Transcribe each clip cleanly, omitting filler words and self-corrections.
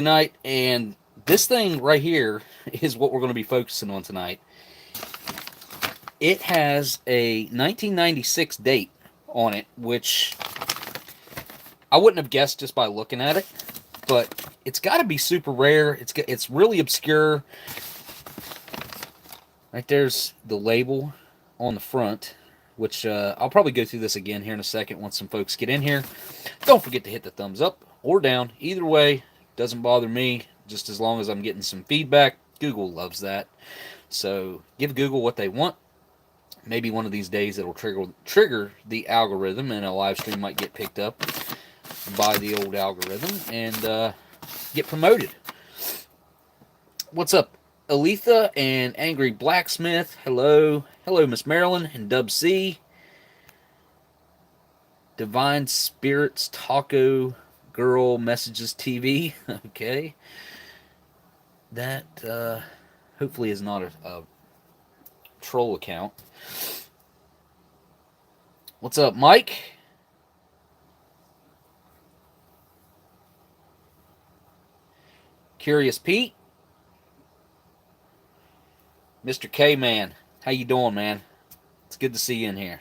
Night, and this thing right here is what we're going to be focusing on tonight. It has a 1996 date on it, which I wouldn't have guessed just by looking at it, but it's got to be super rare. It's really obscure. Right there's the label on the front, which I'll probably go through this again here in a second once some folks get in here. Don't forget to hit the thumbs up or down. Either way, doesn't bother me, just as long as I'm getting some feedback. Google loves that. So give Google what they want. Maybe one of these days it'll trigger the algorithm, and a live stream might get picked up by the old algorithm and get promoted. What's up, Aletha and Angry Blacksmith? Hello. Hello, Miss Marilyn and Dub C. Divine Spirits Taco Girl Messages TV. Okay. That hopefully is not a troll account. What's up, Mike? Curious Pete? Mr. K-Man, how you doing, man? It's good to see you in here.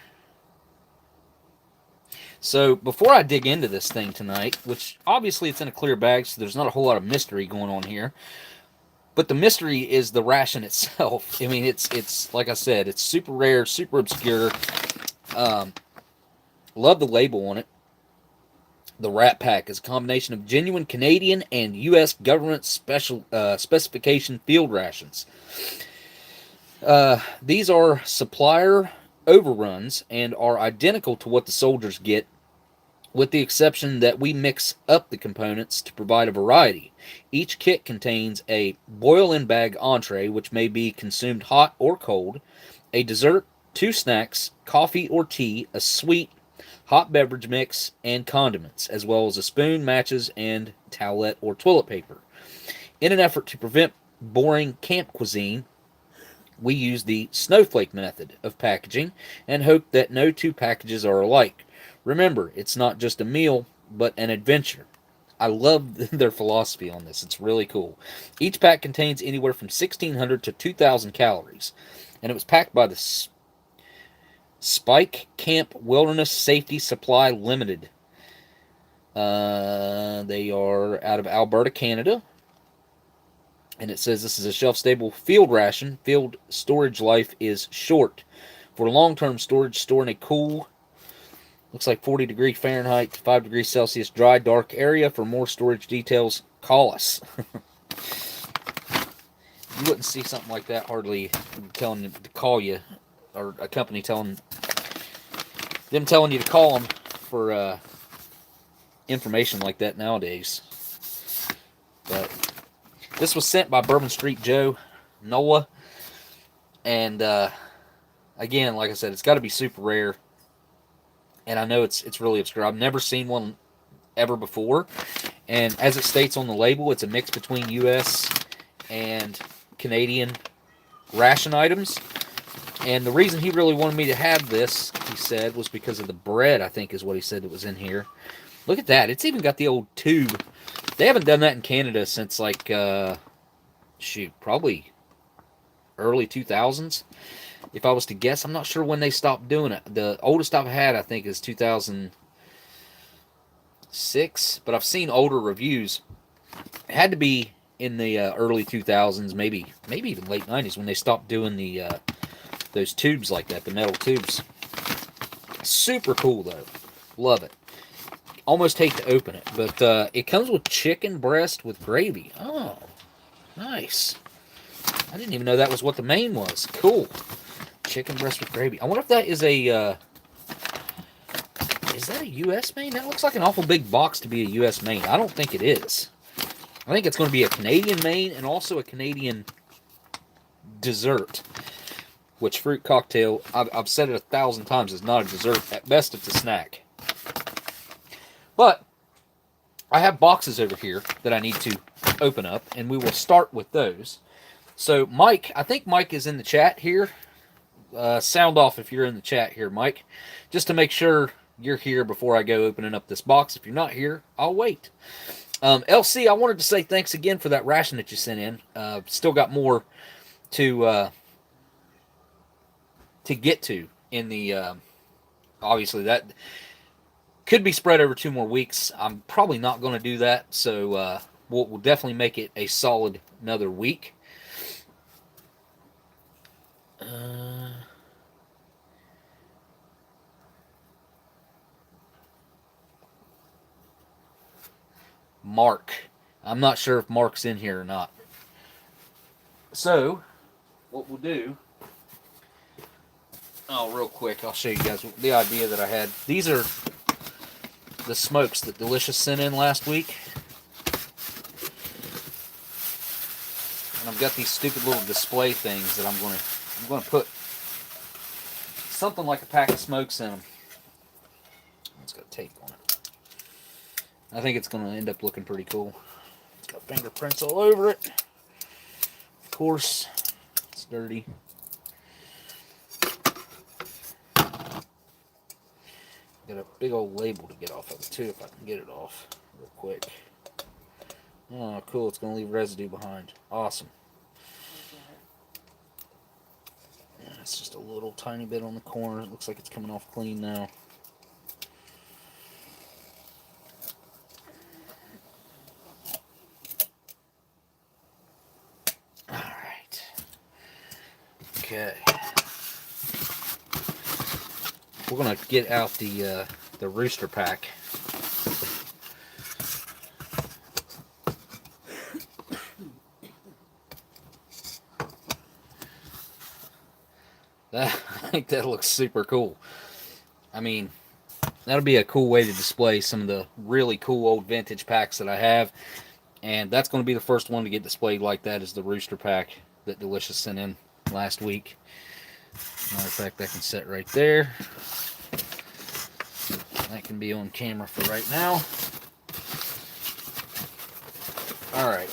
So, before I dig into this thing tonight, which obviously it's in a clear bag, so there's not a whole lot of mystery going on here, but the mystery is the ration itself. I mean, it's like I said, it's super rare, super obscure. Love the label on it. The Rat Pack is a combination of genuine Canadian and U.S. government specification field rations. These are supplier overruns and are identical to what the soldiers get, with the exception that we mix up the components to provide a variety. Each kit contains a boil-in-bag entree, which may be consumed hot or cold, a dessert, 2 snacks, coffee or tea, a sweet, hot beverage mix, and condiments, as well as a spoon, matches, and towelette or toilet paper. In an effort to prevent boring camp cuisine, we use the snowflake method of packaging and hope that no two packages are alike. Remember, it's not just a meal, but an adventure. I love their philosophy on this. It's really cool. Each pack contains anywhere from 1,600 to 2,000 calories, and it was packed by the Spike Camp Wilderness Safety Supply Limited. They are out of Alberta, Canada. And it says this is a shelf-stable field ration. Field storage life is short. For long-term storage, store in a cool, looks like 40 degree Fahrenheit, 5 degrees Celsius, dry, dark area. For more storage details, call us. You wouldn't see something like that hardly telling them to call you, or a company telling you to call them for information like that nowadays. But this was sent by Bourbonstjoenola, and again, like I said, it's got to be super rare, and I know it's really obscure. I've never seen one ever before, and as it states on the label, it's a mix between U.S. and Canadian ration items. And the reason he really wanted me to have this, he said, was because of the bread, I think is what he said that was in here. Look at that. It's even got the old tube. They haven't done that in Canada since, like, probably early 2000s. If I was to guess, I'm not sure when they stopped doing it. The oldest I've had, I think, is 2006. But I've seen older reviews. It had to be in the early 2000s, maybe even late 90s, when they stopped doing the those tubes like that, the metal tubes. Super cool, though. Love it. Almost hate to open it, but it comes with chicken breast with gravy. Oh, nice. I didn't even know that was what the main was. Cool. Chicken breast with gravy. I wonder if that is a U.S. main? That looks like an awful big box to be a U.S. main. I don't think it is. I think it's going to be a Canadian main and also a Canadian dessert. Which fruit cocktail, I've said it 1,000 times, is not a dessert. At best, it's a snack. But I have boxes over here that I need to open up, and we will start with those. So Mike, I think Mike is in the chat here. Sound off if you're in the chat here, Mike, just to make sure you're here before I go opening up this box. If you're not here, I'll wait. LC, I wanted to say thanks again for that ration that you sent in. Still got more to get to in the. Obviously, that could be spread over 2 more weeks. I'm probably not going to do that, so we'll definitely make it a solid another week. Mark. I'm not sure if Mark's in here or not. So, what we'll do... Oh, real quick, I'll show you guys the idea that I had. These are the smokes that Delicious sent in last week. And I've got these stupid little display things that I'm going to put something like a pack of smokes in them. It's got tape on it. I think it's going to end up looking pretty cool. It's got fingerprints all over it. Of course, it's dirty. Got a big old label to get off of it too, if I can get it off real quick. Oh, cool. It's going to leave residue behind. Awesome. Yeah, it's just a little tiny bit on the corner. It looks like it's coming off clean now. Alright. Okay. We're going to get out the rooster pack. I think that looks super cool. I mean, that'll be a cool way to display some of the really cool old vintage packs that I have. And that's going to be the first one to get displayed like that, is the rooster pack that Delicious sent in last week. Matter of fact, that can sit right there. That can be on camera for right now. Alright.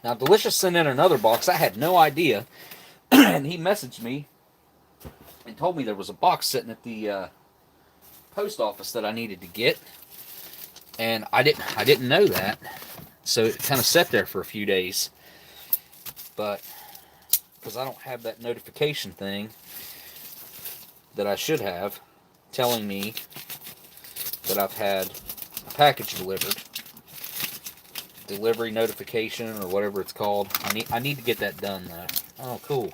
Now, Delicious sent in another box. I had no idea. And he messaged me and told me there was a box sitting at the post office that I needed to get. And I didn't know that. So it kind of sat there for a few days. But because I don't have that notification thing that I should have telling me that I've had a package delivered. Delivery notification or whatever it's called. I need to get that done though. Oh, cool.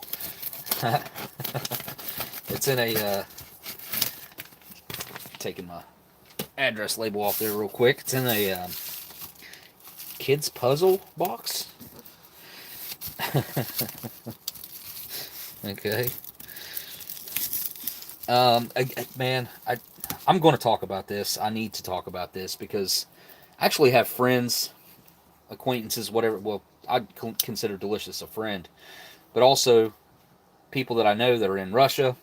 It's in a taking my address label off there real quick. It's in a kids puzzle box. Okay. Man, I'm going to talk about this. I need to talk about this because I actually have friends, acquaintances, whatever. Well, I'd consider Delicious a friend, but also people that I know that are in Russia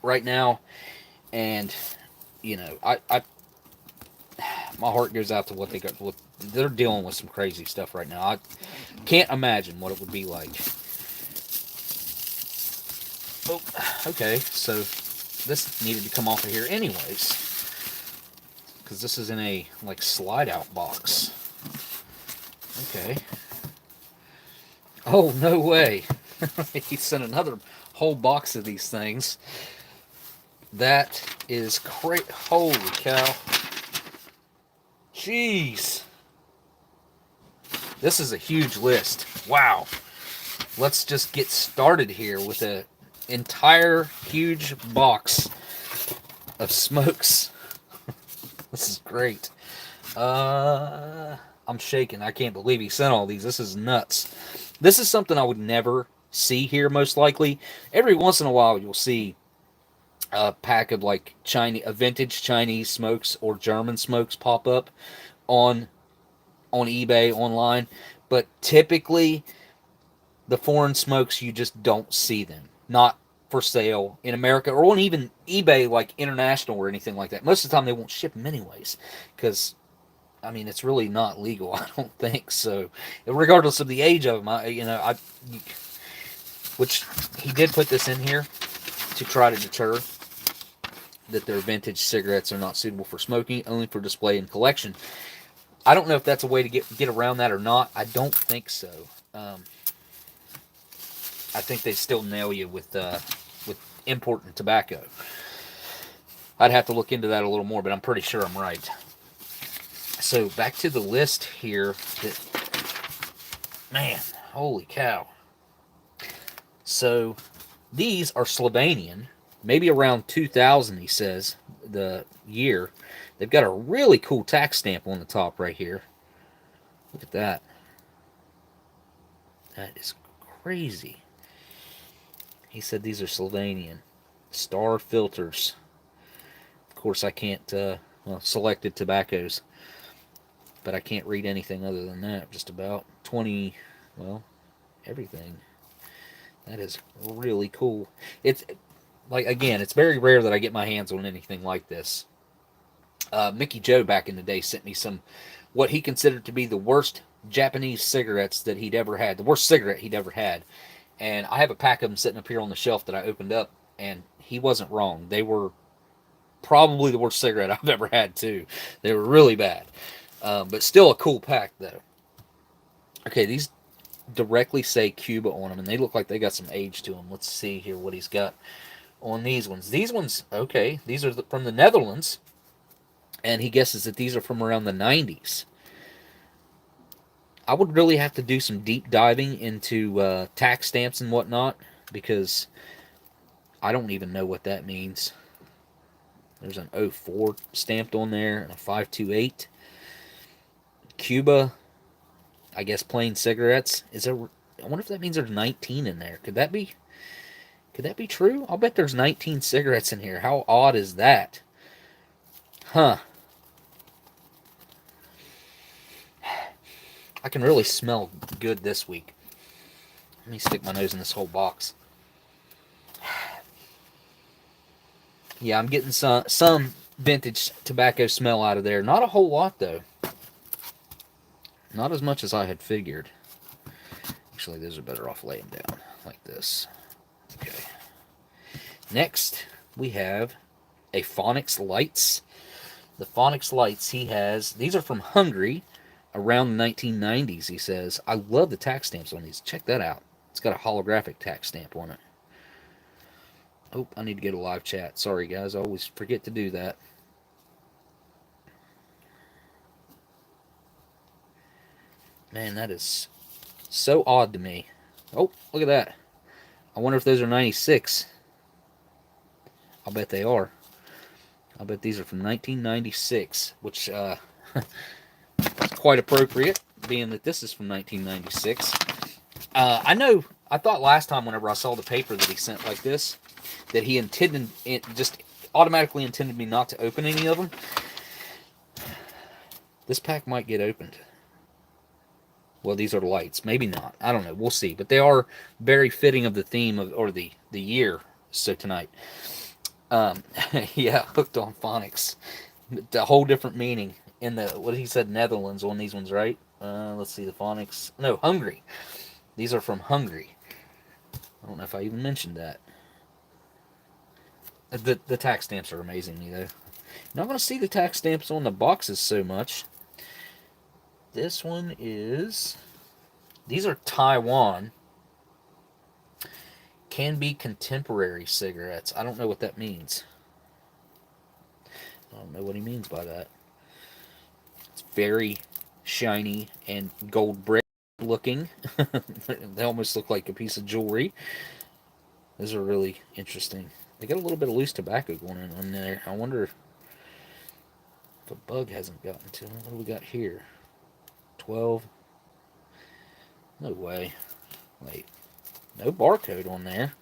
right now, and you know, my heart goes out to what they got. What they're dealing with, some crazy stuff right now. I can't imagine what it would be like. Oh, okay, so this needed to come off of here anyways, because this is in a like slide out box. Okay. Oh, no way. He sent another whole box of these things. That is crazy. Holy cow. Jeez. This is a huge list. Wow. Let's just get started here with an entire huge box of smokes. This is great. I'm shaking. I can't believe he sent all these. This is nuts. This is something I would never see here, most likely. Every once in a while, you'll see a pack of like vintage Chinese smokes or German smokes pop up on eBay, online. But typically, the foreign smokes, you just don't see them. Not for sale in America or on even eBay, like international or anything like that. Most of the time, they won't ship them anyways, because I mean, it's really not legal, I don't think. So, regardless of the age of them, which he did put this in here to try to deter that their vintage cigarettes are not suitable for smoking, only for display and collection. I don't know if that's a way to get around that or not. I don't think so. I think they still nail you with importing tobacco. I'd have to look into that a little more, but I'm pretty sure I'm right. So back to the list here. Man, holy cow. So these are Slovenian, maybe around 2000, he says, the year. They've got a really cool tax stamp on the top right here. Look at that. That is crazy. He said these are Slovenian. Star filters. Of course, I can't, selected tobaccos. But I can't read anything other than that, just about. 20, well, everything. That is really cool. It's, like, again, it's very rare that I get my hands on anything like this. Mickey Joe back in the day sent me some, what he considered to be the worst Japanese cigarettes that he'd ever had. The worst cigarette he'd ever had. And I have a pack of them sitting up here on the shelf that I opened up, and he wasn't wrong. They were probably the worst cigarette I've ever had, too. They were really bad. But still a cool pack, though. Okay, these directly say Cuba on them, and they look like they got some age to them. Let's see here what he's got on these ones. These ones, okay, these are from the Netherlands, and he guesses that these are from around the 90s. I would really have to do some deep diving into tax stamps and whatnot, because I don't even know what that means. There's an 04 stamped on there, and a 528. Cuba, I guess plain cigarettes. Is there? I wonder if that means there's 19 in there. Could that be true? I'll bet there's 19 cigarettes in here. How odd is that? Huh. I can really smell good this week. Let me stick my nose in this whole box. Yeah, I'm getting some vintage tobacco smell out of there. Not a whole lot, though. Not as much as I had figured. Actually, those are better off laying down like this. Okay. Next, we have a Phonics Lights. The Phonics Lights he has, these are from Hungary around the 1990s, he says. I love the tax stamps on these. Check that out. It's got a holographic tax stamp on it. Oh, I need to get a live chat. Sorry, guys. I always forget to do that. Man, that is so odd to me. Oh, look at that. I wonder if those are 96. I'll bet they are. I'll bet these are from 1996, which is quite appropriate, being that this is from 1996. I thought last time whenever I saw the paper that he sent like this, that he just automatically intended me not to open any of them. This pack might get opened. Well, these are the lights. Maybe not. I don't know. We'll see. But they are very fitting of the theme or the year. So tonight. Yeah, hooked on phonics. A whole different meaning in the, what he said, Netherlands on these ones, right? Let's see, the phonics. No, Hungary. These are from Hungary. I don't know if I even mentioned that. The tax stamps are amazing, though. You're not going to see the tax stamps on the boxes so much. This one is... These are Taiwan. Can be contemporary cigarettes. I don't know what that means. I don't know what he means by that. It's very shiny and gold brick looking. They almost look like a piece of jewelry. Those are really interesting. They got a little bit of loose tobacco going on there. I wonder if a bug hasn't gotten to them. What do we got here? 12. No way. Wait. No barcode on there.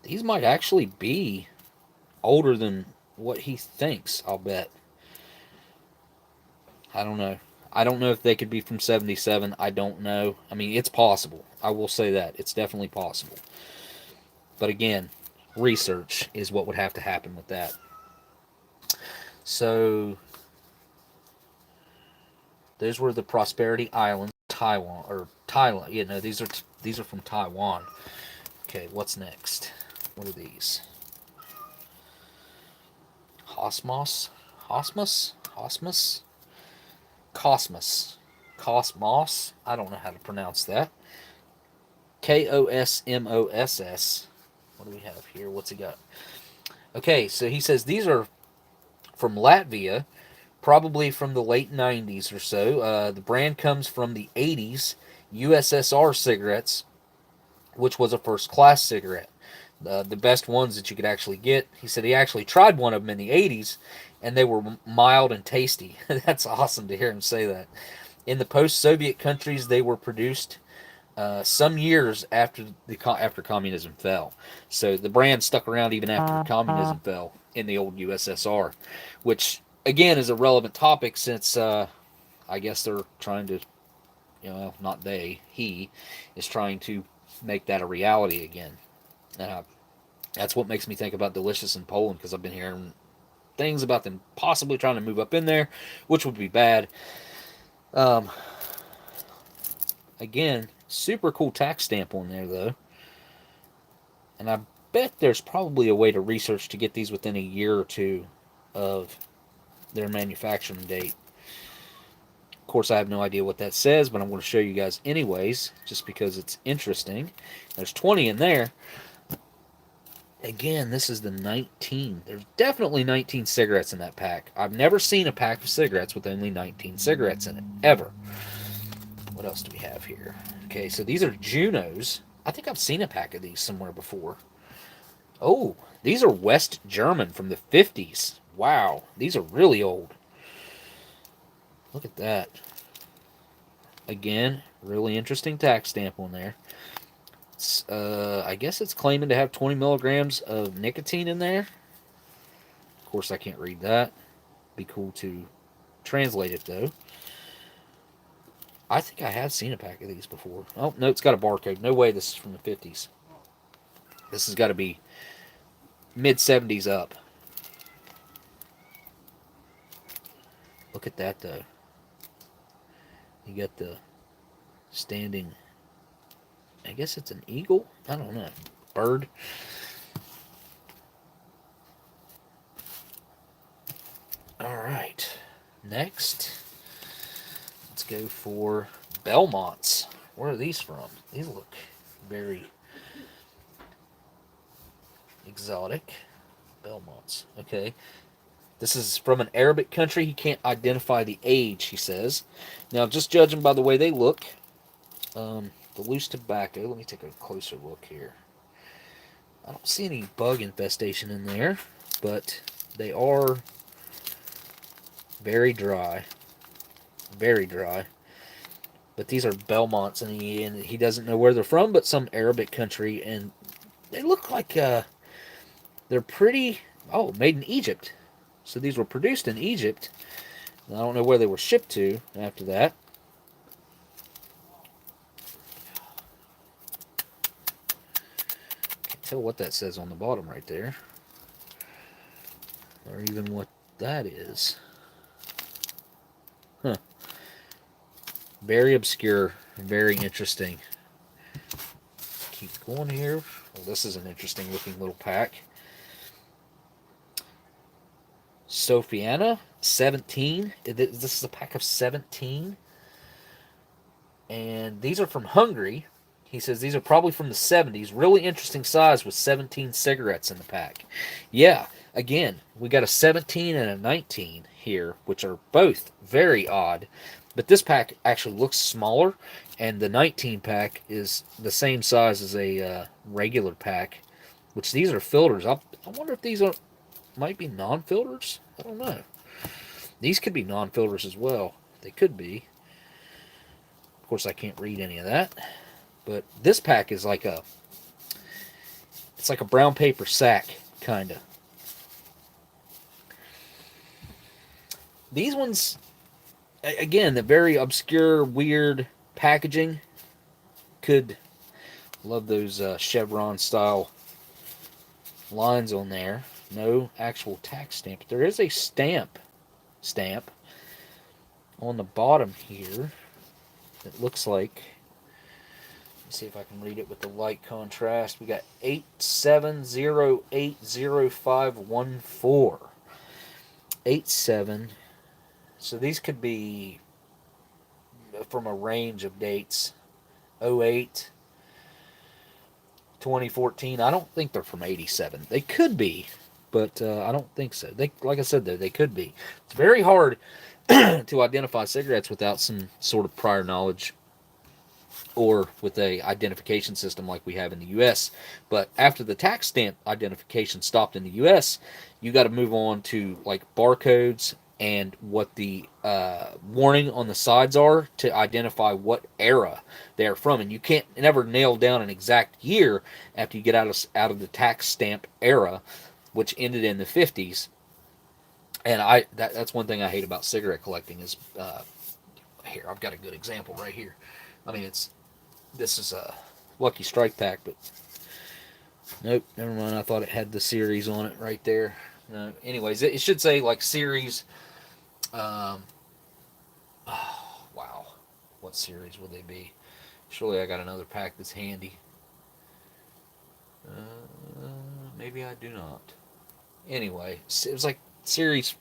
These might actually be older than what he thinks, I'll bet. I don't know. I don't know if they could be from 77. I don't know. I mean, it's possible. I will say that. It's definitely possible. But again, research is what would have to happen with that. So, those were the Prosperity Islands, Taiwan, or Thailand. Yeah, no, these are from Taiwan. Okay, what's next? What are these? Cosmos, Cosmos, Cosmos. I don't know how to pronounce that. Kosmoss. What do we have here? What's he got? Okay, so he says these are from Latvia, probably from the late 90s or so. The brand comes from the 80s USSR cigarettes, which was a first class cigarette. The best ones that you could actually get. He said he actually tried one of them in the 80s, and they were mild and tasty. That's awesome to hear him say that. In the post-Soviet countries, they were produced some years after communism fell. So the brand stuck around even after communism fell in the old USSR, which again is a relevant topic since I guess they're trying to, not they, he is trying to make that a reality again. That's what makes me think about Delicious in Poland, because I've been hearing things about them possibly trying to move up in there, which would be bad. Um, Again, super cool tax stamp on there, though. And I bet there's probably a way to research to get these within a year or two of their manufacturing date. Of course, I have no idea what that says, but I'm going to show you guys anyways, just because it's interesting. There's 20 in there. Again, this is the 19. There's definitely 19 cigarettes in that pack. I've never seen a pack of cigarettes with only 19 cigarettes in it, ever. What else do we have here? Okay, so these are Junos. I think I've seen a pack of these somewhere before. Oh, these are West German from the 50s. Wow, these are really old. Look at that. Again, really interesting tax stamp on there. I guess it's claiming to have 20 milligrams of nicotine in there. Of course, I can't read that. Be cool to translate it, though. I think I have seen a pack of these before. Oh, no, it's got a barcode. No way this is from the 50s. This has got to be mid-70s up. Look at that, though. You got the standing... I guess it's an eagle? I don't know. Bird. Alright. Next, let's go for Belmonts. Where are these from? These look very exotic. Belmonts. Okay. This is from an Arabic country. He can't identify the age, he says. Now, just judging by the way they look, the loose tobacco, let me take a closer look here. I don't see any bug infestation in there, but they are very dry. Very dry. But these are Belmonts, and he doesn't know where they're from, but some Arabic country, and they look like they're pretty... Oh, made in Egypt. So these were produced in Egypt. I don't know where they were shipped to after that. Can't tell what that says on the bottom right there, or even what that is. Huh. Very obscure, very interesting. Keep going here. Well, this is an interesting looking little pack. Sofiana, 17. This is a pack of 17. And these are from Hungary. He says these are probably from the 70s. Really interesting size with 17 cigarettes in the pack. Yeah, again, we got a 17 and a 19 here, which are both very odd. But this pack actually looks smaller, and the 19 pack is the same size as a regular pack, which these are filters. I wonder if these might be non-filters. I don't know. These could be non-filters as well. They could be. Of course, I can't read any of that. But this pack is like it's like a brown paper sack, kind of. These ones, again, the very obscure, weird packaging. Love those chevron-style lines on there. No actual tax stamp. There is a stamp on the bottom here that looks like, let's see if I can read it with the light contrast. We got 87080514. 87. So these could be from a range of dates. 08, 2014. I don't think they're from 87. They could be, but I don't think so. They, like I said, though, they could be. It's very hard to identify cigarettes without some sort of prior knowledge or with a identification system like we have in the U.S. But after the tax stamp identification stopped in the U.S., you got to move on to like barcodes and what the warning on the sides are to identify what era they're from. And you can't never nail down an exact year after you get out of the tax stamp era, which ended in the 50s. And that's one thing I hate about cigarette collecting is here I've got a good example right here. I mean this is a Lucky Strike pack, but nope, never mind. I thought it had the series on it right there. No, anyways, it should say like series. Oh, wow, what series would they be? Surely I got another pack that's handy. Maybe I do not. Anyway, it was like series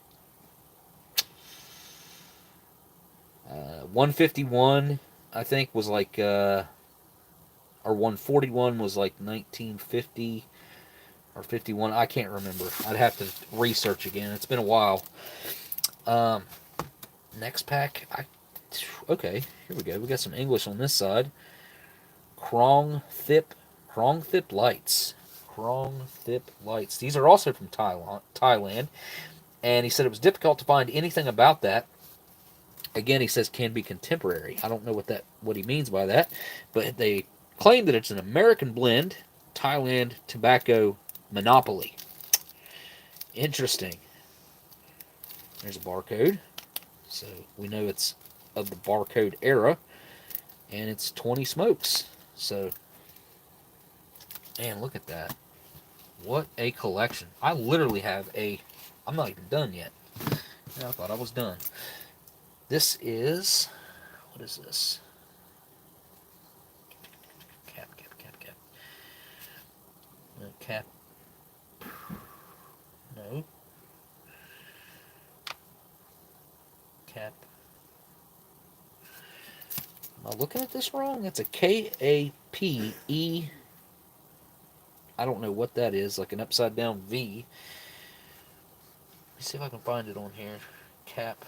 151. I think was like or 141 was like 1950 or 51. I can't remember. I'd have to research again. It's been a while. Next pack. Okay, here we go. We got some English on this side. Krong Thip lights. Krong Thip lights. These are also from Thailand. And he said it was difficult to find anything about that. Again, he says can be contemporary. I don't know what he means by that, but they claim that it's an American blend, Thailand tobacco monopoly. Interesting. There's a barcode, so we know it's of the barcode era, and it's 20 smokes. So, man, look at that. What a collection. I literally have I'm not even done yet. I thought I was done. This is, what is this? Cap. No, cap. No. Cap. Am I looking at this wrong? It's a KAPE. I don't know what that is, like an upside down V. Let's see if I can find it on here. Cap.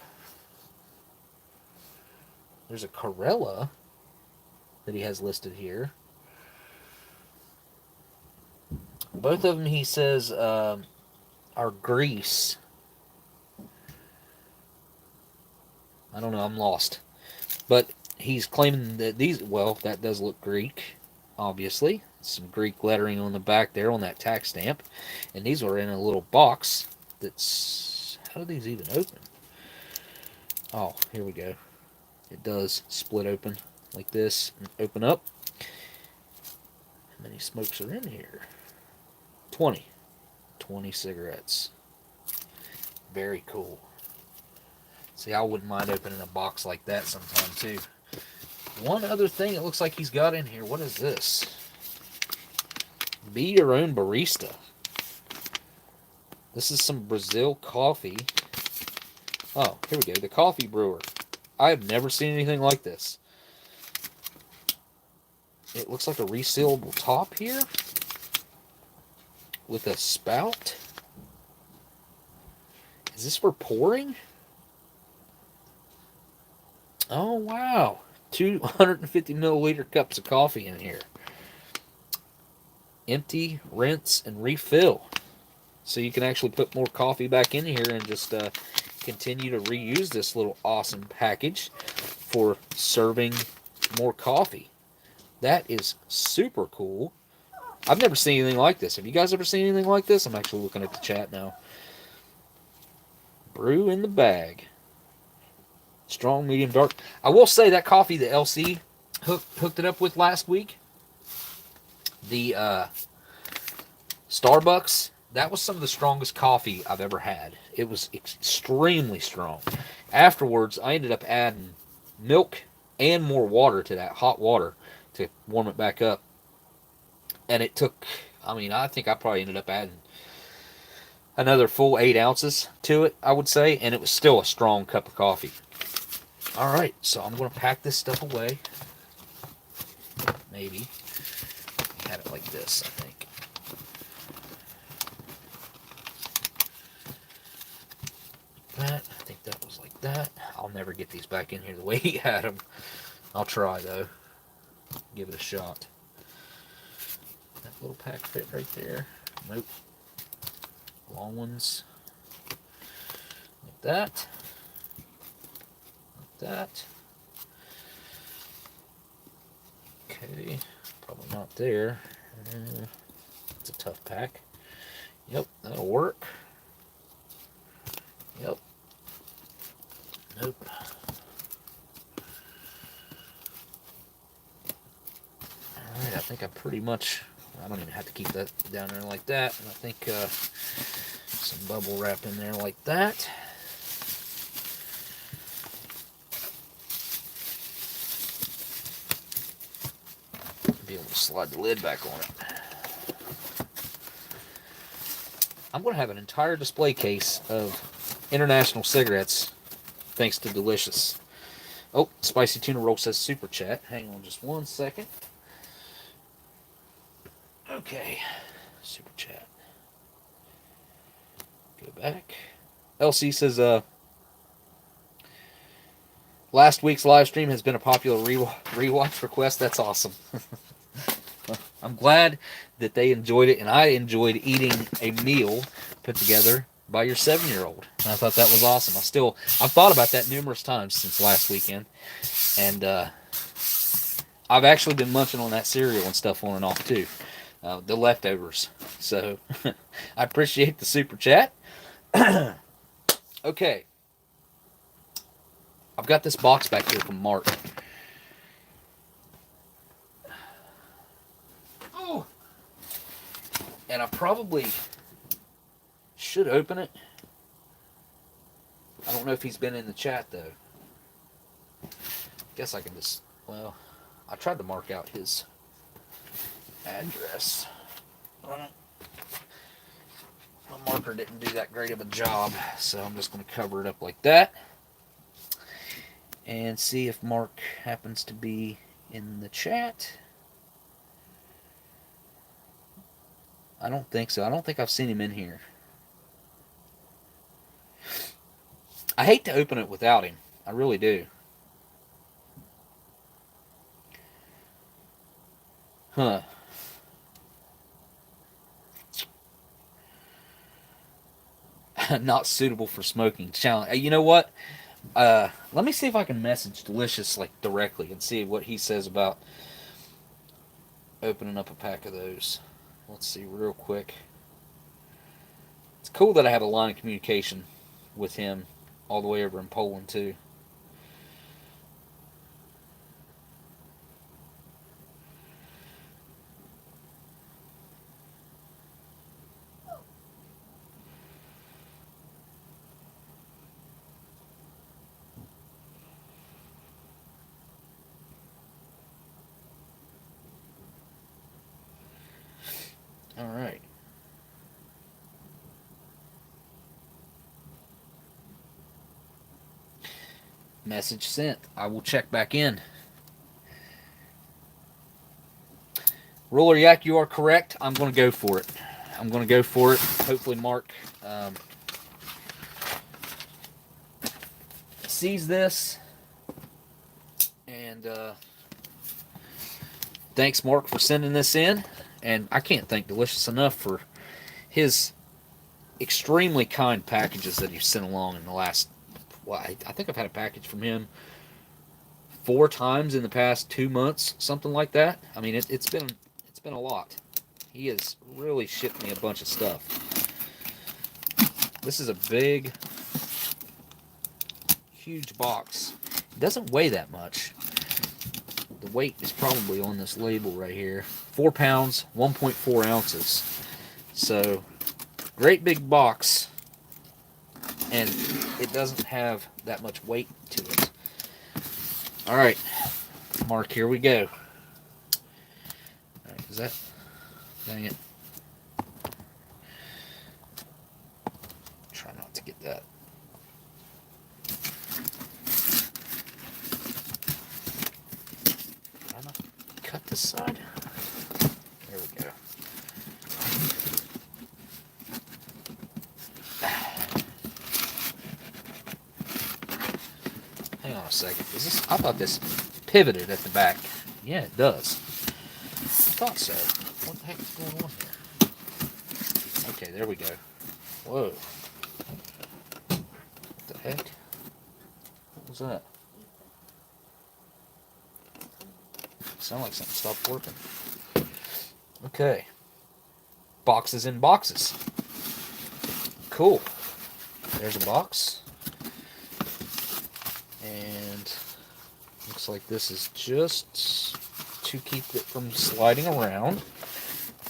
There's a Corella that he has listed here. Both of them, he says, are Greece. I don't know, I'm lost. But he's claiming that these, well, that does look Greek, obviously. Some Greek lettering on the back there on that tax stamp. And these are in a little box that's, how do these even open? Oh, here we go. It does split open like this and open up. How many smokes are in here? 20. 20 cigarettes. Very cool. See, I wouldn't mind opening a box like that sometime too. One other thing it looks like he's got in here. What is this? Be your own barista. This is some Brazil coffee. Oh, here we go. The coffee brewer. I have never seen anything like this. It looks like a resealable top here with a spout. Is this for pouring? Oh, wow. 250 milliliter cups of coffee in here. Empty, rinse, and refill. So you can actually put more coffee back in here and just continue to reuse this little awesome package for serving more coffee. That is super cool. I've never seen anything like this. Have you guys ever seen anything like this? I'm actually looking at the chat now. Brew in the bag. Strong, medium, dark. I will say that coffee that LC hooked it up with last week, the Starbucks, that was some of the strongest coffee I've ever had. It was extremely strong. Afterwards, I ended up adding milk and more water to that, hot water, to warm it back up. And it took, I mean, I think I probably ended up adding another full 8 ounces to it, I would say, and it was still a strong cup of coffee. All right, so I'm going to pack this stuff away. Maybe. Had it like this, I think. That, I think that was like that. I'll never get these back in here the way he had them. I'll try, though. Give it a shot. That little pack fit right there. Nope. Long ones. Like that. Like that. Okay. Probably not there. It's a tough pack. Yep, that'll work. Yep. Nope. Alright, I think I pretty much... I don't even have to keep that down there like that. And I think some bubble wrap in there like that. Be able to slide the lid back on it. I'm going to have an entire display case of international cigarettes thanks to Delicious. Oh, Spicy Tuna Roll says super chat. Hang on just one second. Okay, super chat. Go back. LC says, last week's live stream has been a popular rewatch request. That's awesome. I'm glad that they enjoyed it, and I enjoyed eating a meal put together by your 7-year-old. I thought that was awesome. I've thought about that numerous times since last weekend, and I've actually been munching on that cereal and stuff on and off too. The leftovers. So I appreciate the super chat. Okay. I've got this box back here from Mark. Oh. And I probably should open it. I don't know if he's been in the chat though. Guess I can just, well, I tried to mark out his address. My marker didn't do that great of a job, so I'm just going to cover it up like that and see if Mark happens to be in the chat. I don't think so. I don't think I've seen him in here. I hate to open it without him. I really do. Huh. Not suitable for smoking. Challenge. You know what? Let me see if I can message Delicious like directly and see what he says about opening up a pack of those. Let's see real quick. It's cool that I have a line of communication with him all the way over in Poland too. All right. Message sent. I will check back in. Roller Yak, you are correct. I'm going to go for it. I'm going to go for it. Hopefully Mark sees this. And thanks, Mark, for sending this in. And I can't thank Delicious enough for his extremely kind packages that he's sent along in the last... Well, I think I've had a package from him 4 times in the past 2 months, something like that. I mean, it's been a lot. He has really shipped me a bunch of stuff. This is a big, huge box. It doesn't weigh that much. The weight is probably on this label right here. 4 pounds, 1.4 ounces. So, great big box. And it doesn't have that much weight to it. Alright, Mark, here we go. Alright, is that... Dang it. cut this side? There we go. Hang on a second. Is this? I thought this pivoted at the back. Yeah, it does. I thought so. What the heck is going on here? Okay, there we go. Whoa. What the heck? What was that? Sound like something stopped working. Okay. Boxes in boxes. Cool. There's a box. And looks like this is just to keep it from sliding around.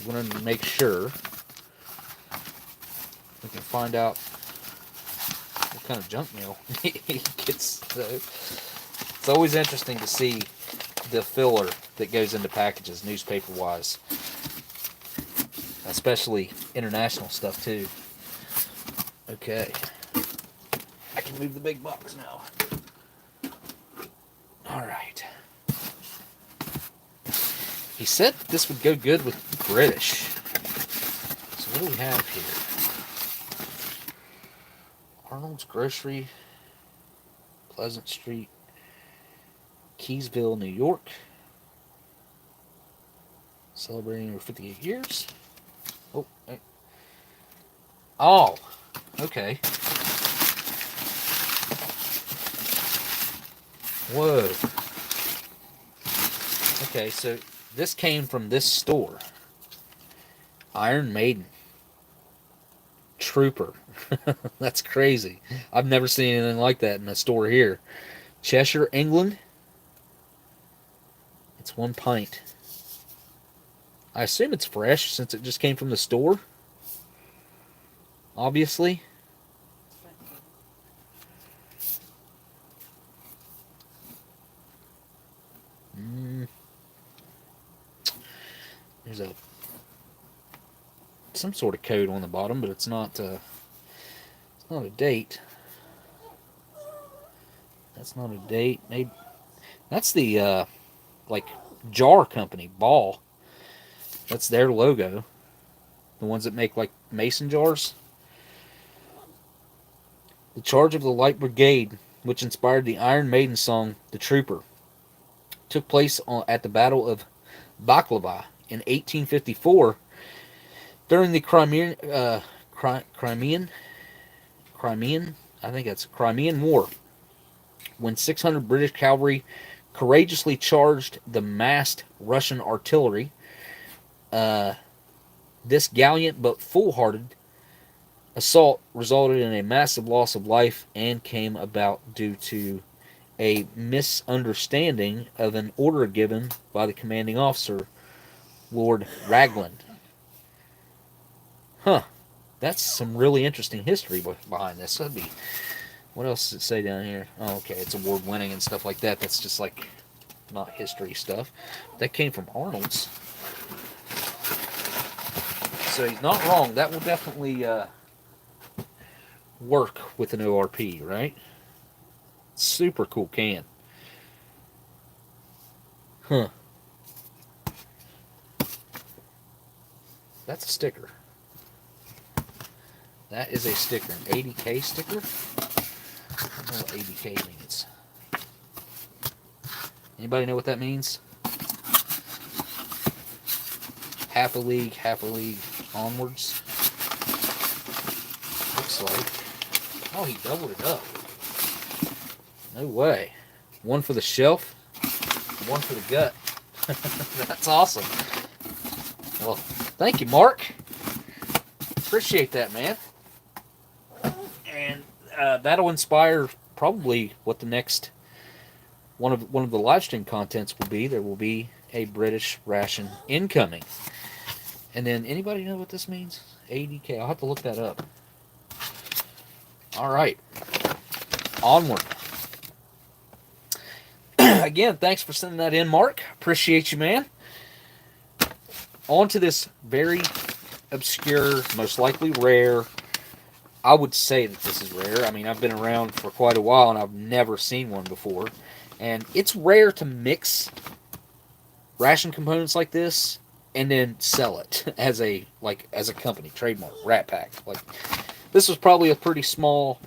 I'm going to make sure we can find out what kind of junk mail he gets. It's always interesting to see the filler that goes into packages, newspaper-wise. Especially international stuff, too. Okay. I can move the big box now. Alright. He said this would go good with British. So what do we have here? Arnold's Grocery, Pleasant Street, Keysville, New York. Celebrating over 58 years. Oh, hey. Oh, okay. Whoa. Okay, so this came from this store. Iron Maiden. Trooper. That's crazy. I've never seen anything like that in a store here. Cheshire, England. It's 1 pint. I assume it's fresh since it just came from the store. Obviously. There's some sort of code on the bottom, but it's not a date. That's not a date. Maybe that's the like jar company, Ball. That's their logo. The ones that make like mason jars. The charge of the Light Brigade, which inspired the Iron Maiden song "The Trooper," took place at the Battle of Baklava in 1854 during the Crimean, I think that's Crimean War, when 600 British cavalry courageously charged the massed Russian artillery. This gallant but foolhardy assault resulted in a massive loss of life and came about due to a misunderstanding of an order given by the commanding officer, Lord Raglan. Huh. That's some really interesting history behind this. That'd be... What else does it say down here? Oh, okay. It's award-winning and stuff like that. That's just like not history stuff. That came from Arnold's. So he's not wrong. That will definitely work with an ORP, right? Super cool can. Huh. That's a sticker. That is a sticker. An 80K sticker? I don't know what 80K means. Anybody know what that means? Half a league onwards. Looks like. Oh, he doubled it up. No way. One for the shelf, one for the gut. That's awesome. Well, thank you, Mark. Appreciate that, man. And that'll inspire probably what the next one of the live stream contents will be. There will be a British ration incoming. And then, anybody know what this means? 80K. I'll have to look that up. All right. Onward. Again, thanks for sending that in, Mark. Appreciate you, man. On to this very obscure, most likely rare. I would say that this is rare. I mean, I've been around for quite a while, and I've never seen one before. And it's rare to mix ration components like this and then sell it as a company trademark. Rat Pack. Like, this was probably a pretty small,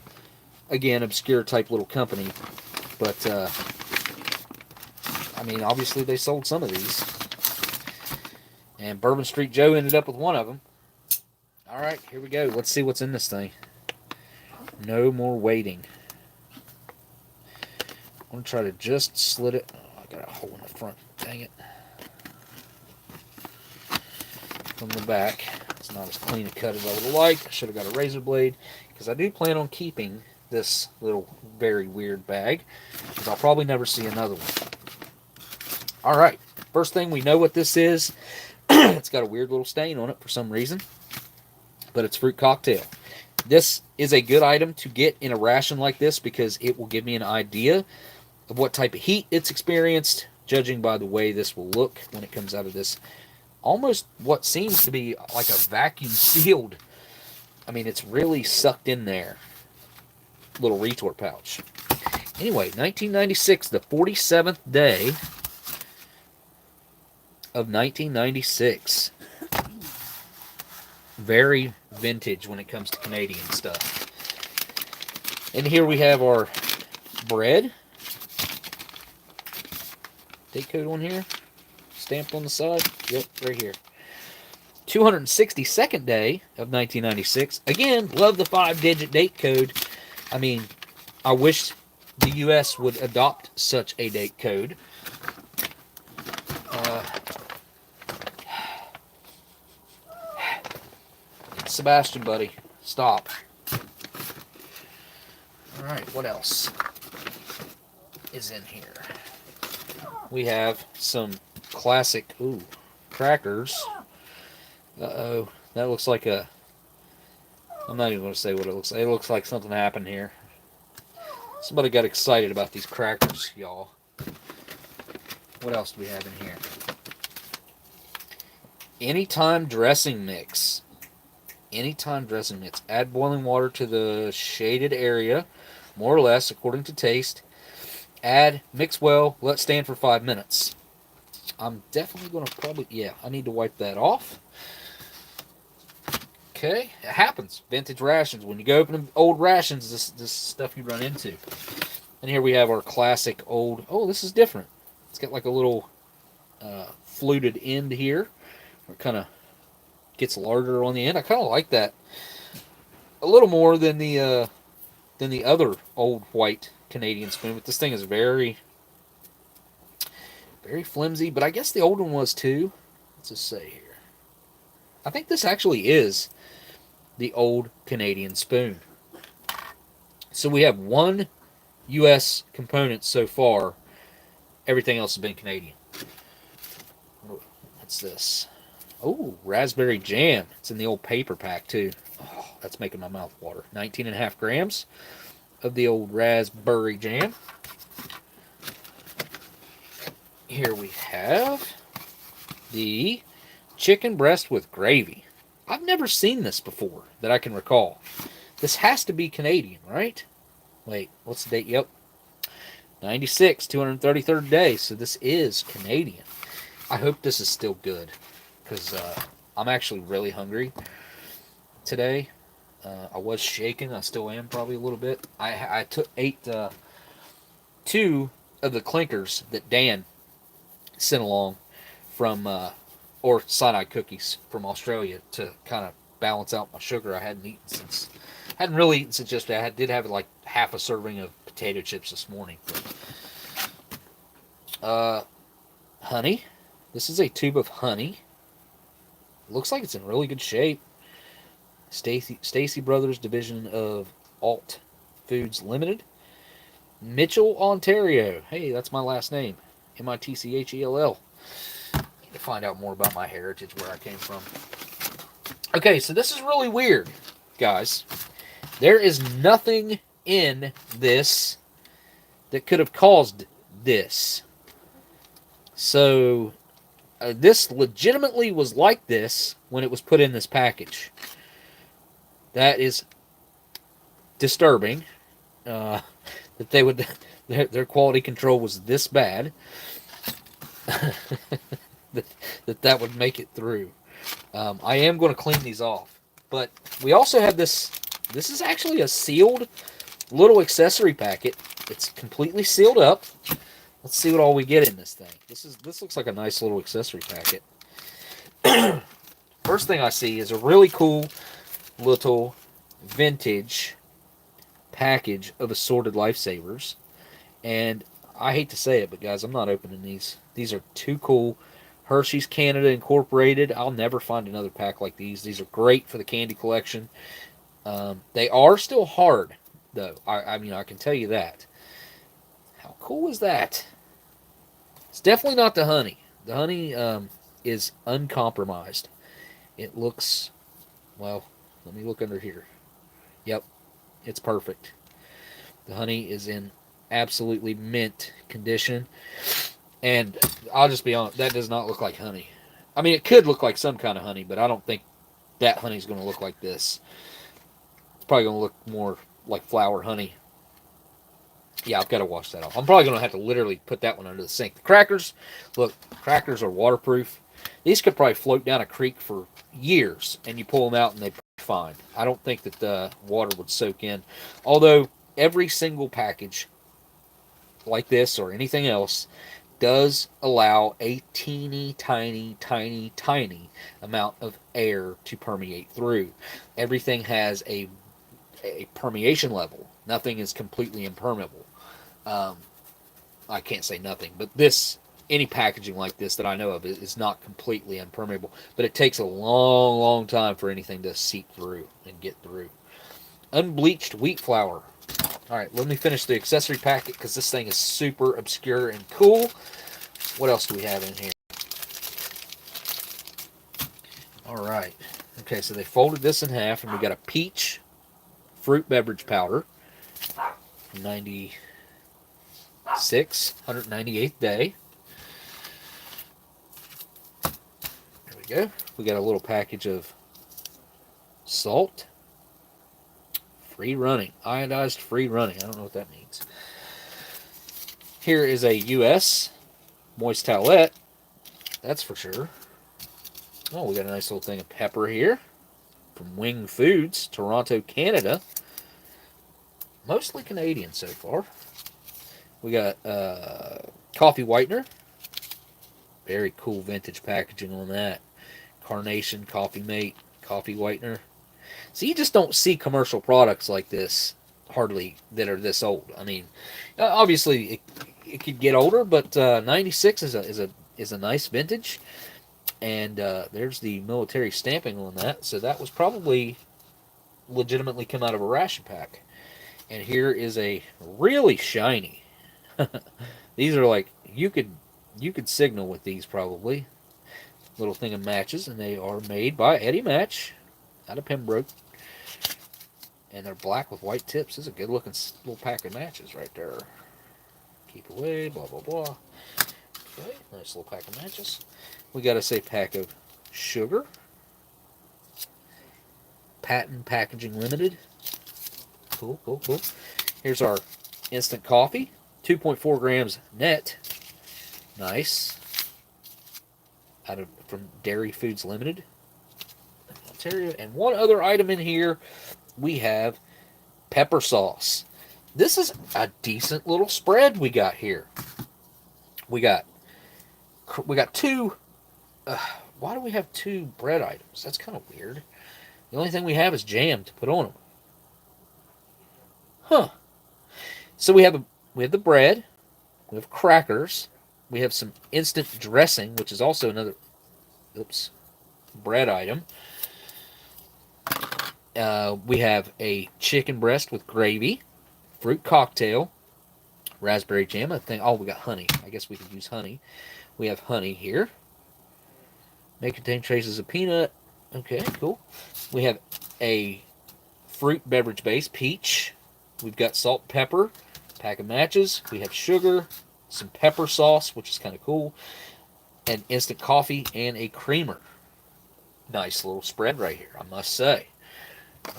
again, obscure type little company, but I mean, obviously they sold some of these, and Bourbon Street Joe ended up with one of them. All right, here we go. Let's see what's in this thing. No more waiting. I'm going to try to just slit it. Oh, I got a hole in the front. Dang it. From the back. It's not as clean a cut as I would have liked. I should have got a razor blade, because I do plan on keeping this little very weird bag, because I'll probably never see another one. All right. First thing, we know what this is. It's got a weird little stain on it for some reason, but it's fruit cocktail. This is a good item to get in a ration like this, because it will give me an idea of what type of heat it's experienced, judging by the way this will look when it comes out of this almost what seems to be like a vacuum sealed. I mean, it's really sucked in there. Little retort pouch. Anyway, 1996, the 47th day of 1996. Very vintage when it comes to Canadian stuff. And here we have our bread. Date code on here. Stamped on the side. Yep, right here. 262nd day of 1996. Again, love the 5-digit date code. I mean, I wish the U.S. would adopt such a date code. Sebastian, buddy, stop. Alright, what else is in here? We have some classic, crackers. Uh-oh, that looks like a, I'm not even going to say what it looks like. It looks like something happened here. Somebody got excited about these crackers, y'all. What else do we have in here? Anytime dressing mix. Anytime dressing mix. Add boiling water to the shaded area, more or less, according to taste. Add, mix well, let stand for 5 minutes. I'm definitely going to I need to wipe that off. Okay, it happens. Vintage rations. When you go open old rations, this stuff you run into. And here we have our classic old, this is different. It's got like a little fluted end here. It kind of gets larger on the end. I kind of like that a little more than the other old white Canadian spoon. But this thing is very, very flimsy. But I guess the old one was too. What's it say here? I think this actually is the old Canadian spoon. So we have one U.S. component so far. Everything else has been Canadian. What's this? Oh, raspberry jam. It's in the old paper pack, too. Oh, that's making my mouth water. 19.5 grams of the old raspberry jam. Here we have the chicken breast with gravy. I've never seen this before that I can recall. This has to be Canadian, right? Wait, what's the date? Yep. 96, 233rd day. So this is Canadian. I hope this is still good, because I'm actually really hungry today. I was shaking. I still am probably a little bit. I ate 2 of the clinkers that Dan sent along from, or Sinai cookies from Australia, to kind of balance out my sugar. I hadn't really eaten since yesterday. I did have like half a serving of potato chips this morning. Honey. This is a tube of honey. Looks like it's in really good shape. Stacy Brothers division of Alt Foods Limited. Mitchell, Ontario. Hey, that's my last name. Mitchell. Need to find out more about my heritage, where I came from. Okay, so this is really weird, guys. There is nothing in this that could have caused this. So this legitimately was like this when it was put in this package. That is disturbing. That their quality control was this bad. that would make it through. I am going to clean these off. But we also have this. This is actually a sealed little accessory packet. It's completely sealed up. Let's see what all we get in this thing. This looks like a nice little accessory packet. First thing I see is a really cool little vintage package of assorted lifesavers. And I hate to say it, but guys, I'm not opening these. These are too cool. Hershey's Canada Incorporated. I'll never find another pack like these. These are great for the candy collection. They are still hard, though. I mean, I can tell you that. How cool is that? It's definitely not the honey. The honey is uncompromised. It looks, well, let me look under here. Yep, it's perfect. The honey is in absolutely mint condition. And I'll just be honest, that does not look like honey. I mean, it could look like some kind of honey, but I don't think that honey is going to look like this. It's probably going to look more like flower honey. Yeah, I've got to wash that off. I'm probably going to have to literally put that one under the sink. The crackers, look, crackers are waterproof. These could probably float down a creek for years, and you pull them out and they're fine. I don't think that the water would soak in. Although every single package like this or anything else does allow a teeny tiny amount of air to permeate through. Everything has a permeation level. Nothing is completely impermeable. I can't say nothing, but any packaging like this that I know of is not completely impermeable. But it takes a long time for anything to seep through and get through. Unbleached wheat flour. All right, let me finish the accessory packet because this thing is super obscure and cool. What else do we have in here? All right. Okay, so they folded this in half, and we got a peach fruit beverage powder. 198th day. There we go. We got a little package of salt. Free running. Iodized free running. I don't know what that means. Here is a U.S. moist towelette. That's for sure. Oh, we got a nice little thing of pepper here. From Wing Foods, Toronto, Canada. Mostly Canadian so far. We got coffee whitener. Very cool vintage packaging on that. Carnation Coffee Mate coffee whitener. So you just don't see commercial products like this hardly that are this old. I mean, obviously it could get older, but 96 is a nice vintage. And there's the military stamping on that. So that was probably legitimately come out of a ration pack. And here is a really shiny. These are like you could signal with these probably. Little thing of matches, and they are made by Eddie Match out of Pembroke. And they're black with white tips. This is a good looking little pack of matches right there. Keep away, blah blah blah. Okay, nice little pack of matches. We got us a pack of sugar. Patent Packaging Limited. Cool. Here's our instant coffee. 2.4 grams net. Nice. From Dairy Foods Limited. Ontario. And one other item in here, we have pepper sauce. This is a decent little spread we got here. We got two. Why do we have two bread items? That's kind of weird. The only thing we have is jam to put on them. Huh. So we have the bread. We have crackers. We have some instant dressing, which is also another bread item. We have a chicken breast with gravy, fruit cocktail, raspberry jam. Oh, we got honey. I guess we could use honey. We have honey here. May contain traces of peanut. Okay, cool. We have a fruit beverage base, peach. We've got salt and pepper, pack of matches. We have sugar, some pepper sauce, which is kind of cool, and instant coffee and a creamer. Nice little spread right here, I must say.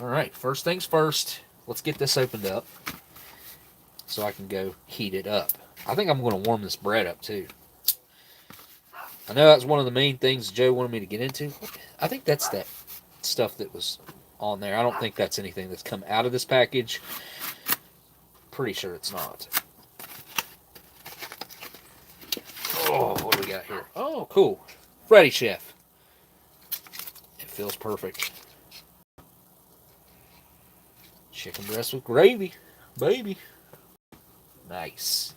All right, first things first, let's get this opened up so I can go heat it up. I think I'm going to warm this bread up too. I know that's one of the main things Joe wanted me to get into. I think that's that stuff that was on there. I don't think that's anything that's come out of this package. Pretty sure it's not. Oh, what do we got here? Oh, cool. Freddy Chef. It feels perfect. Chicken breast with gravy. Baby. Nice.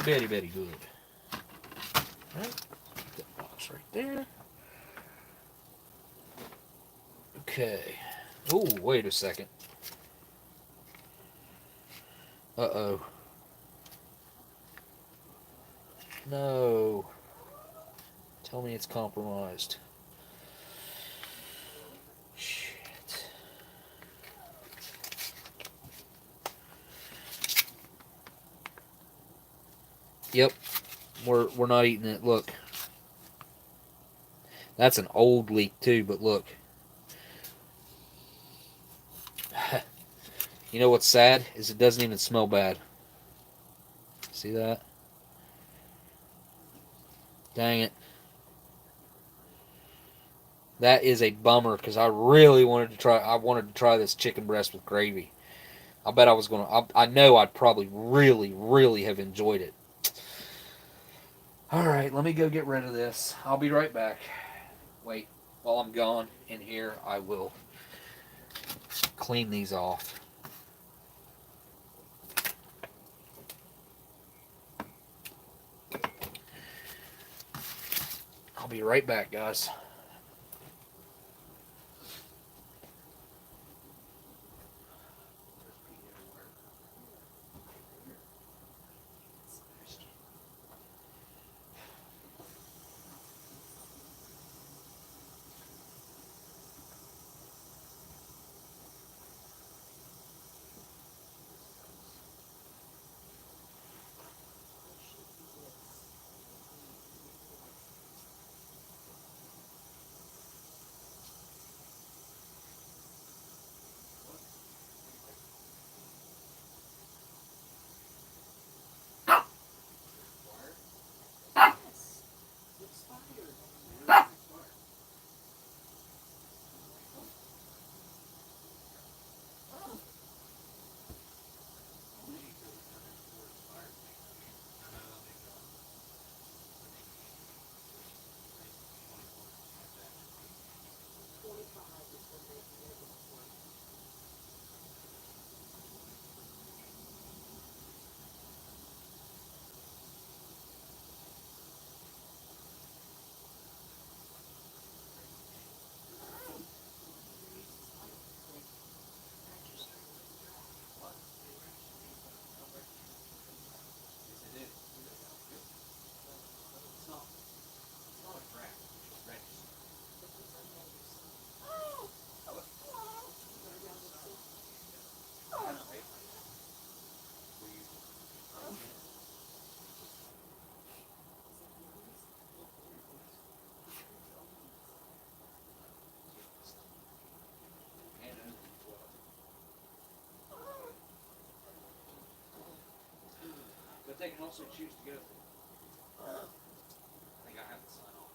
Very, very good. Alright. That box right there. Okay. Oh, wait a second. Uh-oh. No. Tell me it's compromised. Shit. Yep. We're not eating it. Look. That's an old leak too, but look. You know what's sad? Is it doesn't even smell bad. See that? Dang it. That is a bummer because I really wanted to try. I wanted to try this chicken breast with gravy. I bet I was gonna. I know I'd probably really, really have enjoyed it. All right, let me go get rid of this. I'll be right back. Wait, while I'm gone in here, I will clean these off. I'll be right back, guys. But they can also choose to go. I think I have to sign off.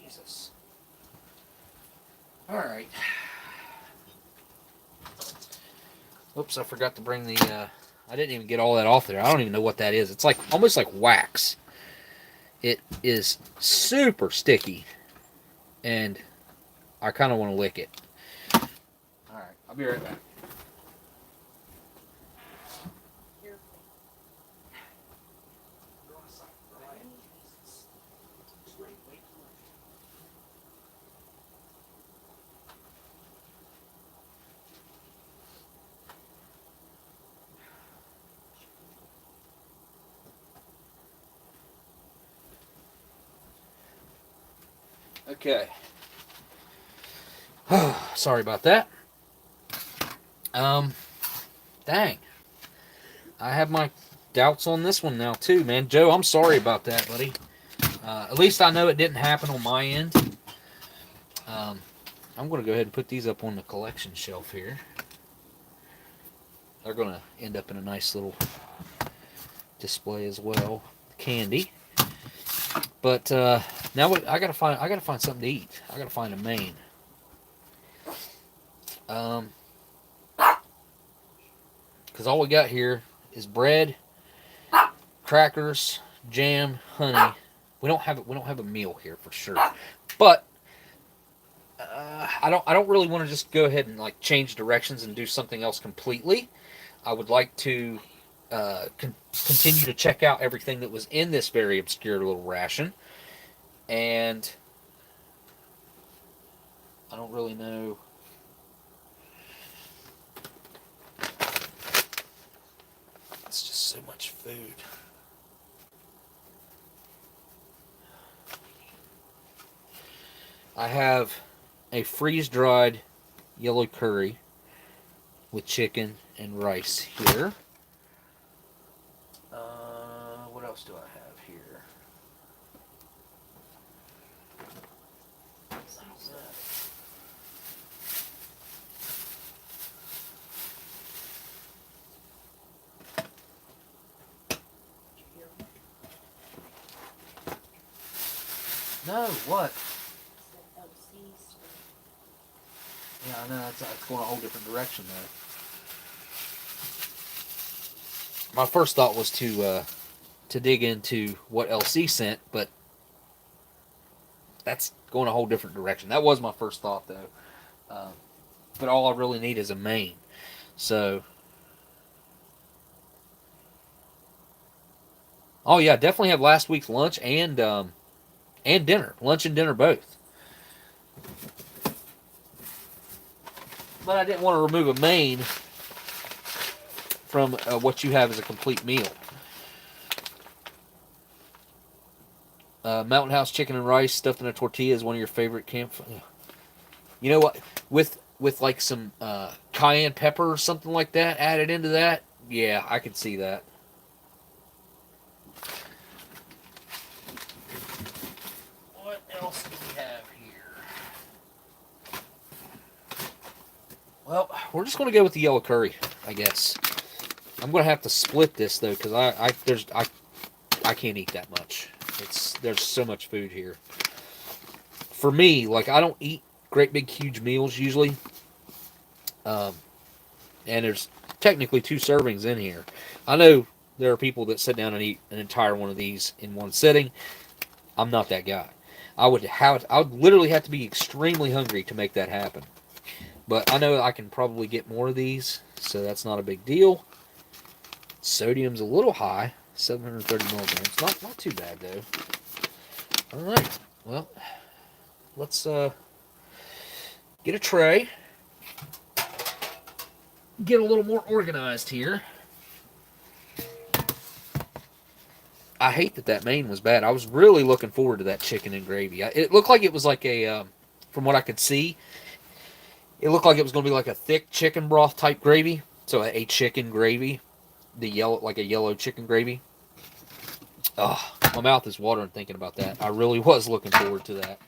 Jesus. All right. Oops, I forgot to bring the. I didn't even get all that off there. I don't even know what that is. It's like almost like wax. It is super sticky, and I kind of want to lick it. All right, I'll be right back. Okay. Sorry about that. Dang. I have my doubts on this one now too, man. Joe, I'm sorry about that, buddy. At least I know it didn't happen on my end. I'm going to go ahead and put these up on the collection shelf here. They're going to end up in a nice little display as well. Candy. But now I gotta find something to eat. I gotta find a main. Because all we got here is bread, crackers, jam, honey. We don't have a meal here for sure. But I don't really want to just go ahead and like change directions and do something else completely. I would like to continue to check out everything that was in this very obscure little ration, and I don't really know. It's just so much food. I have a freeze-dried yellow curry with chicken and rice here. What else do I have here? No, what? Yeah, I know, it's going a whole different direction though. My first thought was to dig into what LC sent, but that's going a whole different direction. That was my first thought though. But all I really need is a main. So, oh yeah, definitely have last week's lunch and dinner, lunch and dinner both. But I didn't want to remove a main from what you have as a complete meal. Mountain House chicken and rice stuffed in a tortilla is one of your favorite camp. You know what? With like some cayenne pepper or something like that added into that, yeah, I could see that. What else do we have here? Well, we're just gonna go with the yellow curry, I guess. I'm gonna have to split this though, because I can't eat that much. There's so much food here. For me, like I don't eat great big huge meals usually. And there's technically 2 servings in here. I know there are people that sit down and eat an entire one of these in one sitting. I'm not that guy. I would literally have to be extremely hungry to make that happen. But I know I can probably get more of these, so that's not a big deal. Sodium's a little high, 730 milligrams. Not too bad though. All right. Well, let's get a tray. Get a little more organized here. I hate that main was bad. I was really looking forward to that chicken and gravy. It looked like it was like a, from what I could see, it looked like it was going to be like a thick chicken broth type gravy. So a chicken gravy, like a yellow chicken gravy. Oh, my mouth is watering thinking about that. I really was looking forward to that.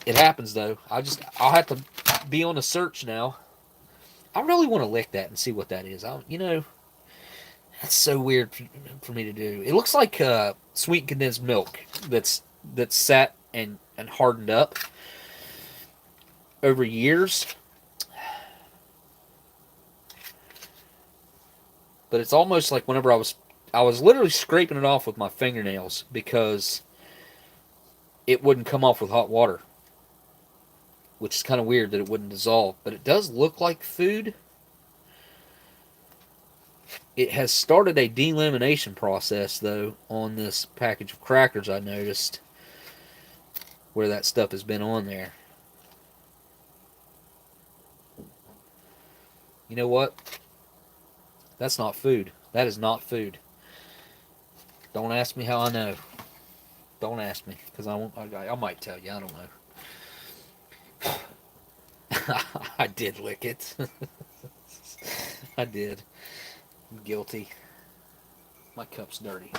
It happens though. I'll have to be on a search now. I really want to lick that and see what that is. That's so weird for me to do. It looks like sweet condensed milk that's sat and hardened up over years. But it's almost like whenever I was literally scraping it off with my fingernails because it wouldn't come off with hot water. Which is kind of weird that it wouldn't dissolve. But it does look like food. It has started a delamination process, though, on this package of crackers I noticed. Where that stuff has been on there. You know what? That's not food. That is not food. Don't ask me how I know. Don't ask me, because I won't. I might tell you. I don't know. I did lick it. I did. I'm guilty. My cup's dirty.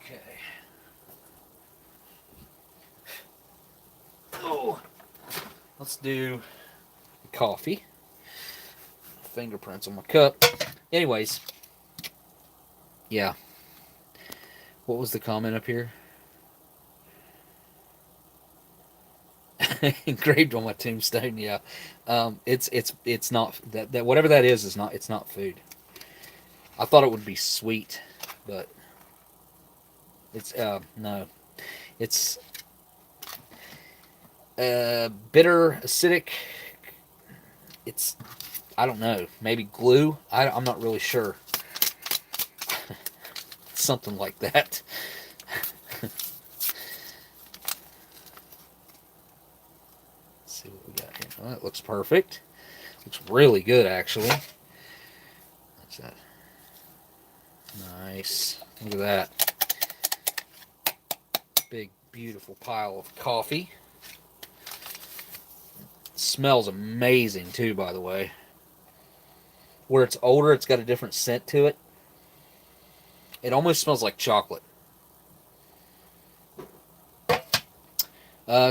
Okay. Oh, let's do coffee. Fingerprints on my cup. Anyways, yeah. What was the comment up here? Engraved on my tombstone. Yeah. It's not that whatever that is not, it's not food. I thought it would be sweet, but it's no. It's bitter, acidic. It's, I don't know, maybe glue. I'm not really sure. Something like that. See what we got here. Oh, that looks perfect. Looks really good, actually. What's that? Nice. Look at that. Big, beautiful pile of coffee. It smells amazing, too, by the way. Where it's older, it's got a different scent to it. It almost smells like chocolate.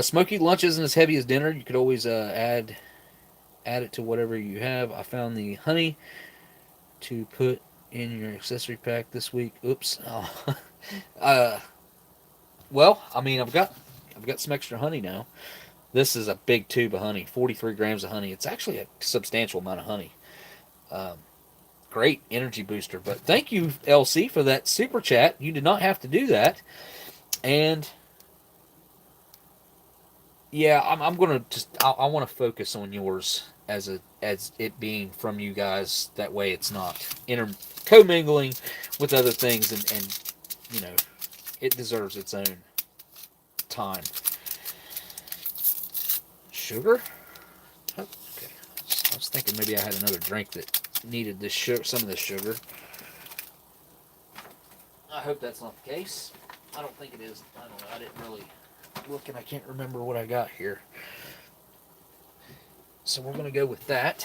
Smoky lunch isn't as heavy as dinner. You could always add it to whatever you have. I found the honey to put in your accessory pack this week. Oops. Oh. Well, I mean, I've got some extra honey now. This is a big tube of honey, 43 grams of honey. It's actually a substantial amount of honey. Great energy booster. But thank you, LC, for that super chat. You did not have to do that. And yeah, I'm gonna just I want to focus on yours as it being from you guys. That way, it's not commingling with other things, and you know, it deserves its own time. Sugar? Oh, okay. I was thinking maybe I had another drink that needed this some of this sugar. I hope that's not the case. I don't think it is. I don't know. I didn't really look, and I can't remember what I got here. So we're going to go with that.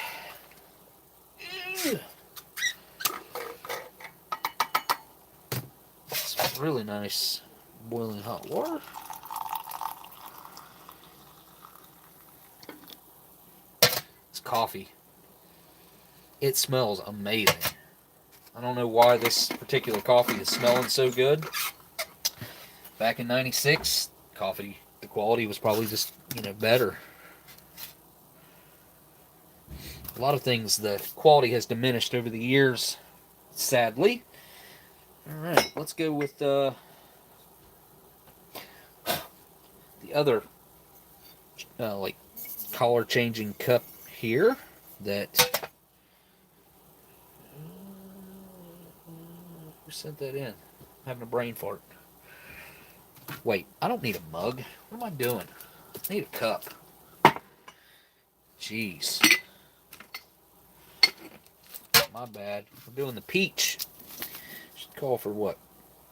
It's really nice boiling hot water. It's coffee. It smells amazing. I don't know why this particular coffee is smelling so good. Back in '96, coffee, the quality was probably just, better. A lot of things, the quality has diminished over the years, sadly. Alright, let's go with the other, like, color changing cup here that... Who sent that in? I'm having a brain fart. Wait, I don't need a mug. What am I doing? I need a cup. Jeez. My bad. We're doing the peach. Should call for what?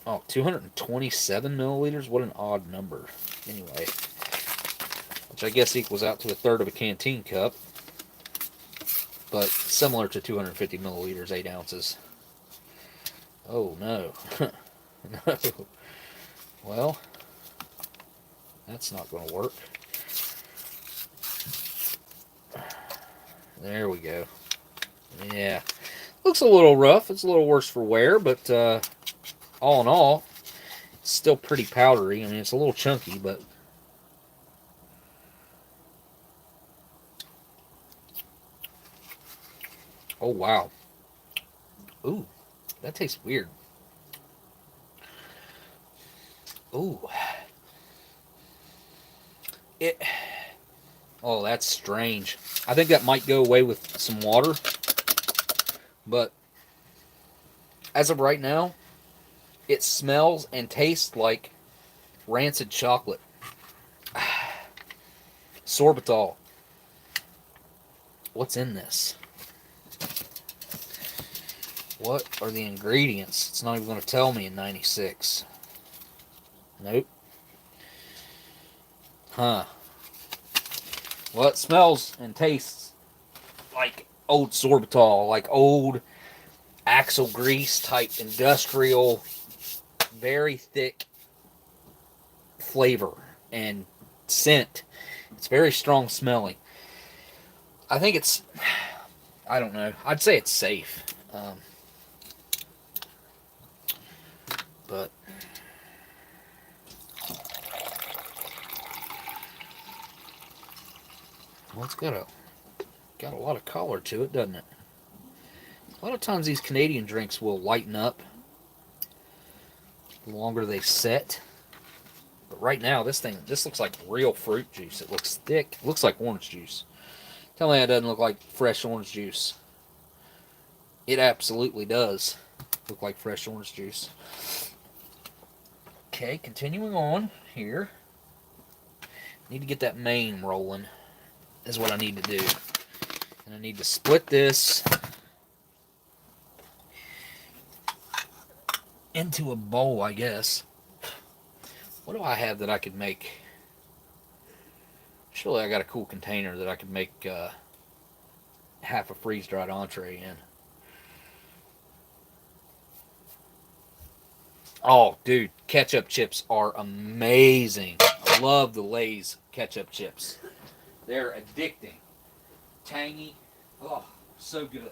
Oh, 227 milliliters? What an odd number. Anyway. Which I guess equals out to a third of a canteen cup. But similar to 250 milliliters, 8 ounces. Oh, no. No. Well, that's not going to work. There we go. Yeah. Looks a little rough. It's a little worse for wear, but all in all, it's still pretty powdery. I mean, it's a little chunky, but... Oh, wow. Ooh, that tastes weird. Ooh. It. Oh, that's strange. I think that might go away with some water. But as of right now, it smells and tastes like rancid chocolate. Sorbitol. What's in this? What are the ingredients? It's not even going to tell me in 96. Nope. Huh. Well, it smells and tastes like old sorbitol, like old axle grease type industrial, very thick flavor and scent. It's very strong smelling. I think it's, I don't know. I'd say it's safe. But well, it's got a lot of color to it, doesn't it? A lot of times these Canadian drinks will lighten up the longer they set. But right now, this looks like real fruit juice. It looks thick. It looks like orange juice. Tell me that doesn't look like fresh orange juice. It absolutely does look like fresh orange juice. Okay, continuing on here. Need to get that main rolling is what I need to do. And I need to split this into a bowl, I guess. What do I have that I could make? Surely I got a cool container that I could make half a freeze-dried entree in. Oh, dude, ketchup chips are amazing. I love the Lay's ketchup chips. They're addicting. Tangy. Oh, so good.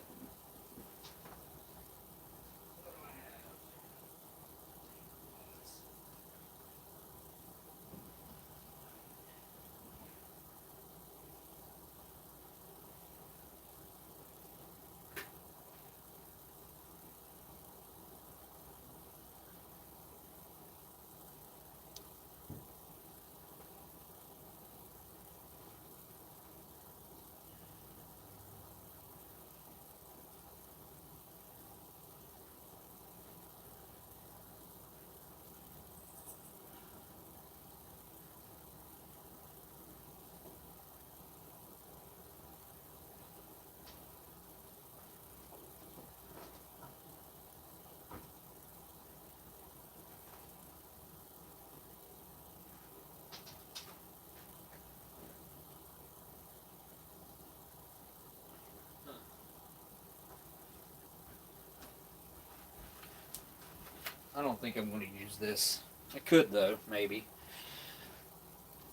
I don't think I'm going to use this. I could, though, maybe.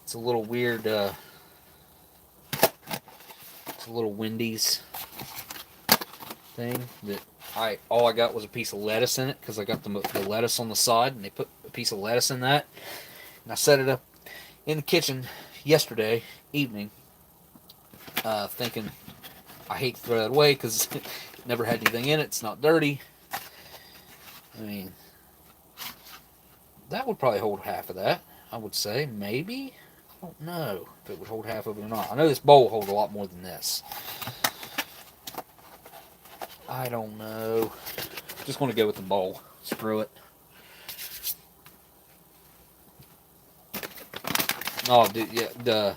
It's a little weird, it's a little Wendy's thing that all I got was a piece of lettuce in it because I got the lettuce on the side and they put a piece of lettuce in that. And I set it up in the kitchen yesterday evening thinking I hate to throw that away because it never had anything in it. It's not dirty. I mean, that would probably hold half of that, I would say. Maybe? I don't know if it would hold half of it or not. I know this bowl will hold a lot more than this. I don't know. Just going to go with the bowl. Screw it. Oh, dude, yeah.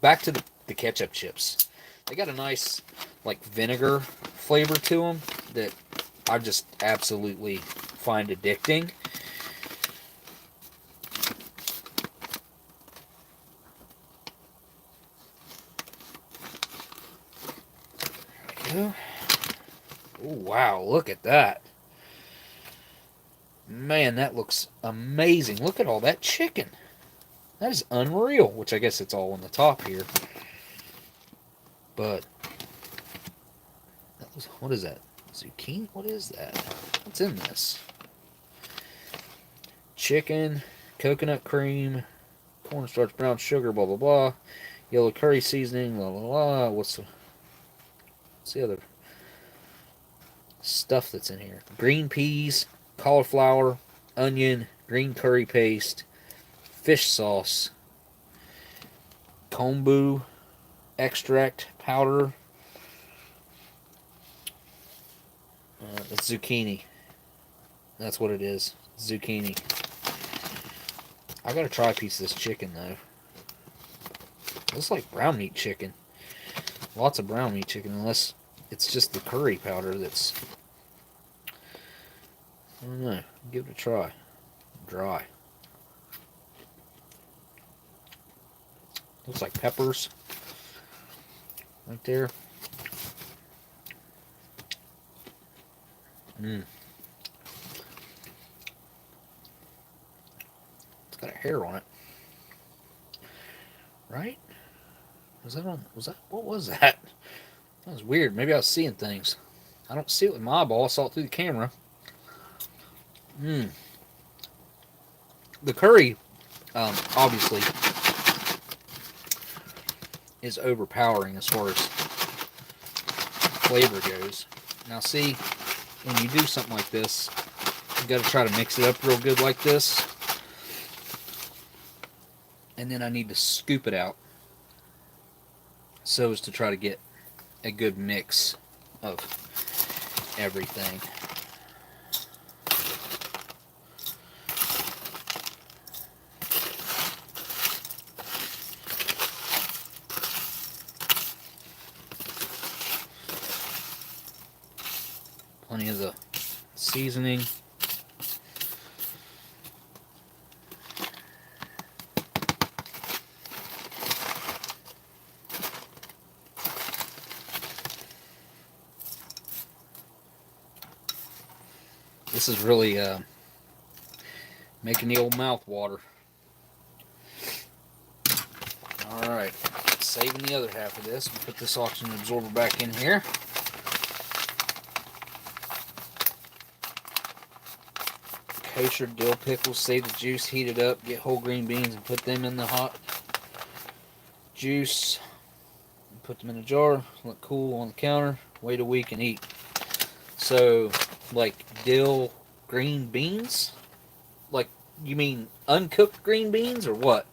Back to the ketchup chips. They got a nice, like, vinegar flavor to them that I just absolutely find addicting. There we go. Oh, wow, look at that. Man, that looks amazing. Look at all that chicken. That is unreal, which I guess it's all on the top here. But, what is that? Zucchini? What is that? What's in this? Chicken, coconut cream, cornstarch, brown sugar, blah, blah, blah. Yellow curry seasoning, blah, blah, blah. What's the other stuff that's in here? Green peas, cauliflower, onion, green curry paste, fish sauce, kombu extract powder, it's zucchini. That's what it is, zucchini. I gotta try a piece of this chicken though. Looks like brown meat chicken. Lots of brown meat chicken, unless it's just the curry powder that's... I don't know. Give it a try. Dry. Looks like peppers. Right there. It's got a hair on it. Right? Was that on? Was that? What was that? That was weird. Maybe I was seeing things. I don't see it with my eyeball. I saw it through the camera. The curry, obviously, is overpowering as far as flavor goes. Now, see, when you do something like this, you got to try to mix it up real good like this. And then I need to scoop it out so as to try to get a good mix of everything. Plenty of the seasoning. This is really making the old mouth water. Alright, saving the other half of this. We'll put this oxygen absorber back in here. Kosher dill pickles, save the juice, heat it up, get whole green beans and put them in the hot juice. Put them in a jar, let cool on the counter, wait a week and eat. So, like dill green beans? Like, you mean uncooked green beans or what?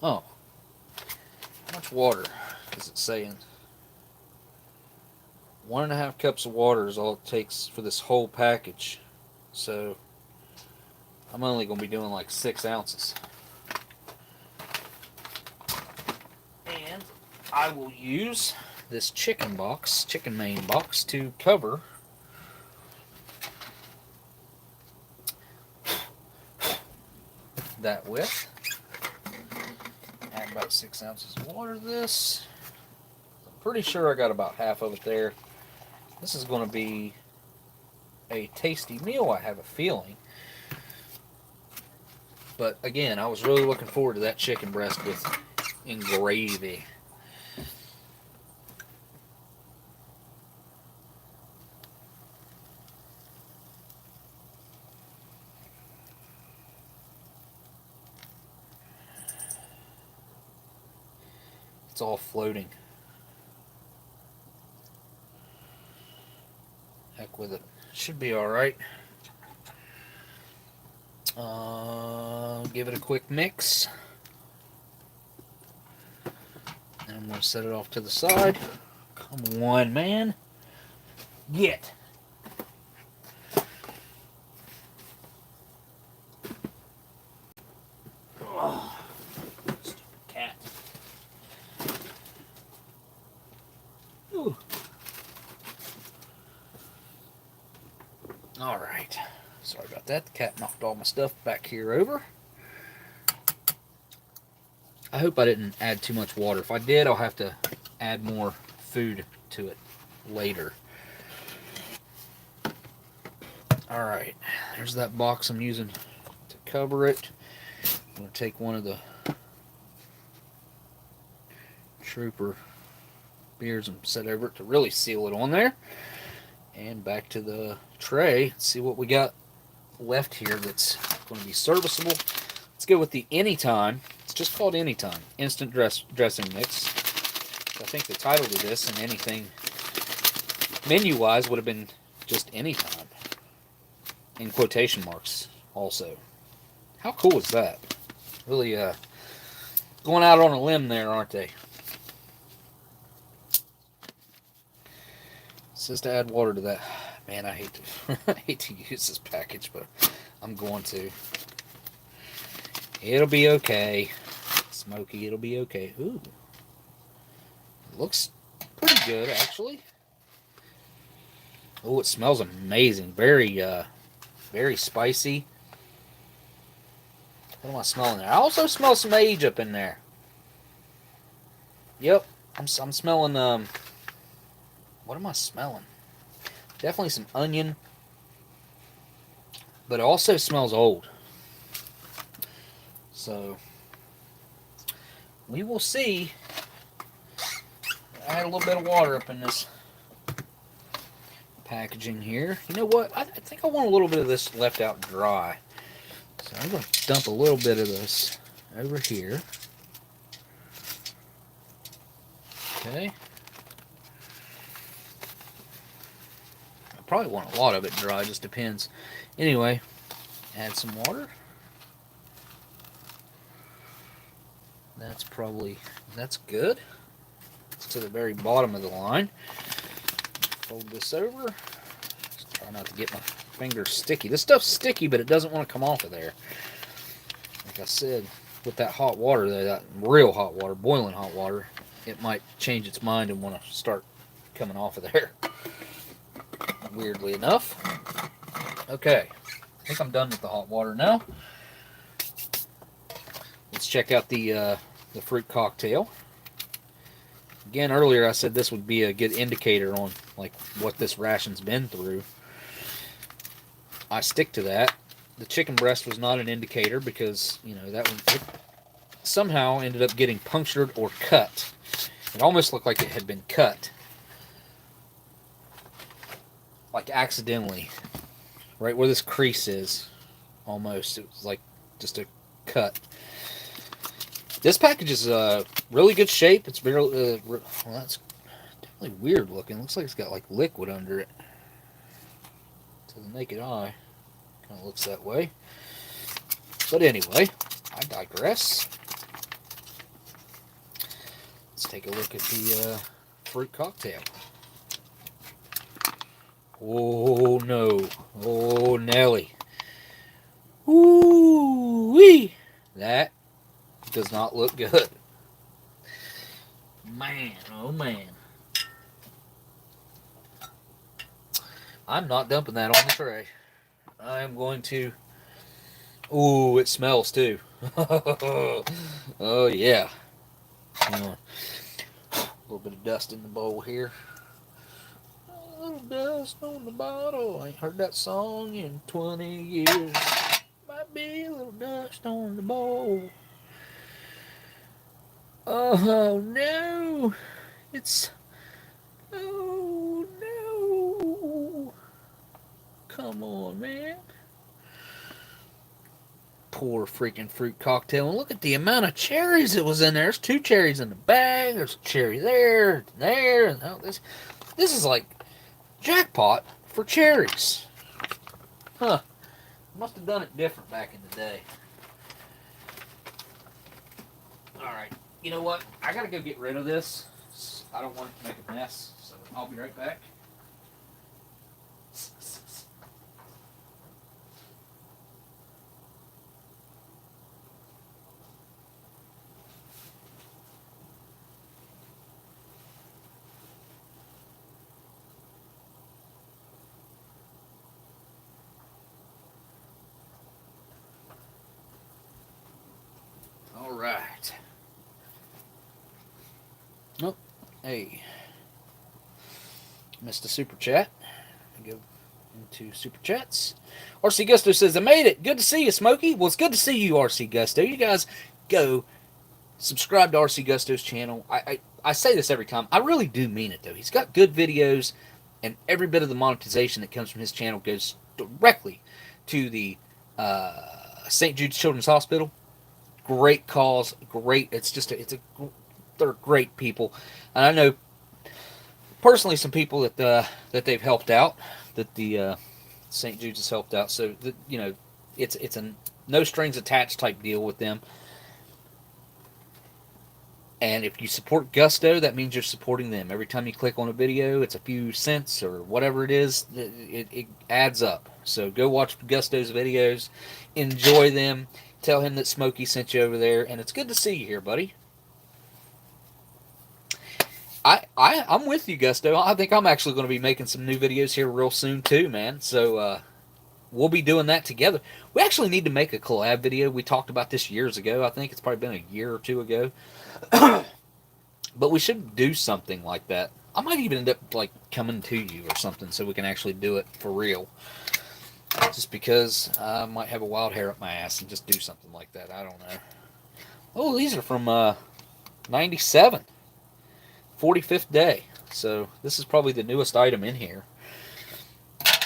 Oh. How much water is it saying? 1.5 cups of water is all it takes for this whole package. So, I'm only going to be doing like 6 ounces. And I will use this chicken main box to cover that with. Add about 6 ounces of water to this. I'm pretty sure I got about half of it there. This is going to be a tasty meal, I have a feeling. But again, I was really looking forward to that chicken breast in gravy. It's all floating. Heck with it. Should be alright. Give it a quick mix. And I'm going to set it off to the side. Come on, man. Get. Oh, stupid cat. Ooh. Alright. Sorry about that. The cat knocked all my stuff back here over. I hope I didn't add too much water. If I did, I'll have to add more food to it later. Alright, there's that box I'm using to cover it. I'm going to take one of the Trooper beers and set over it to really seal it on there. And back to the tray. Let's see what we got left here that's going to be serviceable. Let's go with the Anytime. It's just called Anytime. Instant dressing mix. I think the title to this and anything menu-wise would have been just Anytime. in quotation marks also. How cool is that? Really going out on a limb there, aren't they? It says to add water to that. Man, I hate to I hate to use this package, but I'm going to. It'll be okay. Smoky, it'll be okay. Ooh. Looks pretty good, actually. Oh, it smells amazing. Very spicy. What am I smelling there? I also smell some age up in there. Yep, I'm smelling, what am I smelling? Definitely some onion, but it also smells old. So, we will see. I had a little bit of water up in this packaging here. You know what? I think I want a little bit of this left out dry. So I'm going to dump a little bit of this over here. Okay. I probably want a lot of it dry, just depends. Anyway, add some water. That's good. It's to the very bottom of the line. Fold this over. Just try not to get my fingers sticky. This stuff's sticky, but it doesn't want to come off of there. Like I said, with that hot water there, that real hot water, boiling hot water, it might change its mind and want to start coming off of there. Weirdly enough. Okay, I think I'm done with the hot water now. Let's check out the fruit cocktail. Again, earlier I said this would be a good indicator on like what this ration's been through. I stick to that. The chicken breast was not an indicator because, you know, that one somehow ended up getting punctured or cut. It almost looked like it had been cut. Like accidentally. Right where this crease is. Almost. It was like just a cut. This package is really good shape. It's very, well, that's definitely weird looking. Looks like it's got like liquid under it. To the naked eye. Kind of looks that way. But anyway, I digress. Let's take a look at the fruit cocktail. Oh no. Oh Nelly. Ooh-wee. That does not look good. Man, oh man. I'm not dumping that on the tray. I am going to... Ooh, it smells too. Oh yeah. A little bit of dust in the bowl here. A little dust on the bottle. I ain't heard that song in 20 years. Might be a little dust on the bowl. Oh no! It's... Oh no! Come on, man. Poor freaking fruit cocktail. And look at the amount of cherries that was in there. There's 2 cherries in the bag. There's a cherry there, there. And oh, this is like jackpot for cherries. Huh. Must have done it different back in the day. Alright. You know what? I gotta go get rid of this. I don't want it to make a mess. So I'll be right back. Alright. Oh, hey. Missed a super chat. Go into super chats. RC Gusto says, I made it. Good to see you, Smokey. Well, it's good to see you, RC Gusto. You guys go subscribe to RC Gusto's channel. I say this every time. I really do mean it, though. He's got good videos, and every bit of the monetization that comes from his channel goes directly to the St. Jude's Children's Hospital. Great cause, great. They're great people, and I know personally some people that they've helped out. That the St. Jude's has helped out. So, you know, it's a no strings attached type deal with them. And if you support Gusto, that means you're supporting them. Every time you click on a video, it's a few cents or whatever it is. It adds up. So go watch Gusto's videos. Enjoy them. Tell him that Smokey sent you over there. And it's good to see you here, buddy. I'm with you, Gusto. I think I'm actually going to be making some new videos here real soon, too, man. So we'll be doing that together. We actually need to make a collab video. We talked about this years ago. I think it's probably been a year or two ago. But we should do something like that. I might even end up like coming to you or something so we can actually do it for real. Just because I might have a wild hair up my ass and just do something like that. I don't know. Oh, these are from 97. 45th day. So this is probably the newest item in here.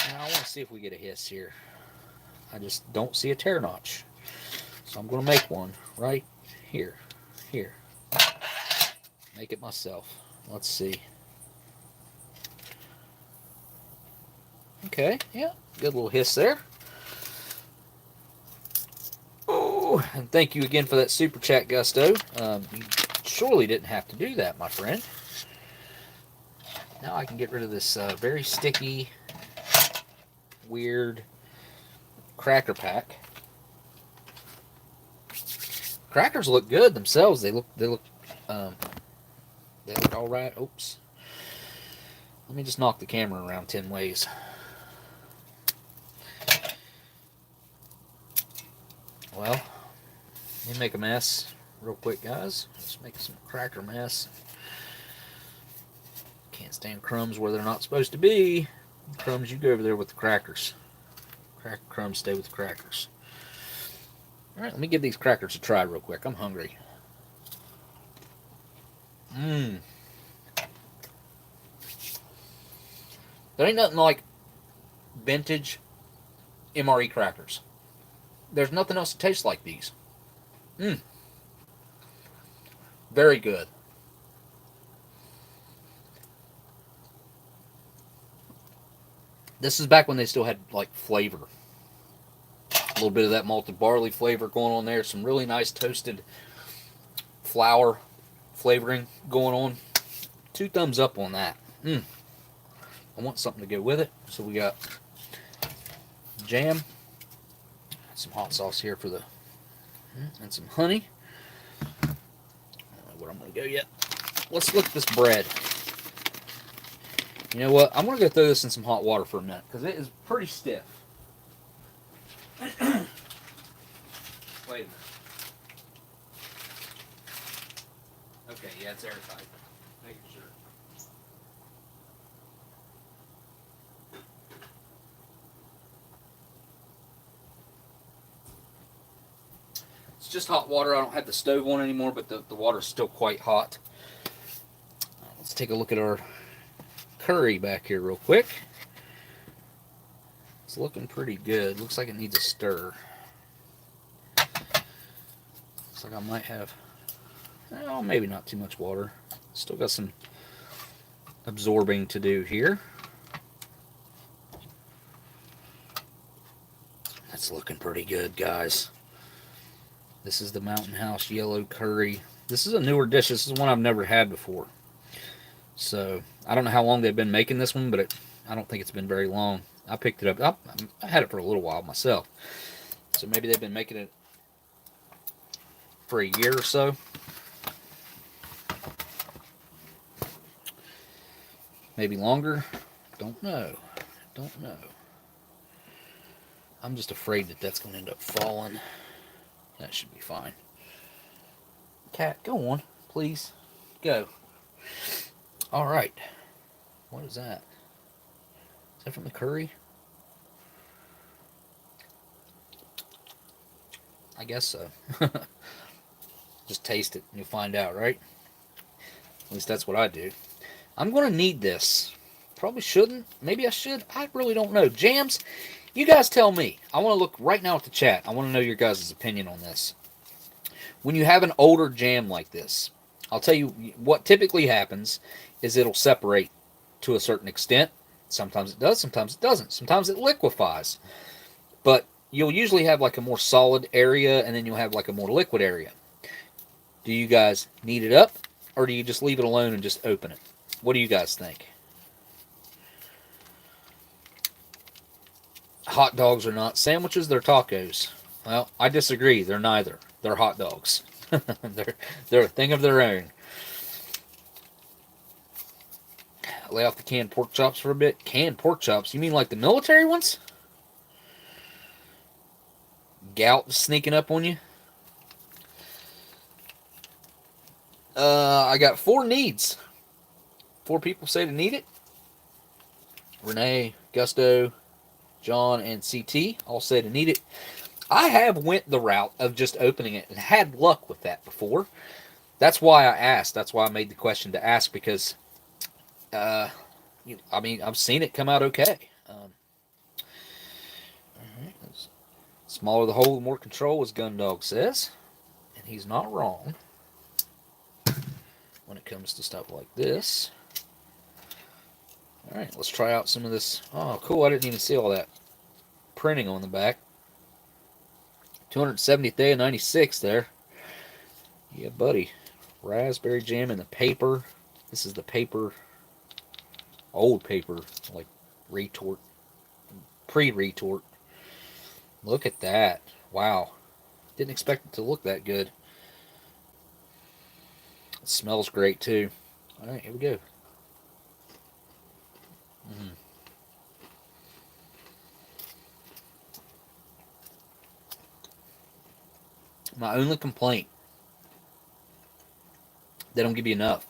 Now I want to see if we get a hiss here. I just don't see a tear notch. So I'm going to make one right here. Here. Make it myself. Let's see. Okay, yeah, good little hiss there. Oh, and thank you again for that super chat, Gusto. You surely didn't have to do that, my friend. Now I can get rid of this very sticky, weird cracker pack. Crackers look good themselves. They look all right. Oops. Let me just knock the camera around 10 ways. Well, let me make a mess real quick, guys. Just make some cracker mess. Can't stand crumbs where they're not supposed to be. Crumbs, you go over there with the crackers. Crumbs stay with the crackers. Alright, let me give these crackers a try real quick. I'm hungry. There ain't nothing like vintage MRE crackers. There's nothing else that tastes like these. Very good. This is back when they still had like flavor. A little bit of that malted barley flavor going on there. Some really nice toasted flour flavoring going on. 2 thumbs up on that. I want something to go with it. So we got jam. Some hot sauce here for the... and some honey. I don't know where I'm going to go yet. Let's look at this bread. You know what? I'm going to go throw this in some hot water for a minute because it is pretty stiff. Wait a minute. Okay, yeah, it's airtight. Making sure. It's just hot water. I don't have the stove on anymore, but the water's still quite hot. Let's take a look at our curry back here real quick. It's looking pretty good. Looks like it needs a stir. Looks like I might have, oh, maybe not too much water. Still got some absorbing to do here. That's looking pretty good, guys. This is the Mountain House Yellow Curry. This is a newer dish. This is one I've never had before. So, I don't know how long they've been making this one, but I don't think it's been very long. I picked it up. I had it for a little while myself. So maybe they've been making it for a year or so. Maybe longer. Don't know. Don't know. I'm just afraid that that's going to end up falling. That should be fine. Cat, go on, please. Go. All right. What is that? Is that from the curry? I guess so. Just taste it and you'll find out, right? At least that's what I do. I'm going to need this. Probably shouldn't. Maybe I should. I really don't know. Jams, you guys tell me. I want to look right now at the chat. I want to know your guys' opinion on this. When you have an older jam like this, I'll tell you what typically happens is it'll separate to a certain extent. Sometimes it does, sometimes it doesn't. Sometimes it liquefies. But you'll usually have like a more solid area, and then you'll have like a more liquid area. Do you guys knead it up, or do you just leave it alone and just open it? What do you guys think? Hot dogs are not sandwiches, they're tacos. Well, I disagree. They're neither. They're hot dogs. they're a thing of their own. Lay off the canned pork chops for a bit. Canned pork chops? You mean like the military ones? Gout sneaking up on you? I got 4 needs. 4 people say to need it. Renee, Gusto, John, and CT all say to need it. I have went the route of just opening it and had luck with that before. That's why I asked. That's why I made the question to ask, because I mean, I've seen it come out okay. Smaller the hole, the more control, as Gundog says. And he's not wrong when it comes to stuff like this. Alright, let's try out some of this. Oh, cool. I didn't even see all that printing on the back. 270th day of 96 there. Yeah, buddy. Raspberry jam in the paper. This is the paper, old paper, like retort, pre-retort. Look at that. Wow. Didn't expect it to look that good. It smells great too. Alright, here we go. My only complaint, they don't give you enough.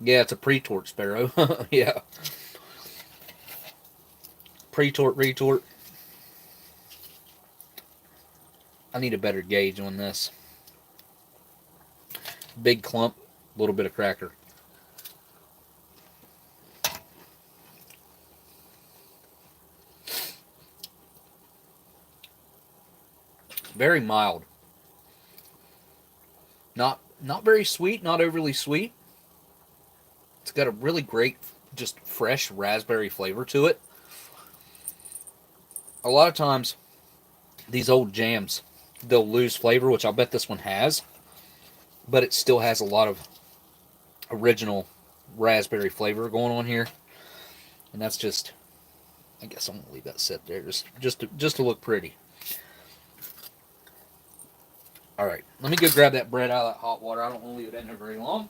Yeah, it's a pre-tort, Sparrow. Yeah. Pre-tort, retort. I need a better gauge on this. Big clump, a little bit of cracker. Very mild. Not very sweet, not overly sweet. It's got a really great, just fresh raspberry flavor to it. A lot of times, these old jams, they'll lose flavor, which I'll bet this one has. But it still has a lot of original raspberry flavor going on here. And that's just, I guess I'm going to leave that sit there just to look pretty. Alright, let me go grab that bread out of that hot water. I don't want to leave it in there very long.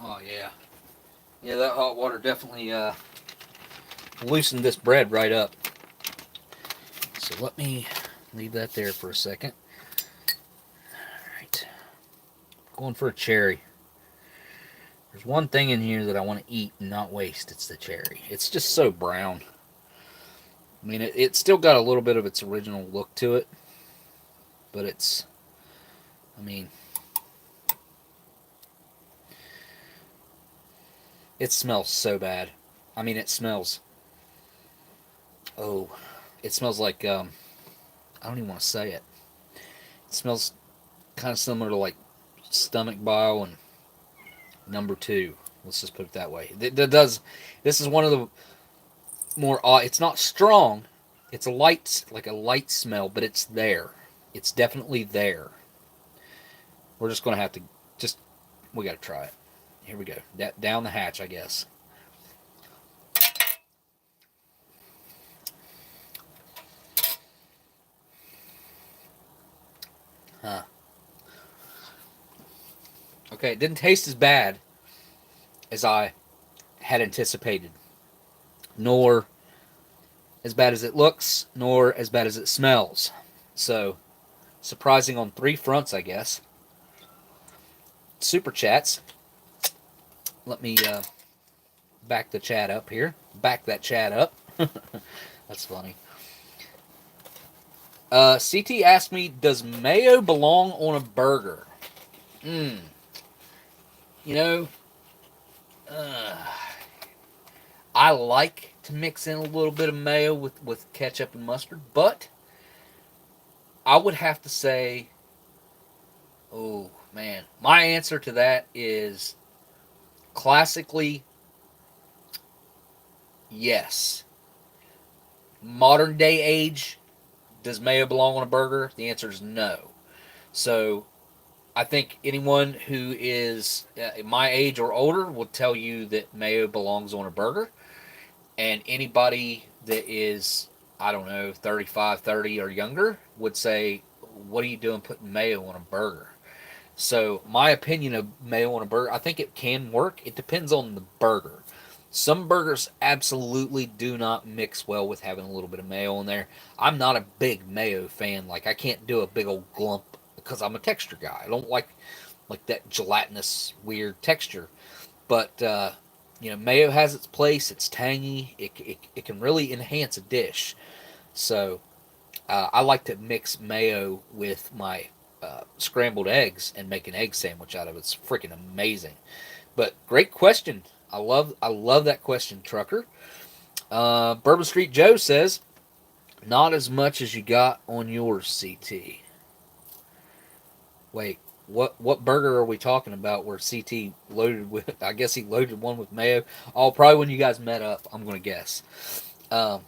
Oh, yeah. Yeah, that hot water definitely loosened this bread right up. So let me leave that there for a second. Alright. Going for a cherry. There's one thing in here that I want to eat and not waste. It's the cherry. It's just so brown. I mean, it's still got a little bit of its original look to it. But it's, I mean, it smells so bad. I mean, it smells, oh, it smells like, I don't even want to say it. It smells kind of similar to like stomach bile and number 2. Let's just put it that way. This is one of the more, it's not strong. It's a light, like a light smell, but it's there. It's definitely there. We're just going to have to, we got to try it. Here we go. Down the hatch, I guess. Huh. Okay, it didn't taste as bad as I had anticipated. Nor as bad as it looks, nor as bad as it smells. So, surprising on 3 fronts, I guess. Super chats. Let me back the chat up here. Back that chat up. That's funny. CT asked me, does mayo belong on a burger? You know, Uh, I like to mix in a little bit of mayo with ketchup and mustard, but I would have to say, oh man, my answer to that is classically yes. Modern day age, does mayo belong on a burger? The answer is no. So I think anyone who is my age or older will tell you that mayo belongs on a burger. And anybody that is, I don't know, 35, 30 or younger would say, what are you doing putting mayo on a burger? So my opinion of mayo on a burger, I think it can work. It depends on the burger. Some burgers absolutely do not mix well with having a little bit of mayo in there. I'm not a big mayo fan. Like I can't do a big old glump because I'm a texture guy. I don't like that gelatinous weird texture. But mayo has its place. It's tangy. It can really enhance a dish. So I like to mix mayo with my scrambled eggs and make an egg sandwich out of it. It's freaking amazing. But great question. I love that question, Trucker. Bourbon Street Joe says, not as much as you got on yours, CT. Wait, what burger are we talking about where CT loaded with? I guess he loaded one with mayo. Oh, probably when you guys met up. I'm gonna guess. Um,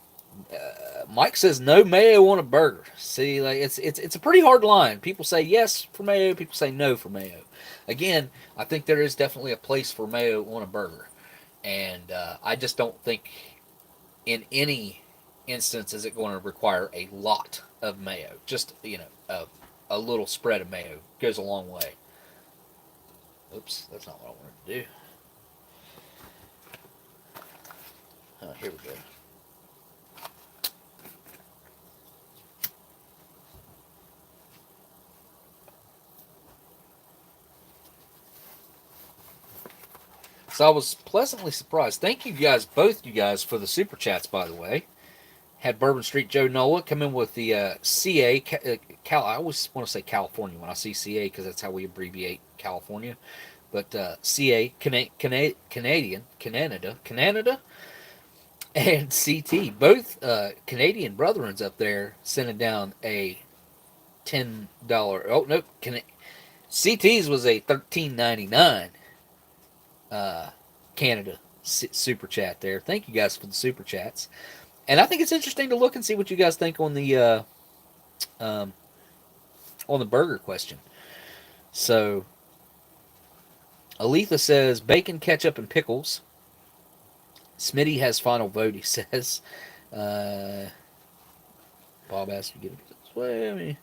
Mike says no mayo on a burger. See, like it's a pretty hard line. People say yes for mayo. People say no for mayo. Again, I think there is definitely a place for mayo on a burger, and I just don't think in any instance is it going to require a lot of mayo. Just a little spread of mayo goes a long way. Oops, that's not what I wanted to do. Here we go. So I was pleasantly surprised. Thank you guys, both you guys, for the super chats, by the way. Had Bourbon Street Joe Nola come in with the CA. I always want to say California when I see CA because that's how we abbreviate California. But CA, Canada, and CT, both Canadian brethrens up there sending down a $10. Oh, no. CT's was a $13.99 Canada super chat there. Thank you guys for the super chats. And I think it's interesting to look and see what you guys think um, on the burger question. So, Aletha says bacon, ketchup, and pickles. Smitty has final vote. He says, Bob asked to get it this way. I mean,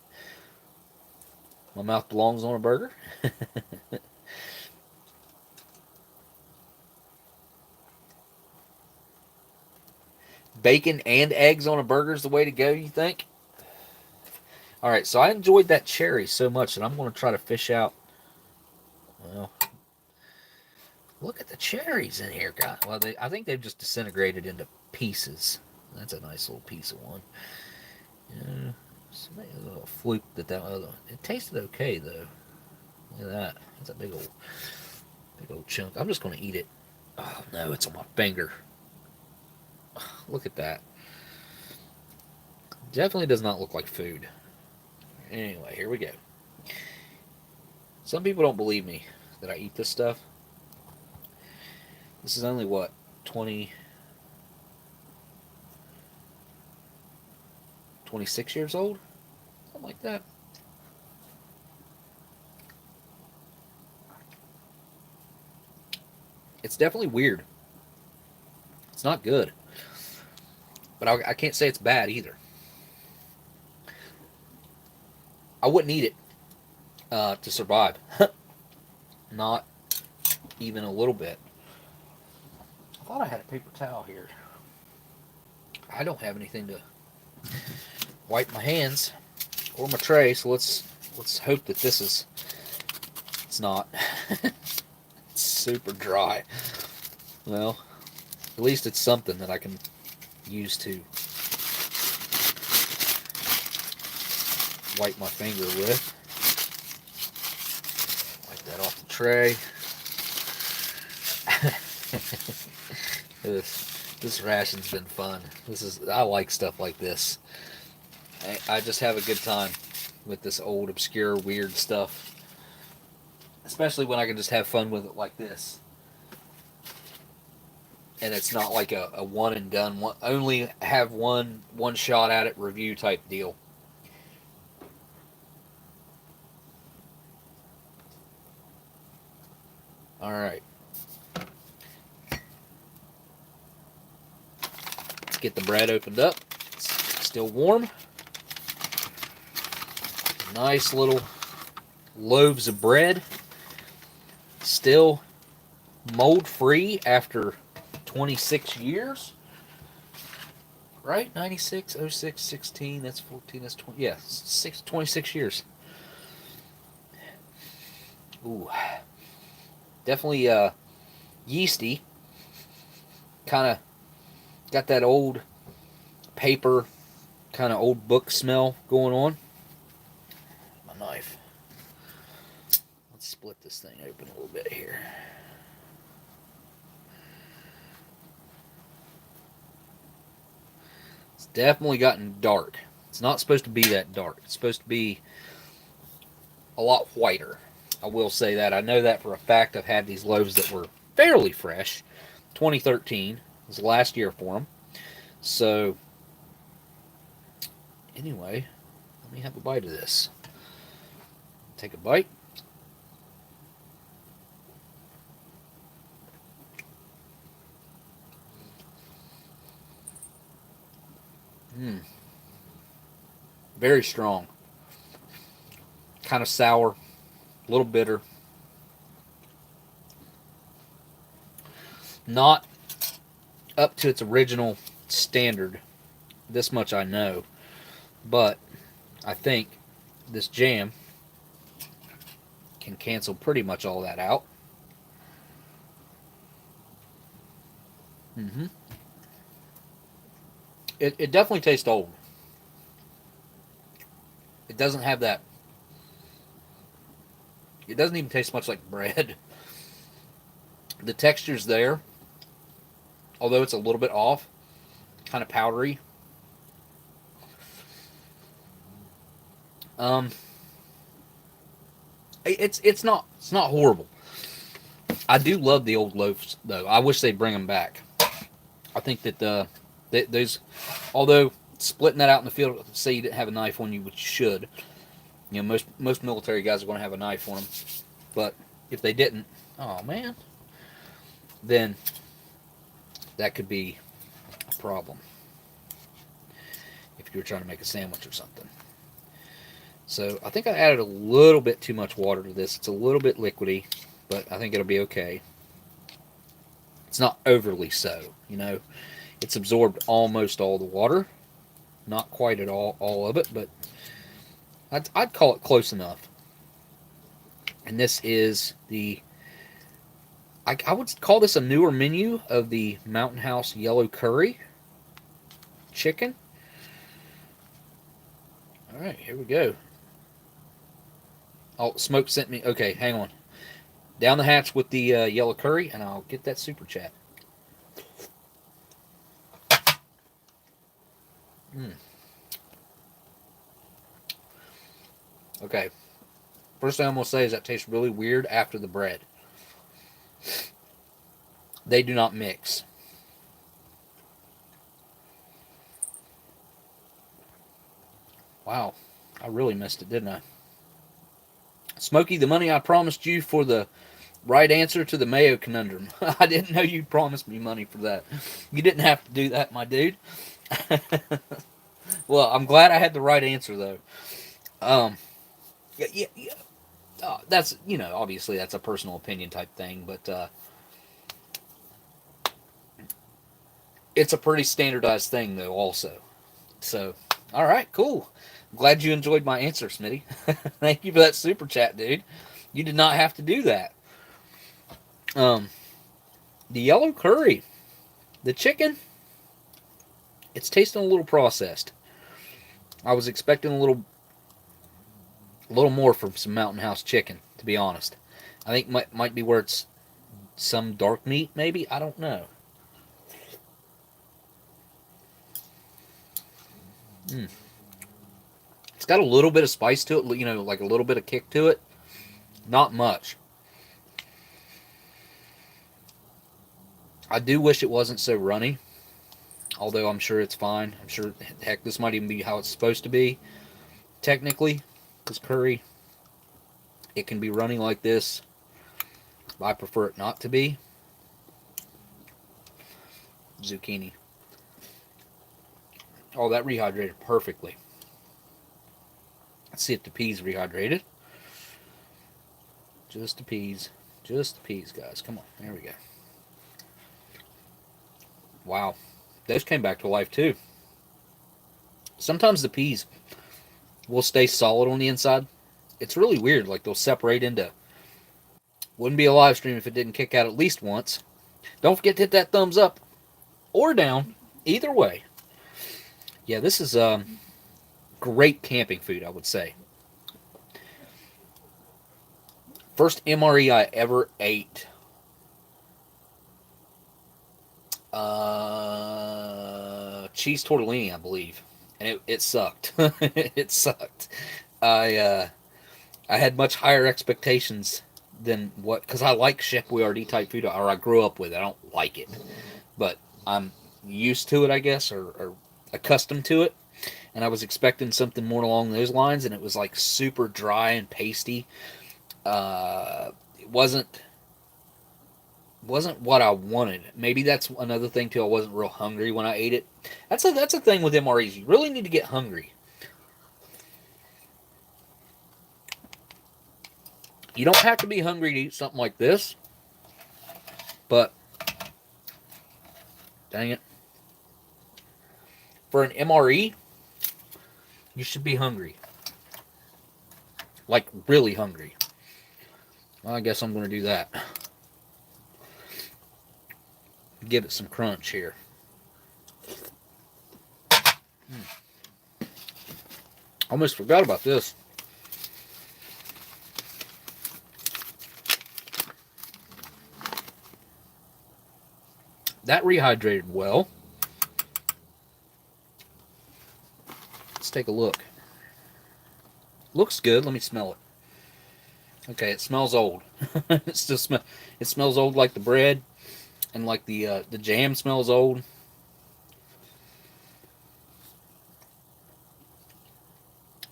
my mouth belongs on a burger. Bacon and eggs on a burger is the way to go, you think? All right, so I enjoyed that cherry so much that I'm going to try to fish out. Well, look at the cherries in here, guys. Well, I think they've just disintegrated into pieces. That's a nice little piece of one. Yeah, a little fluke that other. It tasted okay though. Look at that. That's a big old chunk. I'm just going to eat it. Oh no, it's on my finger. Look at that. Definitely does not look like food. Anyway, here we go. Some people don't believe me that I eat this stuff. This is only what, 26 years old? Something like that. It's definitely weird. It's not good. But I can't say it's bad either. I wouldn't eat it to survive. Not even a little bit. I thought I had a paper towel here. I don't have anything to wipe my hands or my tray, so let's hope that it's not. It's super dry. Well, at least it's something that I can use to wipe my finger with. Wipe that off the tray. This ration's been fun. I like stuff like this. I just have a good time with this old, obscure, weird stuff. Especially when I can just have fun with it like this. And it's not like a one and done, only have one shot at it review type deal. All right. Let's get the bread opened up. It's still warm. Nice little loaves of bread. Still mold free after 26 years. Right? 96, 06, 16, that's 14, that's 20. Yeah, 26 years. Ooh. Definitely yeasty. Kind of got that old paper, kind of old book smell going on. My knife. Let's split this thing open a little bit here. It's definitely gotten dark. It's not supposed to be that dark. It's supposed to be a lot whiter. I will say that. I know that for a fact. I've had these loaves that were fairly fresh. 2013 was the last year for them. So, anyway, let me have a bite of this. Take a bite. Very strong. Kind of sour. A little bitter. Not up to its original standard. This much I know. But I think this jam can cancel pretty much all that out. It definitely tastes old. It doesn't have that. It doesn't even taste much like bread. The texture's there, although it's a little bit off, kind of powdery. It's not horrible. I do love the old loaves though. I wish they'd bring them back. I think that those, although splitting that out in the field, say you didn't have a knife on you, which you should. You know, most military guys are going to have a knife on them, but if they didn't, oh man, then that could be a problem if you were trying to make a sandwich or something. So I think I added a little bit too much water to this. It's a little bit liquidy, but I think it'll be okay. It's not overly so, you know. It's absorbed almost all the water. Not quite at all of it, but I'd call it close enough. And this is the, I would call this a newer menu of the Mountain House Yellow Curry chicken. All right, here we go. Oh, Smoke sent me. Okay, hang on. Down the hatch with the yellow curry, and I'll get that super chat. Okay. First thing I'm going to say is that tastes really weird after the bread. They do not mix. Wow. I really missed it, didn't I? Smokey, the money I promised you for the right answer to the mayo conundrum. I didn't know you promised me money for that. You didn't have to do that, my dude. Well, I'm glad I had the right answer, though. Yeah. That's, you know, obviously that's a personal opinion type thing, but it's a pretty standardized thing, though, also. So, all right, cool. Glad you enjoyed my answer, Smitty. Thank you for that super chat, dude. You did not have to do that. The yellow curry, the chicken, it's tasting a little processed. I was expecting a little more from some Mountain House chicken, to be honest. I think might be where it's some dark meat, maybe? I don't know. Mm. It's got a little bit of spice to it, you know, like a little bit of kick to it. Not much. I do wish it wasn't so runny, although I'm sure it's fine. I'm sure, heck, this might even be how it's supposed to be, technically, because curry, it can be runny like this. I prefer it not to be. Zucchini. Oh, that rehydrated perfectly. Let's see if the peas rehydrated. Just the peas. Just the peas, guys. Come on. There we go. Wow. Those came back to life, too. Sometimes the peas will stay solid on the inside. It's really weird. Like, they'll separate into... Wouldn't be a live stream if it didn't kick out at least once. Don't forget to hit that thumbs up or down. Either way. Yeah, this is great camping food, I would say. First MRE I ever ate. Cheese tortellini, I believe. And it sucked. It sucked. I had much higher expectations than what... Because I like Chef Boyardee type food, or I grew up with it. I don't like it. But I'm used to it, I guess, or accustomed to it. And I was expecting something more along those lines, and it was like super dry and pasty. It wasn't what I wanted. Maybe that's another thing too. I wasn't real hungry when I ate it. That's a thing with MREs. You really need to get hungry. You don't have to be hungry to eat something like this, but dang it, for an MRE, you should be hungry, like really hungry. Well, I guess I'm going to do that. Give it some crunch here. Almost forgot about this. That rehydrated well. Let's take a look. Looks good. Let me smell it. Okay, it smells old. It smells old, like the bread, and like the jam smells old.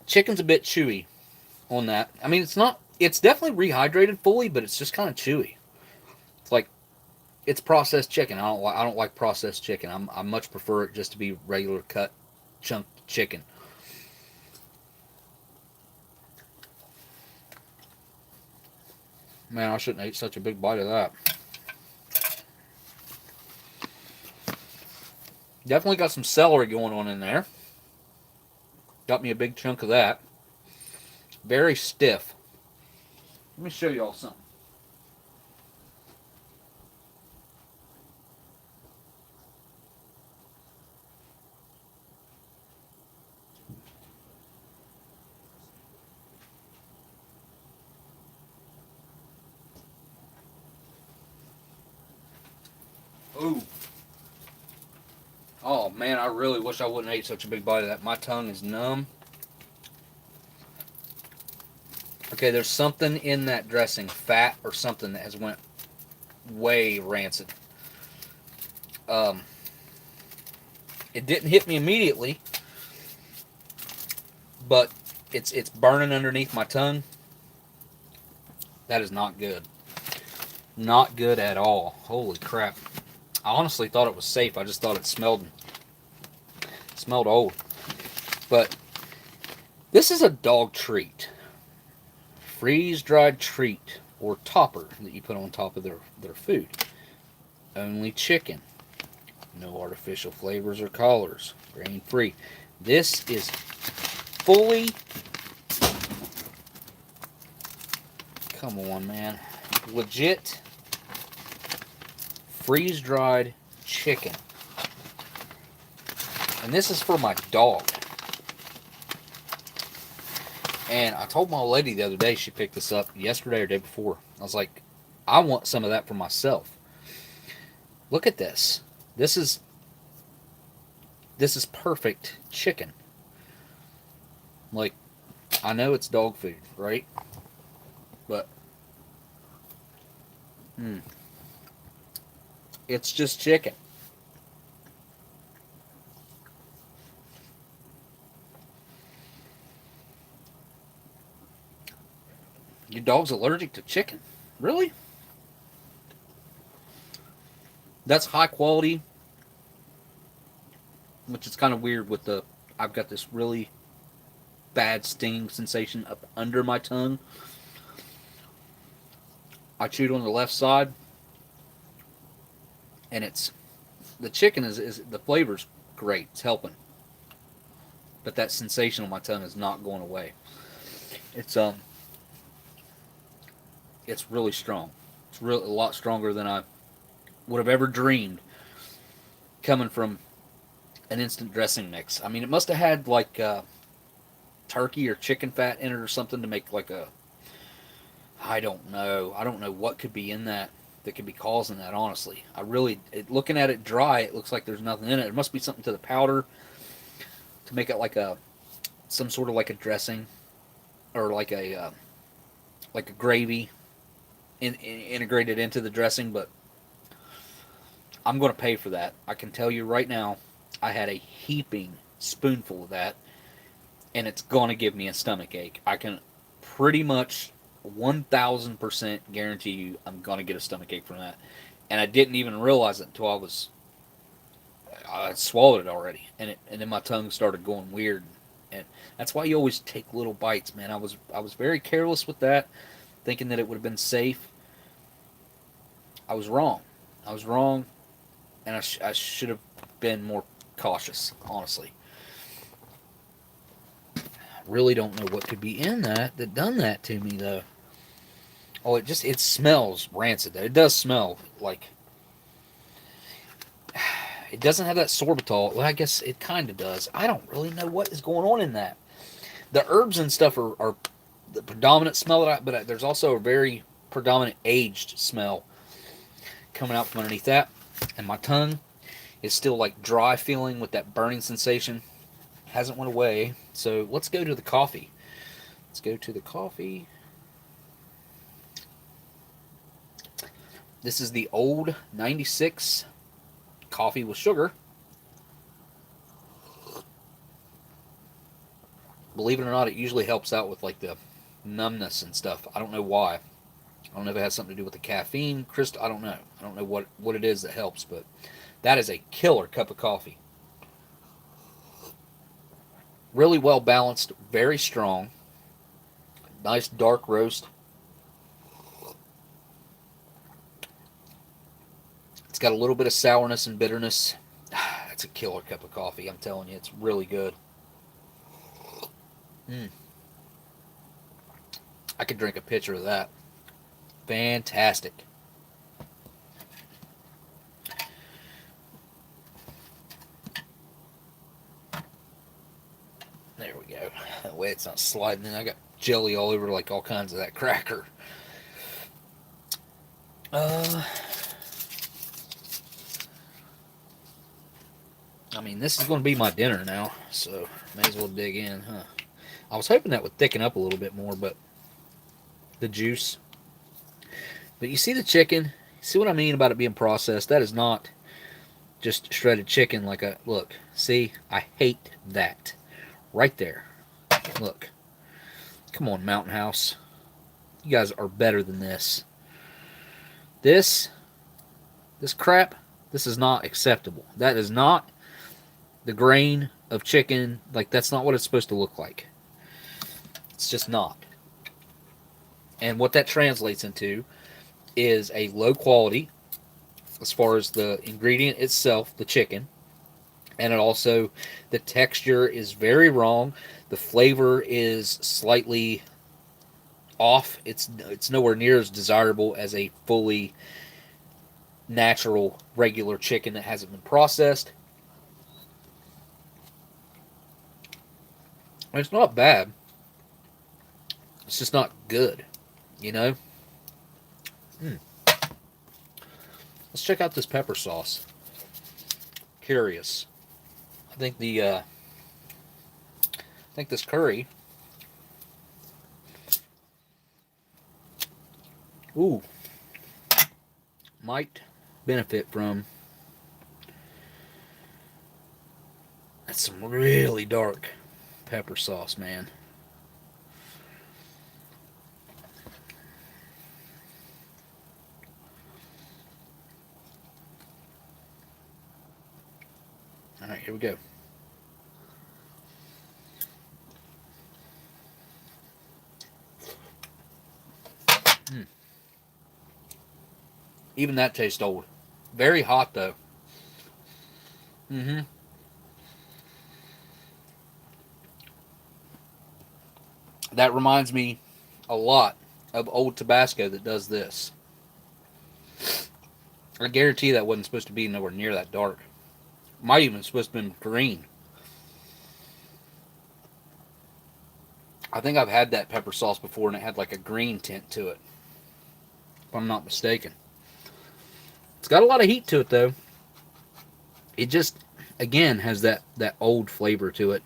Chicken's a bit chewy on that. I mean, it's definitely rehydrated fully, but it's just kind of chewy. It's like, it's processed chicken. I don't like processed chicken. I much prefer it just to be regular cut chunk chicken. Man, I shouldn't eat such a big bite of that. Definitely got some celery going on in there. Got me a big chunk of that. Very stiff. Let me show y'all something. Ooh. Oh man, I really wish I wouldn't ate such a big bite of that. My tongue is numb. Okay, there's something in that dressing, fat or something, that has went way rancid. It didn't hit me immediately, but it's burning underneath my tongue. That is not good. Not good at all. Holy crap. I honestly thought it was safe. I just thought it smelled old. But this is a dog treat. Freeze-dried treat, or topper, that you put on top of their food. Only chicken. No artificial flavors or colors. Grain-free. This is fully... Come on, man. Legit freeze-dried chicken. And this is for my dog. And I told my old lady the other day, she picked this up yesterday or day before. I was like, I want some of that for myself. Look at this. This is this is perfect chicken. Like, I know it's dog food, right? But it's just chicken. Your dog's allergic to chicken? Really? That's high quality, which is kind of weird with the. I've got this really bad stinging sensation up under my tongue. I chewed on the left side, and it's the chicken is the flavor's great. It's helping, but that sensation on my tongue is not going away. It's it's really strong. It's really a lot stronger than I would have ever dreamed coming from an instant dressing mix. I mean, it must have had like turkey or chicken fat in it or something to make like a. I don't know. I don't know what could be in that could be causing that. Honestly, looking at it dry, it looks like there's nothing in it. It must be something to the powder to make it like a some sort of like a dressing or like a gravy integrated into the dressing. But I'm going to pay for that. I can tell you right now, I had a heaping spoonful of that, and it's going to give me a stomach ache. I can pretty much 1000% guarantee you I'm going to get a stomach ache from that. And I didn't even realize it until I swallowed it already, and then my tongue started going weird. And that's why you always take little bites, man. I was very careless with that, thinking that it would have been safe. I was wrong. I was wrong, and I should have been more cautious, honestly. I really don't know what could be in that done that to me, though. Oh, it smells rancid. It does smell like it doesn't have that sorbitol. Well, I guess it kind of does. I don't really know what is going on in that. The herbs and stuff are the predominant smell but there's also a very predominant aged smell coming out from underneath that. And my tongue is still like dry feeling with that burning sensation. Hasn't went away. So let's go to the coffee. Let's go to the coffee. This is the old 96 coffee with sugar. Believe it or not, it usually helps out with like the numbness and stuff. I don't know why. I don't know if it has something to do with the caffeine, crystal. I don't know. I don't know what it is that helps, but that is a killer cup of coffee. Really well balanced, very strong. Nice dark roast. It's got a little bit of sourness and bitterness. It's a killer cup of coffee, I'm telling you. It's really good. I could drink a pitcher of that. Fantastic. There we go. That way it's not sliding in. I got jelly all over like all kinds of that cracker. I mean, this is going to be my dinner now, so may as well dig in, huh? I was hoping that would thicken up a little bit more, but the juice. But you see the chicken? See what I mean about it being processed? That is not just shredded chicken like a... Look, see? I hate that. Right there. Look. Come on, Mountain House. You guys are better than this. This crap, this is not acceptable. That is not the grain of chicken. Like, that's not what it's supposed to look like. It's just not. And what that translates into is a low quality as far as the ingredient itself, the chicken. And it also, the texture is very wrong. The flavor is slightly off. It's nowhere near as desirable as a fully natural, regular chicken that hasn't been processed. It's not bad. It's just not good, you know? Let's check out this pepper sauce. Curious. I think this curry. Ooh, might benefit from. That's some really dark pepper sauce, man. All right, here we go. Even that tastes old. Very hot though. Mm-hmm. That reminds me a lot of old Tabasco that does this. I guarantee that wasn't supposed to be nowhere near that dark. Might even supposed to be green. I think I've had that pepper sauce before and it had like a green tint to it, if I'm not mistaken. It's got a lot of heat to it though. It just, again, has that old flavor to it.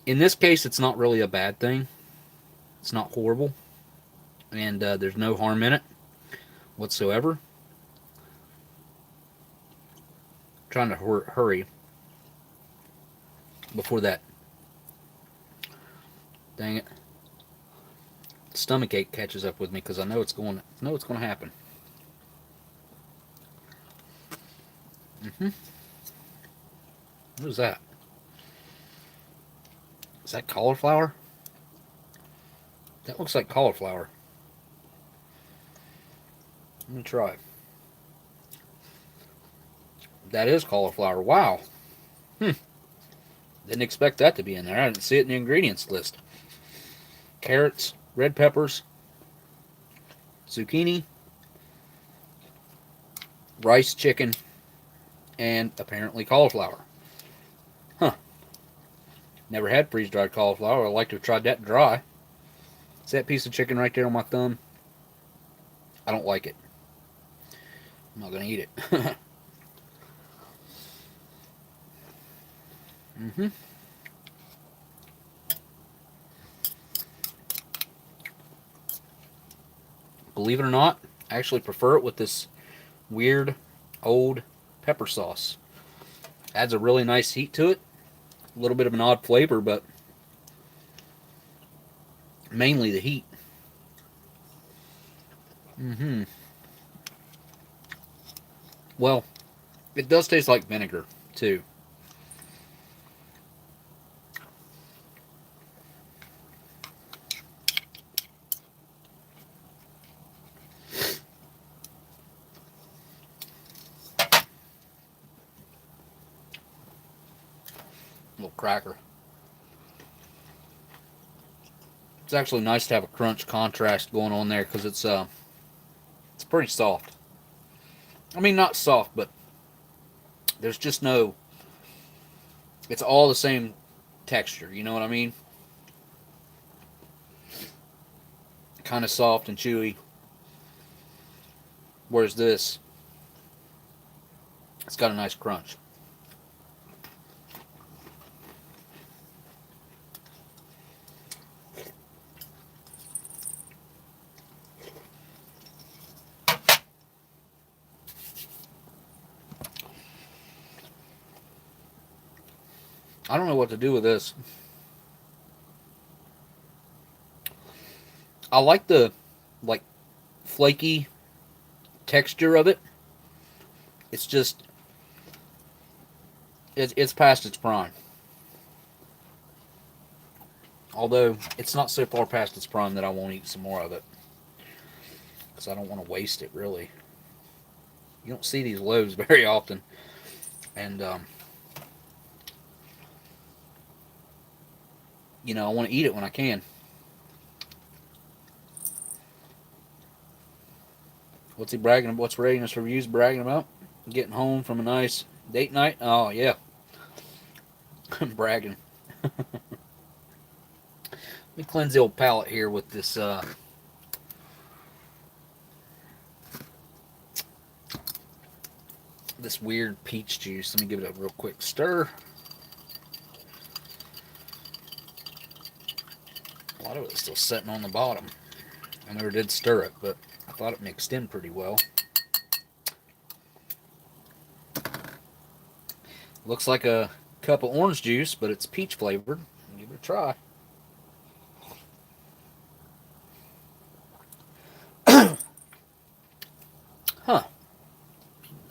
In this case, it's not really a bad thing. It's not horrible. And there's no harm in it whatsoever. I'm trying to hurry before that. Dang it. Stomachache catches up with me because I know it's going to happen. What is that? Is that cauliflower? That looks like cauliflower. Let me try. That is cauliflower. Wow. Didn't expect that to be in there. I didn't see it in the ingredients list. Carrots, red peppers, zucchini, rice, chicken, and apparently cauliflower. Huh. Never had freeze-dried cauliflower. I'd like to have tried that dry. See that piece of chicken right there on my thumb? I don't like it. I'm not going to eat it. Mm-hmm. Believe it or not, I actually prefer it with this weird old pepper sauce. Adds a really nice heat to it. A little bit of an odd flavor, but mainly the heat. Mm-hmm. Well, it does taste like vinegar, too. Little cracker. It's actually nice to have a crunch contrast going on there because it's pretty soft. I mean, not soft, but there's just no. It's all the same texture. You know what I mean? Kind of soft and chewy. Whereas this, it's got a nice crunch. I don't know what to do with this. I like the flaky texture of it. It's just it's past its prime. Although it's not so far past its prime that I won't eat some more of it because I don't want to waste it. Really, you don't see these loaves very often, and I want to eat it when I can. What's he bragging about? What's Readiness Reviews bragging about? Getting home from a nice date night? Oh, yeah. I'm bragging. Let me cleanse the old palate here with this this weird peach juice. Let me give it a real quick stir. A lot of it is still sitting on the bottom. I never did stir it, but I thought it mixed in pretty well. Looks like a cup of orange juice, but it's peach flavored. Give it a try. Huh.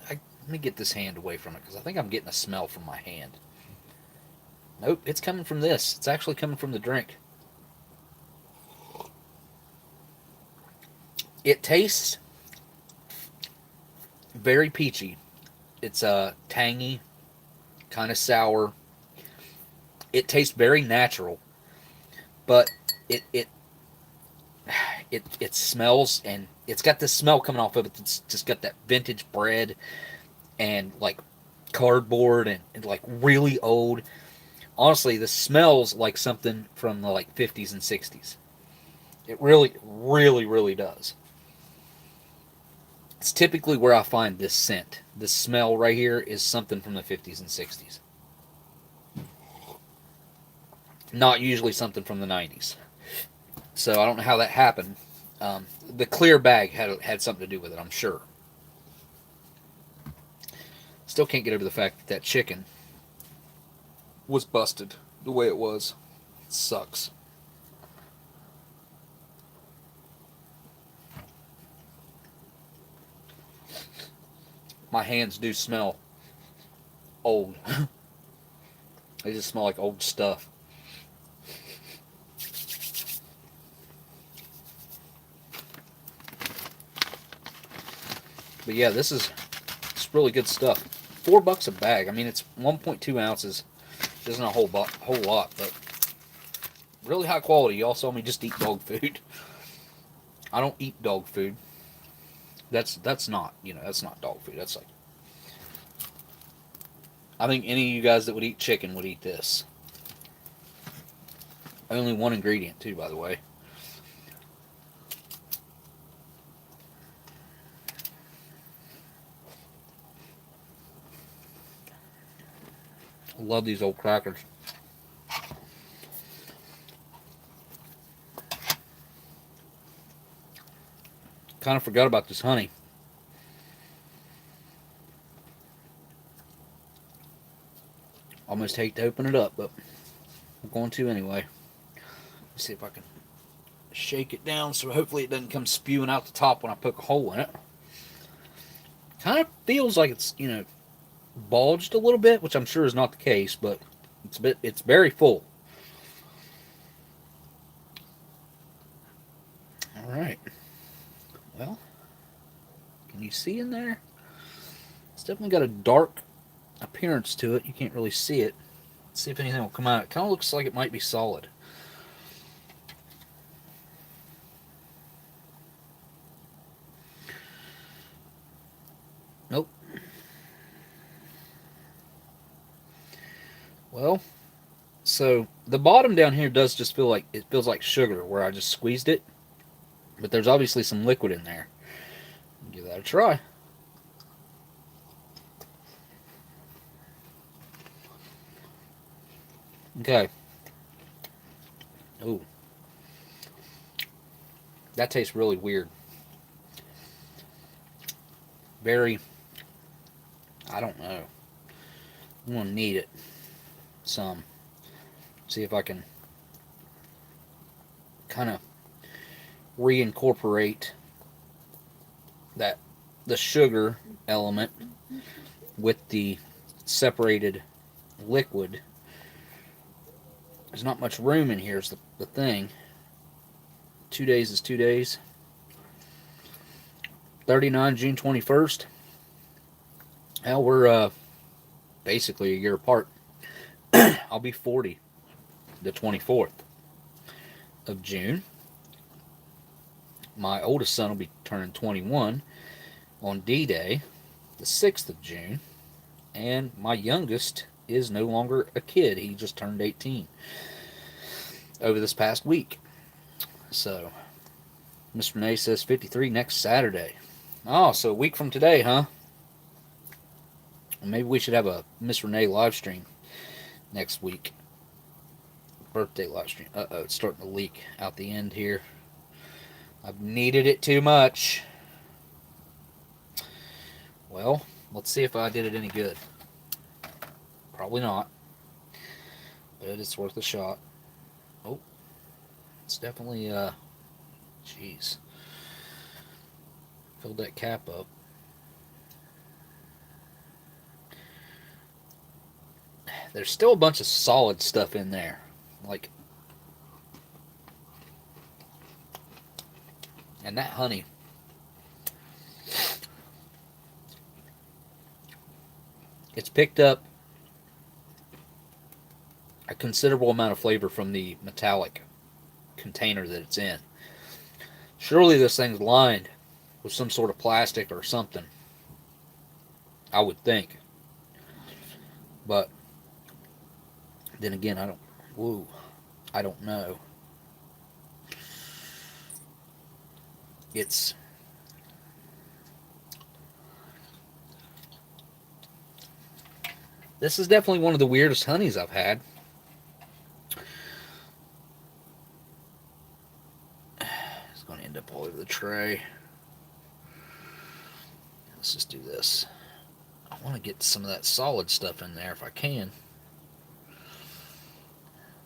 Let me get this hand away from it, because I think I'm getting a smell from my hand. Nope, it's coming from this. It's actually coming from the drink. It tastes very peachy. It's tangy, kind of sour. It tastes very natural, but it smells, and it's got this smell coming off of it. It's just got that vintage bread and like cardboard and like really old. Honestly, this smells like something from the like 50s and 60s. It really, really, really does. It's typically where I find this scent. This smell right here is something from the 50s and 60s. Not usually something from the 90s. So I don't know how that happened. The clear bag had something to do with it, I'm sure. Still can't get over the fact that that chicken was busted the way it was. It sucks. My hands do smell old. They just smell like old stuff. But yeah, it's really good stuff. $4 a bag. I mean, it's 1.2 ounces. Isn't a whole lot, but really high quality. Y'all saw me just eat dog food. I don't eat dog food. That's not, that's not dog food. That's like, I think any of you guys that would eat chicken would eat this. Only one ingredient too, by the way. I love these old crackers. Kind of forgot about this honey. Almost hate to open it up, but I'm going to anyway. Let's see if I can shake it down so hopefully it doesn't come spewing out the top when I poke a hole in it. Kind of feels like it's, bulged a little bit, which I'm sure is not the case, but it's very full. All right. Well, can you see in there? It's definitely got a dark appearance to it. You can't really see it. Let's see if anything will come out. It kind of looks like it might be solid. Nope. Well, so the bottom down here does just feel like, it feels like sugar where I just squeezed it. But there's obviously some liquid in there. Give that a try. Okay. Ooh. That tastes really weird. Very, I don't know. I'm going to knead it some. See if I can kind of reincorporate the sugar element with the separated liquid. There's not much room in here is the thing. 2 days is 2 days. 39, June 21st. Hell, we're basically a year apart. I'll be 40 the 24th of June. My oldest son will be turning 21 on D-Day, the 6th of June. And my youngest is no longer a kid. He just turned 18 over this past week. So, Mr. Renee says 53 next Saturday. Oh, so a week from today, huh? Maybe we should have a Miss Renee live stream next week. Birthday live stream. Uh-oh, it's starting to leak out the end here. I've kneaded it too much. Well, let's see if I did it any good. Probably not. But it's worth a shot. Oh, it's definitely, jeez. Filled that cap up. There's still a bunch of solid stuff in there. Like, and that honey. It's picked up a considerable amount of flavor from the metallic container that it's in. Surely this thing's lined with some sort of plastic or something. I would think. But then again, I don't know. This is definitely one of the weirdest honeys I've had. It's going to end up all over the tray. Let's just do this. I want to get some of that solid stuff in there if I can.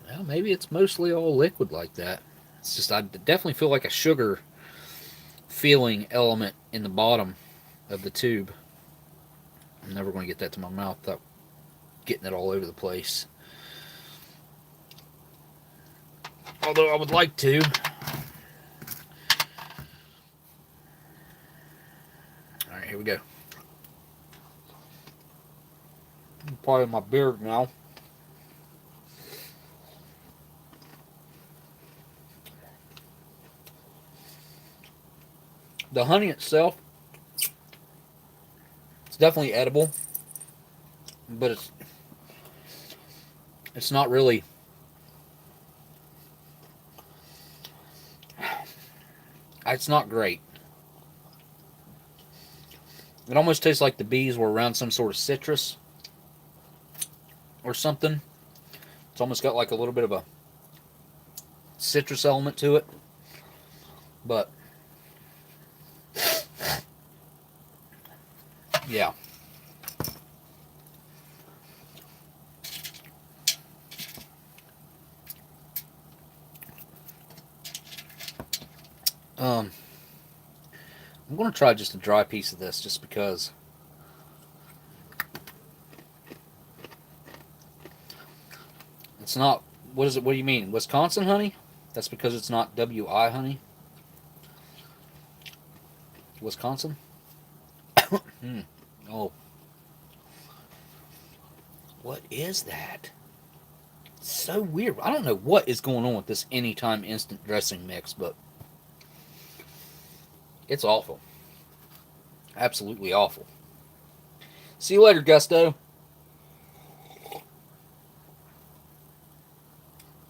Well, maybe it's mostly all liquid like that. It's just I definitely feel like a sugar feeling element in the bottom of the tube. I'm never going to get that to my mouth without getting it all over the place. Although I would like to. Alright, here we go. Part of my beard now. The honey itself, it's definitely edible, but it's not really. It's not great. It almost tastes like the bees were around some sort of citrus or something. It's almost got like a little bit of a citrus element to it, but yeah. I'm going to try just a dry piece of this just because it's not, what is it, what do you mean, Wisconsin honey? That's because it's not WI honey? Wisconsin? Oh. What is that? It's so weird. I don't know what is going on with this Anytime instant dressing mix, but it's awful. Absolutely awful. See you later, Gusto.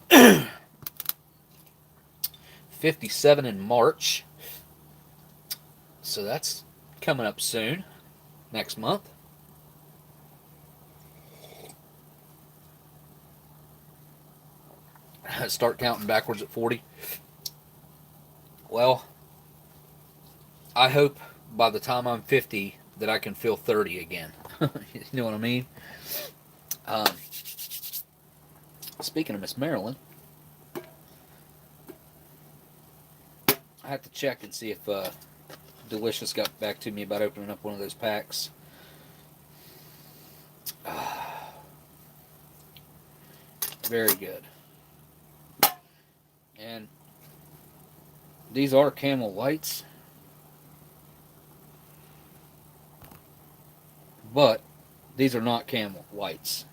$57 in March. So that's coming up soon. Next month. Start counting backwards at 40. Well, I hope by the time I'm 50 that I can feel 30 again. You know what I mean? Speaking of Miss Marilyn, I have to check and see if Delicious got back to me about opening up one of those packs. Very good. And these are Camel lights, but these are not Camel lights.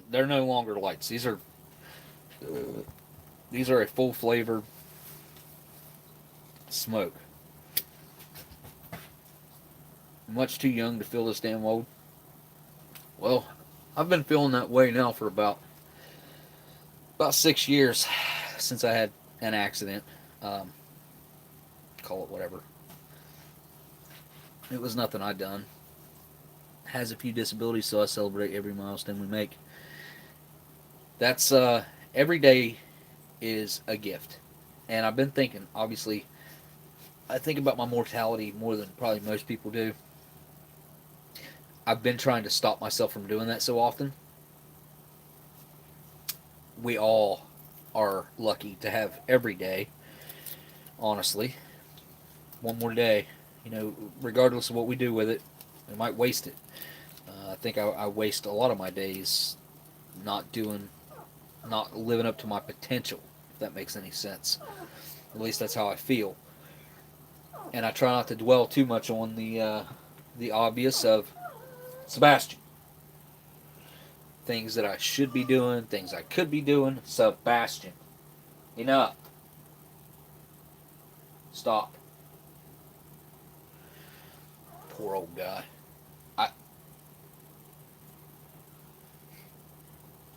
They're no longer lights. These are a full flavored smoke. Much too young to feel this damn old. Well, I've been feeling that way now for about 6 years since I had an accident. Call it whatever. It was nothing I'd done. has a few disabilities, so I celebrate every milestone we make. That's every day is a gift. And I've been thinking, obviously, I think about my mortality more than probably most people do. I've been trying to stop myself from doing that so often. We all are lucky to have every day, honestly. One more day, regardless of what we do with it, we might waste it. I think I waste a lot of my days not doing, not living up to my potential, if that makes any sense. At least that's how I feel. And I try not to dwell too much on the obvious of Sebastian. Things that I should be doing, things I could be doing. Sebastian, enough. Stop. Poor old guy. I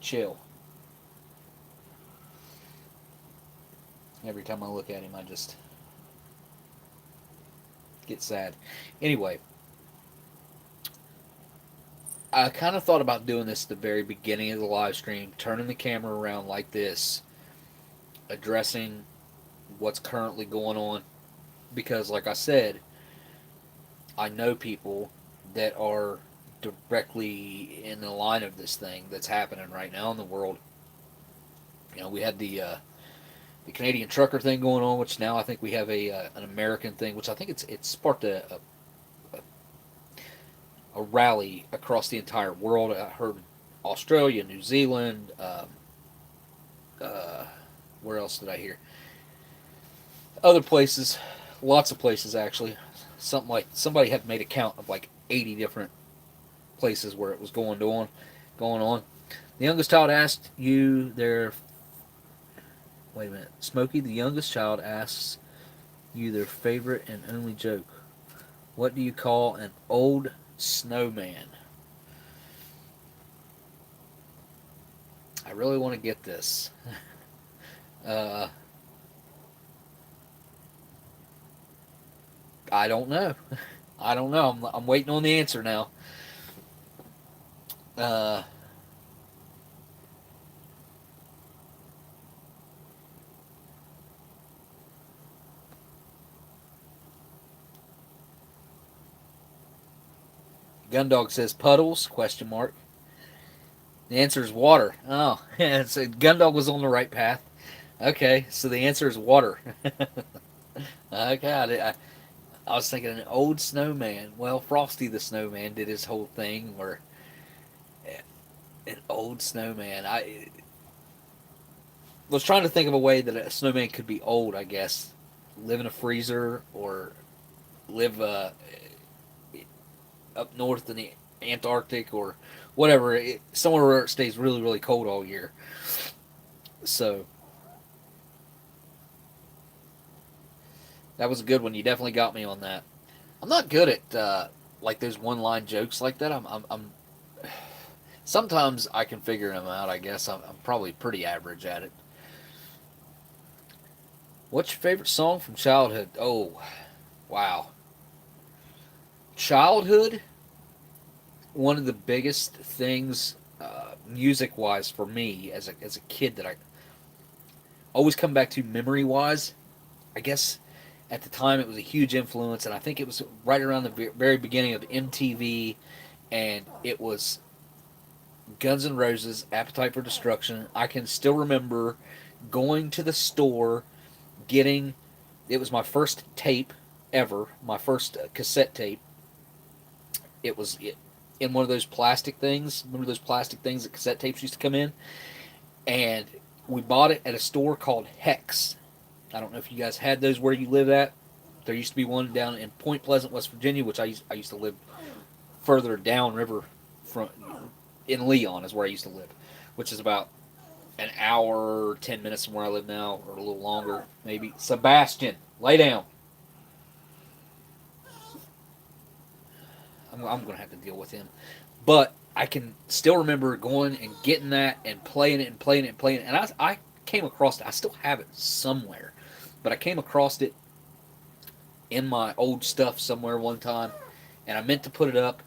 chill. Every time I look at him, I just get sad. Anyway, I kind of thought about doing this at the very beginning of the live stream, turning the camera around like this, addressing what's currently going on. Because, like I said, I know people that are directly in the line of this thing that's happening right now in the world. We had the Canadian trucker thing going on, which now I think we have an American thing, which I think it's sparked a rally across the entire world. I heard Australia, New Zealand. Where else did I hear? Other places, lots of places actually. Something like somebody had made a count of like 80 different places where it was going on. The youngest child asked you their. Wait a minute, Smokey. The youngest child asks you their favorite and only joke. What do you call an old snowman? I really want to get this. uh, I don't know. I don't know. I'm waiting on the answer now. Uh, Gundog says puddles? Question mark. The answer is water. Oh, yeah. So Gundog was on the right path. Okay, so the answer is water. I got it. I was thinking an old snowman. Well, Frosty the Snowman did his whole thing where an old snowman. I was trying to think of a way that a snowman could be old, I guess. Live in a freezer or live up north in the Antarctic or whatever. Somewhere where it stays really, really cold all year. So, that was a good one. You definitely got me on that. I'm not good at like those one line jokes like that. I'm sometimes I can figure them out. I guess I'm probably pretty average at it. What's your favorite song from childhood? Oh, wow. Childhood, one of the biggest things, music wise, for me as a kid that I always come back to memory wise. I guess at the time it was a huge influence, and I think it was right around the very beginning of MTV, and it was Guns N' Roses, Appetite for Destruction. I can still remember going to the store, getting, it was my first tape ever, my first cassette tape. It was in one of those plastic things. Remember those plastic things that cassette tapes used to come in? And we bought it at a store called Hex. I don't know if you guys had those where you live at. There used to be one down in Point Pleasant, West Virginia, which I used to live further downriver from in Leon is where I used to live, which is about an hour, 10 minutes from where I live now, or a little longer, maybe. Sebastian, lay down. I'm going to have to deal with him. But I can still remember going and getting that and playing it and playing it and playing it. And I came across it. I still have it somewhere. But I came across it in my old stuff somewhere one time. And I meant to put it up.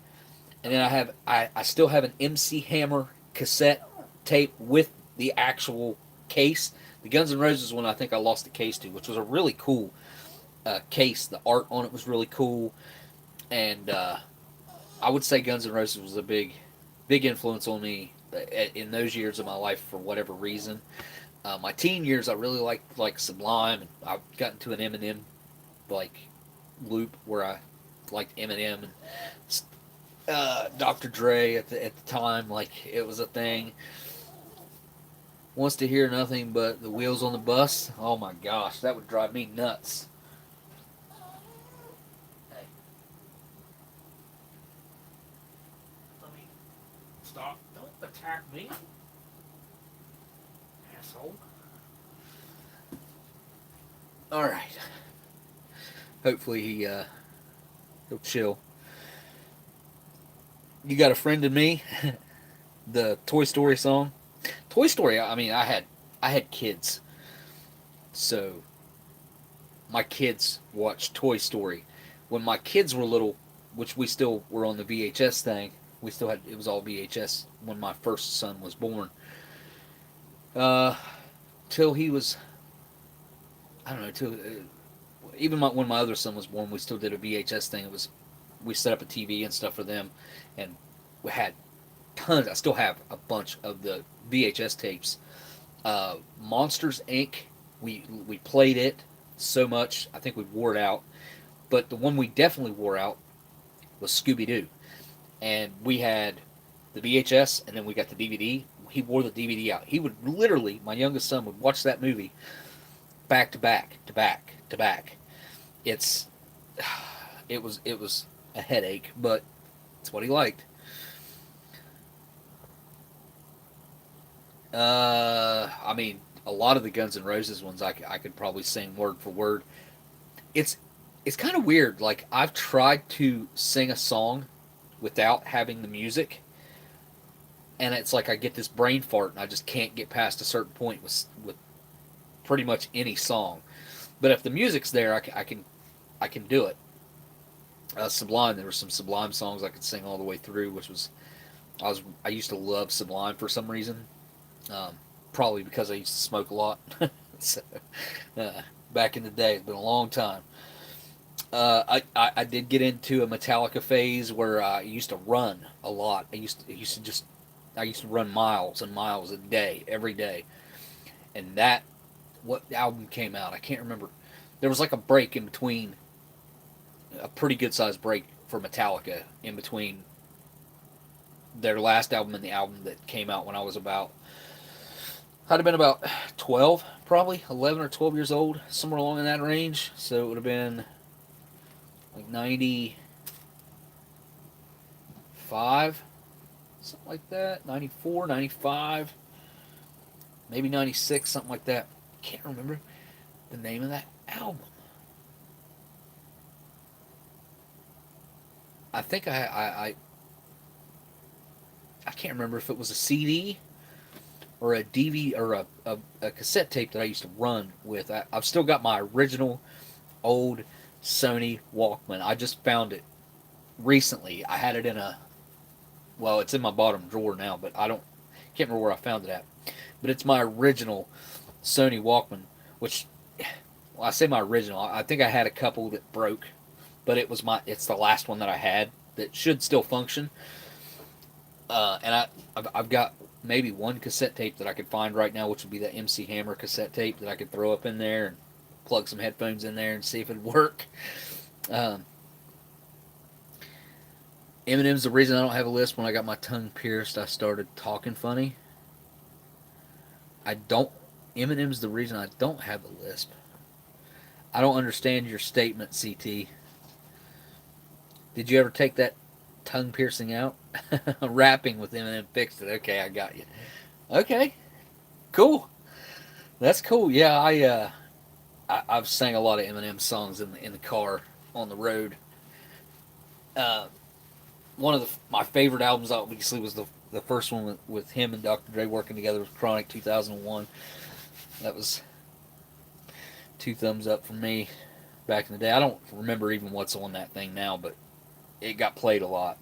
And then I still have an MC Hammer cassette tape with the actual case. The Guns N' Roses one I think I lost the case to, which was a really cool case. The art on it was really cool, and I would say Guns N' Roses was a big influence on me in those years of my life for whatever reason. My teen years, I really liked like Sublime, and I got into an Eminem like loop where I liked Eminem and Dr. Dre at the time. Like it was a thing. Wants to hear nothing but the wheels on the bus. Oh my gosh, that would drive me nuts. Hey, let me stop. Don't attack me, asshole. All right. Hopefully he'll chill. You got a friend in me. The Toy Story song. Toy Story. I mean, I had kids, so my kids watched Toy Story. When my kids were little, which we still were on the VHS thing, we still had it was all VHS when my first son was born. Uh, till he was I don't know till even when my other son was born, we still did a VHS thing. It was we set up a TV and stuff for them, and we had tons. I still have a bunch of the VHS tapes. Monsters Inc. We played it so much. I think we wore it out. But the one we definitely wore out was Scooby Doo, and we had the VHS, and then we got the DVD. He wore the DVD out. He would literally, my youngest son would watch that movie back to back to back to back. It's it was a headache, but it's what he liked. I mean, a lot of the Guns N' Roses ones I could probably sing word for word. It's it's kind of weird. Like I've tried to sing a song without having the music, and it's like I get this brain fart, and I just can't get past a certain point with pretty much any song. But if the music's there, I can do it. Sublime, there were some Sublime songs I could sing all the way through, which was I used to love Sublime for some reason. Um, Probably because I used to smoke a lot. So, uh, back in the day, it's been a long time. I did get into a Metallica phase where I used to run a lot. I used to run miles and miles a day, every day. And that what album came out? I can't remember. There was like a break in between, a pretty good sized break for Metallica in between their last album and the album that came out when I was about I'd have been about 12, probably 11 or 12 years old, somewhere along in that range. So it would have been like 95, something like that. 94, 95, maybe 96, something like that. Can't remember the name of that album. I think I can't remember if it was a CD or a DVD or a cassette tape that I used to run with. I've still got my original old Sony Walkman. I just found it recently. I had it in well, it's in my bottom drawer now, but can't remember where I found it at. But it's my original Sony Walkman, which, well, I say my original. I think I had a couple that broke, but it's the last one that I had that should still function. And I've got maybe one cassette tape that I could find right now, which would be the MC Hammer cassette tape that I could throw up in there and plug some headphones in there and see if it'd work. Um, Eminem's the reason I don't have a list. When I got my tongue pierced, I started talking funny. I don't. Eminem's the reason I don't have a lisp. I don't understand your statement, CT. Did you ever take that tongue piercing out? Rapping with Eminem fixed it. Okay, I got you. Okay, cool. That's cool. Yeah, I've sang a lot of Eminem songs in the car on the road. Uh, One of my favorite albums obviously was the first one with him and Dr. Dre working together with Chronic 2001. That was two thumbs up for me back in the day. I don't remember even what's on that thing now, but it got played a lot.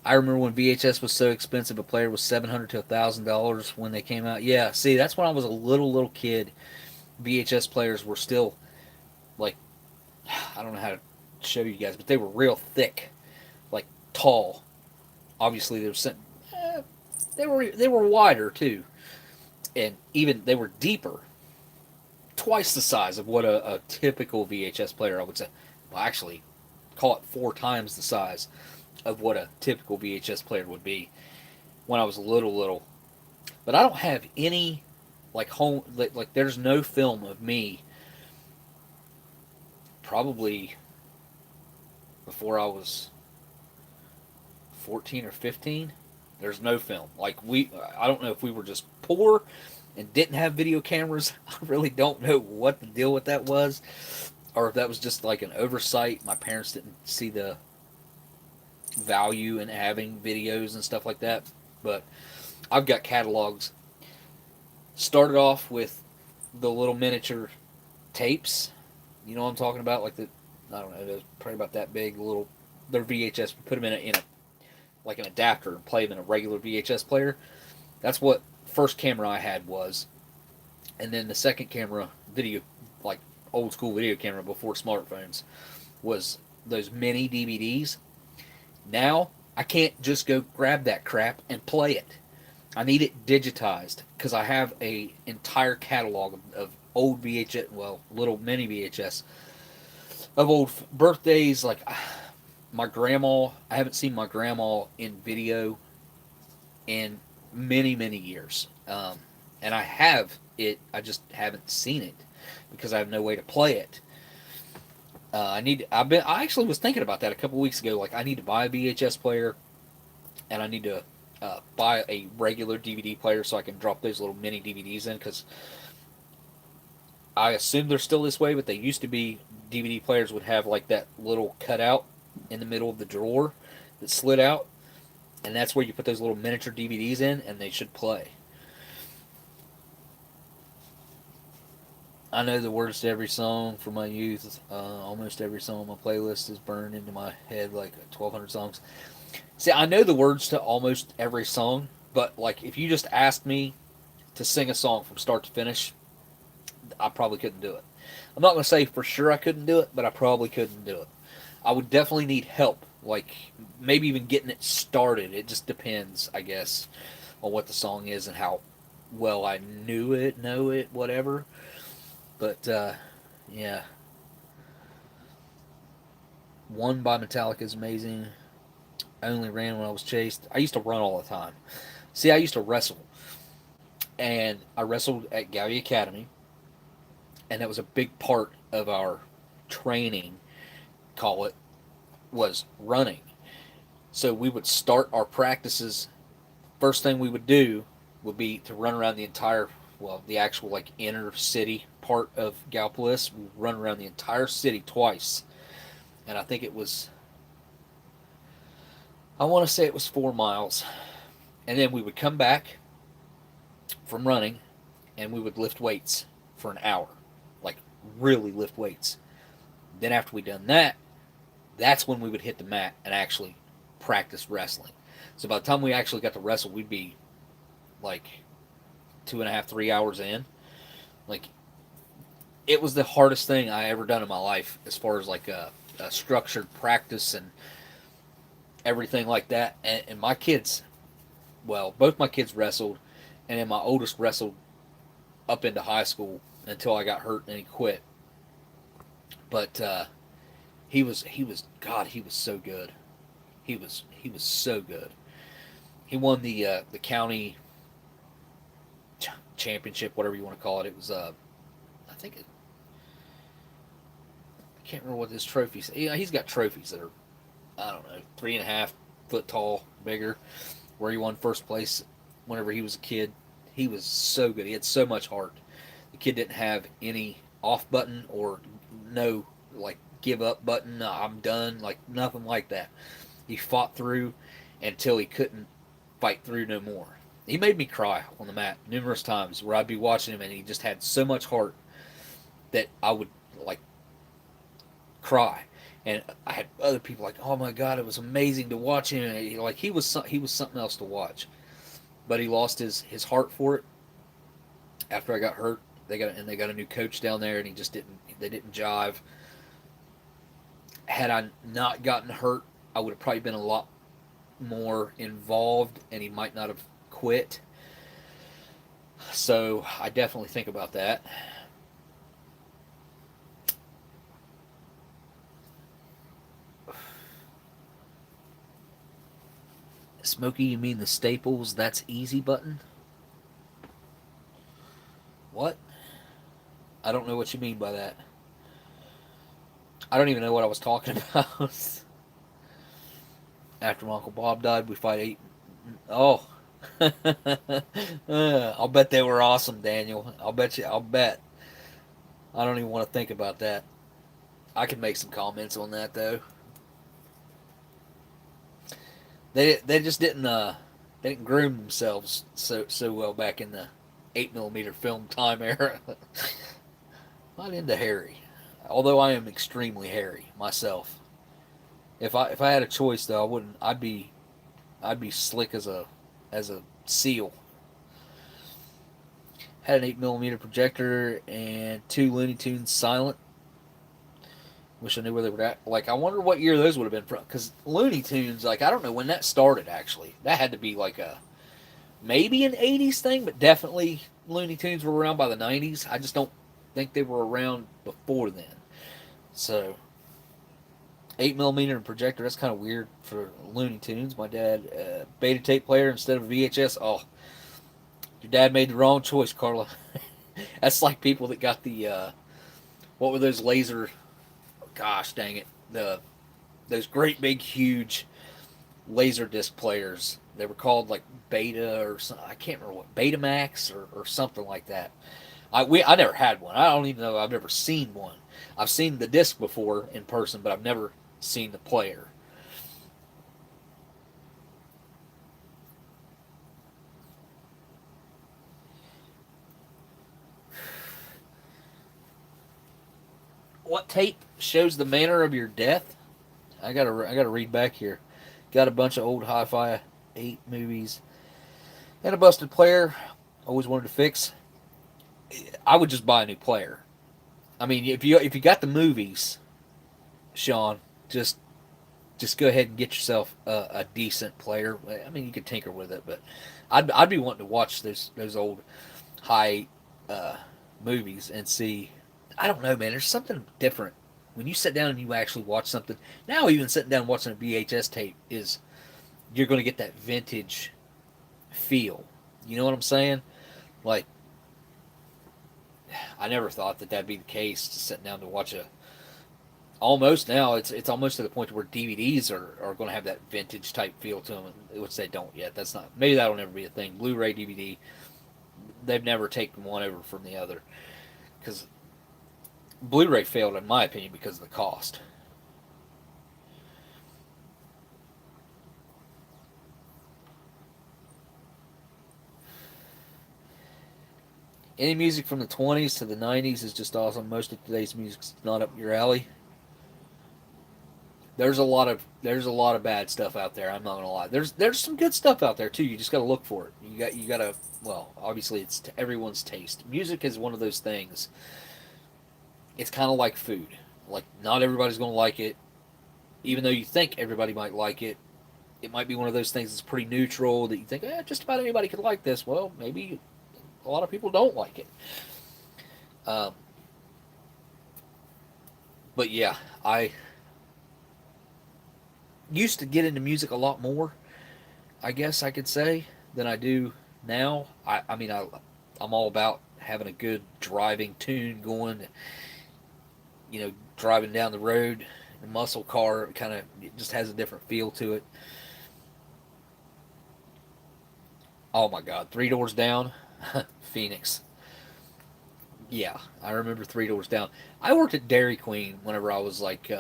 I remember when VHS was so expensive, a player was $700 to $1,000 when they came out. Yeah, see, that's when I was a little kid. VHS players were still like, I don't know how to show you guys, but they were real thick, like tall. Obviously, they were wider too, and even they were deeper, twice the size of what a typical VHS player, I would say. Well, actually, call it 4 times the size of what a typical VHS player would be when I was little. But I don't have any like home like there's no film of me probably before I was 14 or 15. There's no film. I don't know if we were just poor and didn't have video cameras. I really don't know what the deal with that was, or if that was just like an oversight. My parents didn't see the value in having videos and stuff like that. But I've got catalogs. Started off with the little miniature tapes. You know what I'm talking about? Like I don't know, they're probably about that big. Little, they're VHS. We put them in a like an adapter and play them in a regular VHS player. That's what first camera I had was. And then the second camera, video, like old school video camera before smartphones, was those mini DVDs. Now I can't just go grab that crap and play it. I need it digitized because I have a entire catalog of old VHS, well, little mini VHS of old birthdays. Like my grandma, I haven't seen my grandma in video in many years, and I have it. I just haven't seen it because I have no way to play it. I actually was thinking about that a couple weeks ago. Like I need to buy a VHS player, and I need to buy a regular DVD player so I can drop those little mini DVDs in. Because I assume they're still this way, but they used to be DVD players would have like that little cutout in the middle of the drawer that slid out, and that's where you put those little miniature DVDs in, and they should play. I know the words to every song from my youth. Almost every song on my playlist is burned into my head like 1,200 songs. See, I know the words to almost every song, but like if you just asked me to sing a song from start to finish, I probably couldn't do it. I'm not going to say for sure I couldn't do it, but I probably couldn't do it. I would definitely need help, like maybe even getting it started. It just depends, I guess, on what the song is and how well I know it, whatever. But yeah, One by Metallica is amazing. I only ran when I was chased. I used to run all the time. See, I used to wrestle, and I wrestled at Gallia Academy, and that was a big part of our training. Call it was running. So we would start our practices. First thing we would do would be to run around the entire, well, the actual like inner city part of Gallipolis. We would run around the entire city twice, and I think it was, I want to say it was 4 miles, and then we would come back from running, and we would lift weights for an hour, like really lift weights. Then after we done that, that's when we would hit the mat and actually practice wrestling. So by the time we actually got to wrestle, we'd be like 2.5, 3 hours in. Like it was the hardest thing I ever done in my life as far as like a structured practice and everything like that. And my kids, well, both my kids wrestled, and then my oldest wrestled up into high school until I got hurt and he quit. But God, he was so good. He was so good. He won the county championship, whatever you want to call it. It was I think I can't remember what this trophy. Yeah, he's got trophies that are, I don't know, 3.5 foot tall, bigger. Where he won first place whenever he was a kid. He was so good. He had so much heart. The kid didn't have any off button or no like give up button. I'm done. Like nothing like that. He fought through until he couldn't fight through no more. He made me cry on the mat numerous times where I'd be watching him and he just had so much heart that I would like cry. And I had other people like, "Oh my god, it was amazing to watch him." And like he was something else to watch. But he lost his heart for it after I got hurt. They got a new coach down there, and he just didn't they didn't jive. Had I not gotten hurt, I would have probably been a lot more involved, and he might not have quit. So I definitely think about that. Smokey, you mean the Staples That's Easy button? What? I don't know what you mean by that. I don't even know what I was talking about. After my Uncle Bob died, we fight eight. Oh. I'll bet they were awesome, Daniel. I'll bet you. I'll bet. I don't even want to think about that. I could make some comments on that though. They just didn't they didn't groom themselves so well back in the 8 millimeter film time era. Not into hairy, although I am extremely hairy myself. If I had a choice though, I wouldn't. I'd be slick as a seal. Had an 8 millimeter projector and two Looney Tunes silent. Wish I knew where they were at. Like, I wonder what year those would have been from. Because Looney Tunes, like, I don't know when that started, actually. That had to be, like, maybe an 80s thing, but definitely Looney Tunes were around by the 90s. I just don't think they were around before then. So, 8 millimeter projector, that's kind of weird for Looney Tunes. My dad, beta tape player instead of VHS. Oh, your dad made the wrong choice, Carla. That's like people that got the, what were those laser, gosh dang it, those great big huge laser disc players. They were called like Beta or something. I can't remember what Betamax or something like that. I never had one. I don't even know. I've never seen one. I've seen the disc before in person, but I've never seen the player. What tape shows the manner of your death? I gotta read back here. Got a bunch of old hi-fi 8 movies and a busted player. Always wanted to fix. I would just buy a new player. I mean, if you got the movies, Sean, just go ahead and get yourself a decent player. I mean, you could tinker with it, but I'd be wanting to watch those old high movies and see. I don't know, man. There's something different when you sit down and you actually watch something. Now, even sitting down and watching a VHS tape is you're going to get that vintage feel. You know what I'm saying? Like, I never thought that that'd be the case. Sitting down to watch a almost now it's almost to the point where DVDs are going to have that vintage type feel to them, which they don't yet. That's not maybe that'll never be a thing. Blu-ray, DVD, they've never taken one over from the other because Blu-ray failed in my opinion because of the cost. Any music from the 20s to the 90s is just awesome. Most of today's music's not up your alley. There's a lot of bad stuff out there. I'm not gonna lie. There's some good stuff out there too. You just gotta look for it. You gotta well, obviously it's to everyone's taste. Music is one of those things. It's kind of like food. Like not everybody's gonna like it, even though you think everybody might like it. It might be one of those things that's pretty neutral that you think, just about anybody could like this. Well, maybe a lot of people don't like it. Um, but yeah, I used to get into music a lot more, I guess I could say, than I do now. I mean, I'm all about having a good driving tune going, driving down the road. The muscle car kind of just has a different feel to it. Oh my God, Three Doors Down, Phoenix. Yeah, I remember Three Doors Down. I worked at Dairy Queen whenever I was like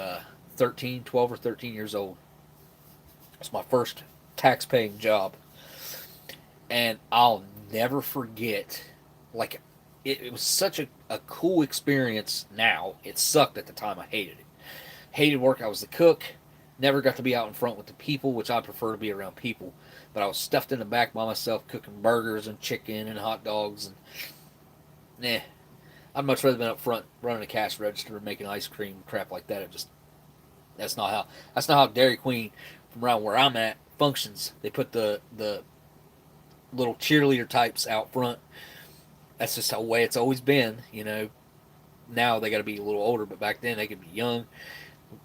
13, 12 or 13 years old. It's my first tax-paying job, and I'll never forget. Like, it was such a cool experience. Now it sucked at the time. I hated it. Hated work. I was the cook. Never got to be out in front with the people, which I prefer to be around people. But I was stuffed in the back by myself cooking burgers and chicken and hot dogs. And I'd much rather been up front running a cash register and making ice cream and crap like that. That's not how Dairy Queen from around where I'm at functions. They put the little cheerleader types out front. That's just the way it's always been. Now they got to be a little older, but back then they could be young.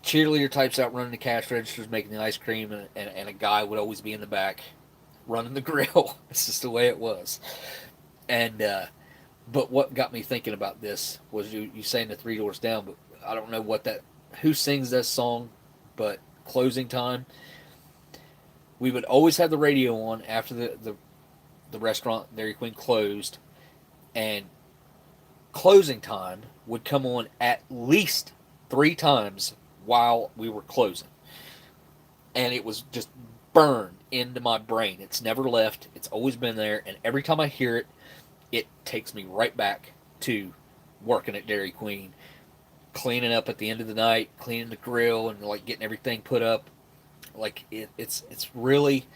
Cheerleader types out running the cash registers, making the ice cream, and a guy would always be in the back running the grill. It's just the way it was. And but what got me thinking about this was you saying the Three Doors Down, but I don't know who sings that song, but closing time. We would always have the radio on after the restaurant Dairy Queen closed, and closing time would come on at least 3 times while we were closing. And it was just burned into my brain. It's never left. It's always been there. And every time I hear it, it takes me right back to working at Dairy Queen, cleaning up at the end of the night, cleaning the grill, and like getting everything put up. Like it's really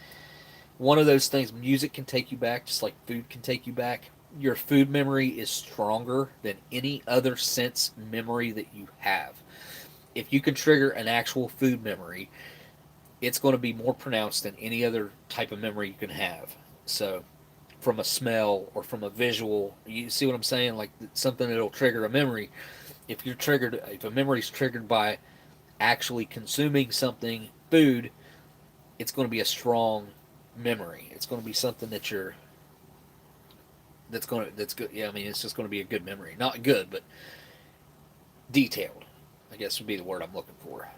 one of those things. Music can take you back, just like food can take you back. Your food memory is stronger than any other sense memory that you have. If you can trigger an actual food memory, it's going to be more pronounced than any other type of memory you can have. So, from a smell or from a visual, you see what I'm saying? Like something that'll trigger a memory. If a memory is triggered by actually consuming something, food, it's going to be a strong memory. It's going to be something that's good. Yeah, I mean, it's just going to be a good memory. Not good, but detailed, I guess would be the word I'm looking for.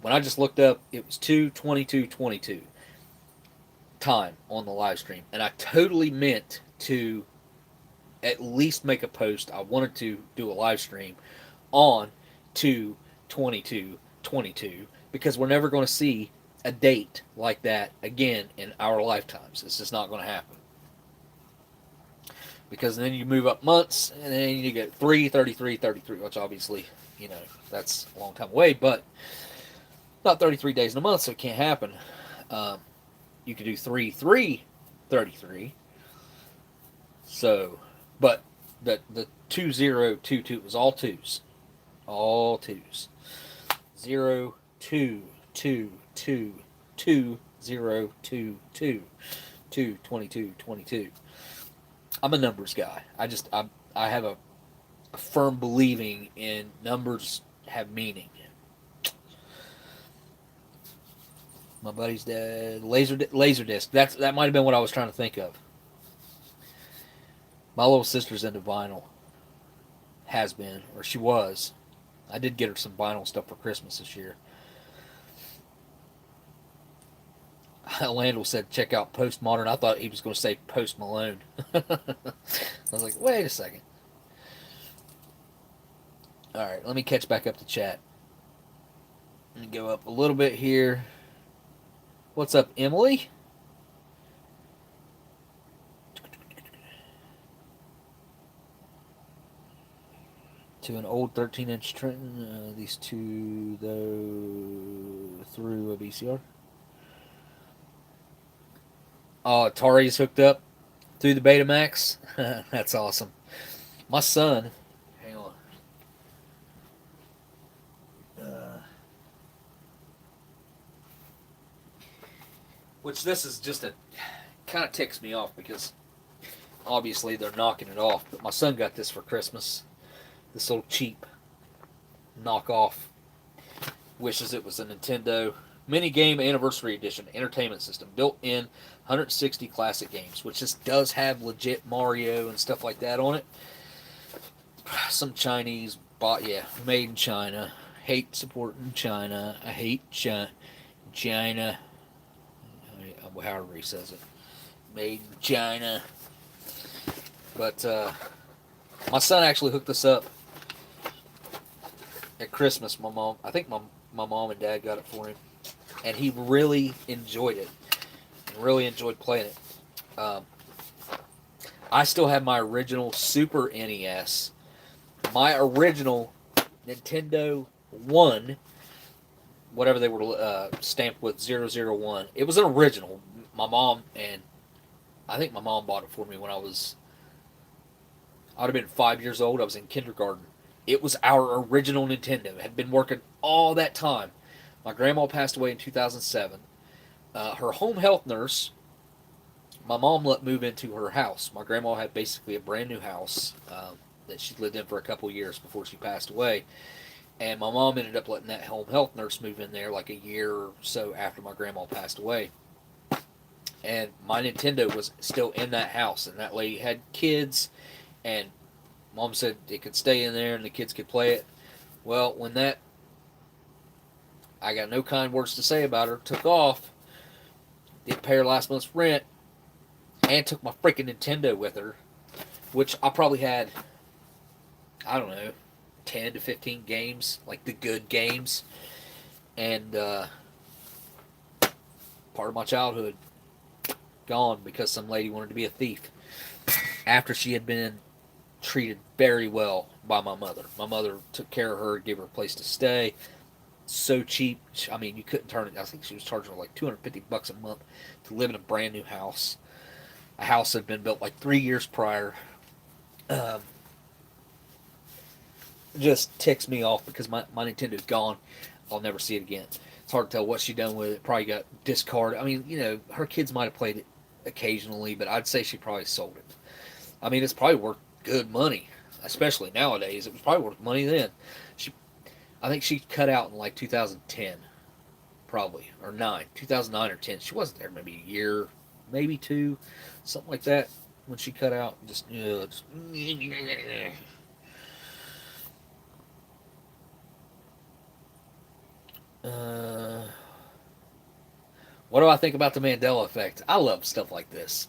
When I just looked up, it was 2:22:22 time on the live stream, and I totally meant to at least make a post. I wanted to do a live stream on 2:22:22 because we're never going to see a date like that again in our lifetimes. It's just not going to happen. Because then you move up months, and then you get 3:33:33, which obviously, that's a long time away, but not 33 days in a month, so it can't happen. You could do 3:33:33. So, but the 2022 was all twos. All twos. 0, 2, 2, 2, 2, 0, 2, 2, 2, 22, 22. I'm a numbers guy. I have a firm believing in numbers have meaning. My buddy's dad, Laserdisc. That might have been what I was trying to think of. My little sister's into vinyl. Has been, or she was. I did get her some vinyl stuff for Christmas this year. Landell said, check out Postmodern. I thought he was going to say Post Malone. I was like, wait a second. Alright, let me catch back up to chat. Let me go up a little bit here. What's up, Emily? To an old 13-inch Trenton. These two, though, through a VCR. Oh, Atari's hooked up through the Betamax. That's awesome. My son, hang on. Which this is just kind of ticks me off because obviously they're knocking it off. But my son got this for Christmas. This little cheap knockoff. Wishes it was a Nintendo Mini Game Anniversary Edition Entertainment System. Built in 160 classic games. Which just does have legit Mario and stuff like that on it. Some Chinese made in China. Hate supporting China. I hate China. However he says it. Made in China. But my son actually hooked this up at Christmas. I think my mom and dad got it for him. And he really enjoyed it. And really enjoyed playing it. I still have my original Super NES. My original Nintendo 1, whatever they were stamped with 001. It was an original. My mom and I think my mom bought it for me when I would have been 5 years old. I was in kindergarten. It was our original Nintendo. It had been working all that time. My grandma passed away in 2007. Her home health nurse, my mom let move into her house. My grandma had basically a brand new house that she lived in for a couple years before she passed away. And my mom ended up letting that home health nurse move in there like a year or so after my grandma passed away. And my Nintendo was still in that house. And that lady had kids. And mom said it could stay in there and the kids could play it. Well, when that, I got no kind words to say about her, took off, didn't pay her last month's rent, and took my freaking Nintendo with her, which I probably had, I don't know, 10 to 15 games, like the good games, and part of my childhood gone because some lady wanted to be a thief after she had been treated very well by my mother. My mother took care of her, gave her a place to stay. So cheap. I mean, you couldn't turn it. I think she was charging her like $250 a month to live in a brand new house. A house that had been built like 3 years prior. Just ticks me off because my Nintendo's gone. I'll never see it again. It's hard to tell what she done with it. Probably got discarded. I mean, you know, her kids might have played it occasionally, but I'd say she probably sold it. I mean, it's probably worth good money, especially nowadays. It was probably worth money then. I think she cut out in like 2010, probably, or 2009 or 10. She wasn't there maybe a year, maybe two, something like that when she cut out. Just what do I think about the Mandela effect? I love stuff like this.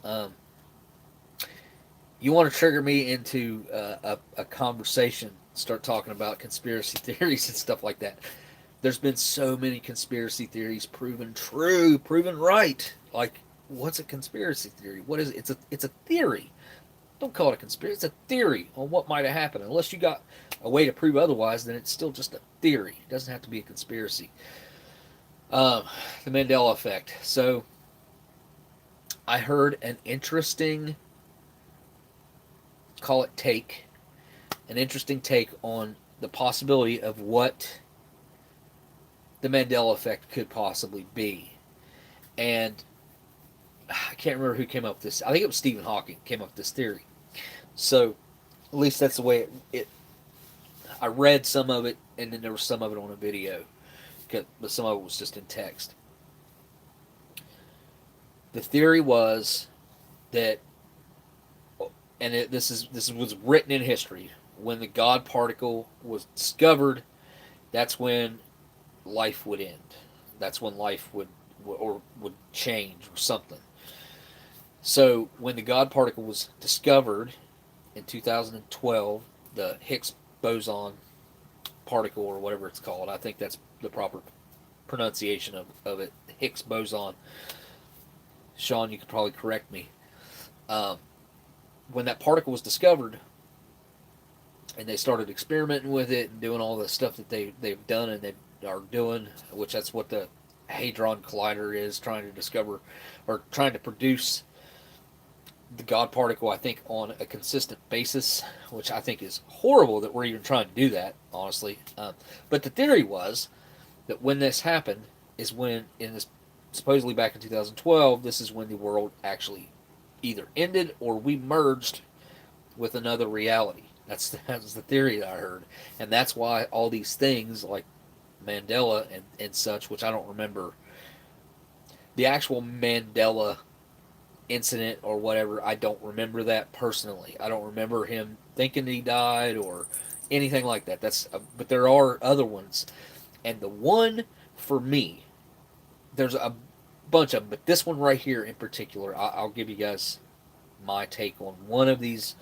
You want to trigger me into a conversation, start talking about conspiracy theories and stuff like that. There's been so many conspiracy theories proven true, proven right. Like, what's a conspiracy theory? What is it? It's a theory. Don't call it a conspiracy. It's a theory on what might have happened. Unless you got a way to prove otherwise, then it's still just a theory. It doesn't have to be a conspiracy. The Mandela effect. So, I heard an interesting, call it take, an interesting take on the possibility of what the Mandela effect could possibly be. And I can't remember who came up with this. I think it was Stephen Hawking came up with this theory. So, at least that's the way it I read some of it, and then there was some of it on a video, but some of it was just in text. The theory was that, and this was written in history, when the God particle was discovered, that's when life would end. That's when life would change or something. So when the God particle was discovered in 2012, the Higgs boson particle, or whatever it's called, I think that's the proper pronunciation of it, Higgs boson. Sean, you could probably correct me. When that particle was discovered, and they started experimenting with it and doing all the stuff that they've done and they are doing, which that's what the Hadron Collider is, trying to discover or trying to produce the God particle, I think, on a consistent basis, which I think is horrible that we're even trying to do that, honestly. But the theory was that when this happened is when, in this supposedly back in 2012, this is when the world actually either ended or we merged with another reality. That's the theory that I heard. And that's why all these things like Mandela and such, which I don't remember the actual Mandela incident or whatever, I don't remember that personally. I don't remember him thinking he died or anything like that. But there are other ones. And the one for me, there's a bunch of them, but this one right here in particular, I'll give you guys my take on one of these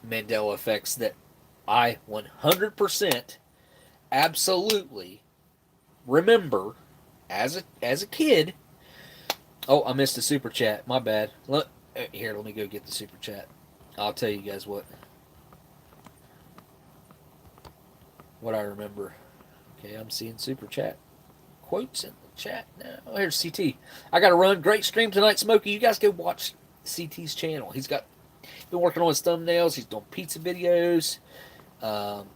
Mandela effects that I 100% absolutely remember as a kid. Oh, I missed a super chat. My bad. Here, let me go get the super chat. I'll tell you guys what what I remember. Okay, I'm seeing super chat quotes in the chat now. Oh, here's CT. I got to run. Great stream tonight, Smokey. You guys go watch CT's channel. He's been working on his thumbnails. He's doing pizza videos. Um,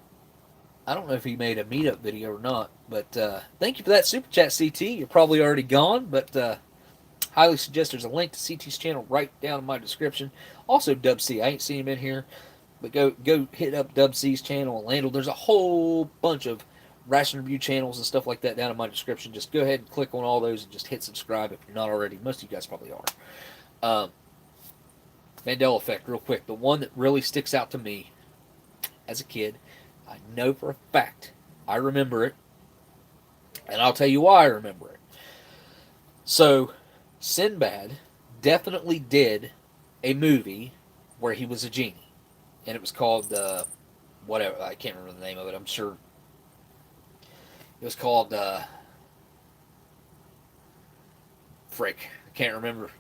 I don't know if he made a meetup video or not, but thank you for that super chat, CT. You're probably already gone, but highly suggest there's a link to CT's channel right down in my description. Also, Dub C. I ain't seen him in here, but go hit up Dub C's channel and Landle. There's a whole bunch of ration review channels and stuff like that down in my description. Just go ahead and click on all those and just hit subscribe if you're not already. Most of you guys probably are. Mandela Effect, real quick. The one that really sticks out to me as a kid, I know for a fact, I remember it, and I'll tell you why I remember it. So, Sinbad definitely did a movie where he was a genie, and it was called whatever, I can't remember the name of it. I'm sure it was called frick, I can't remember.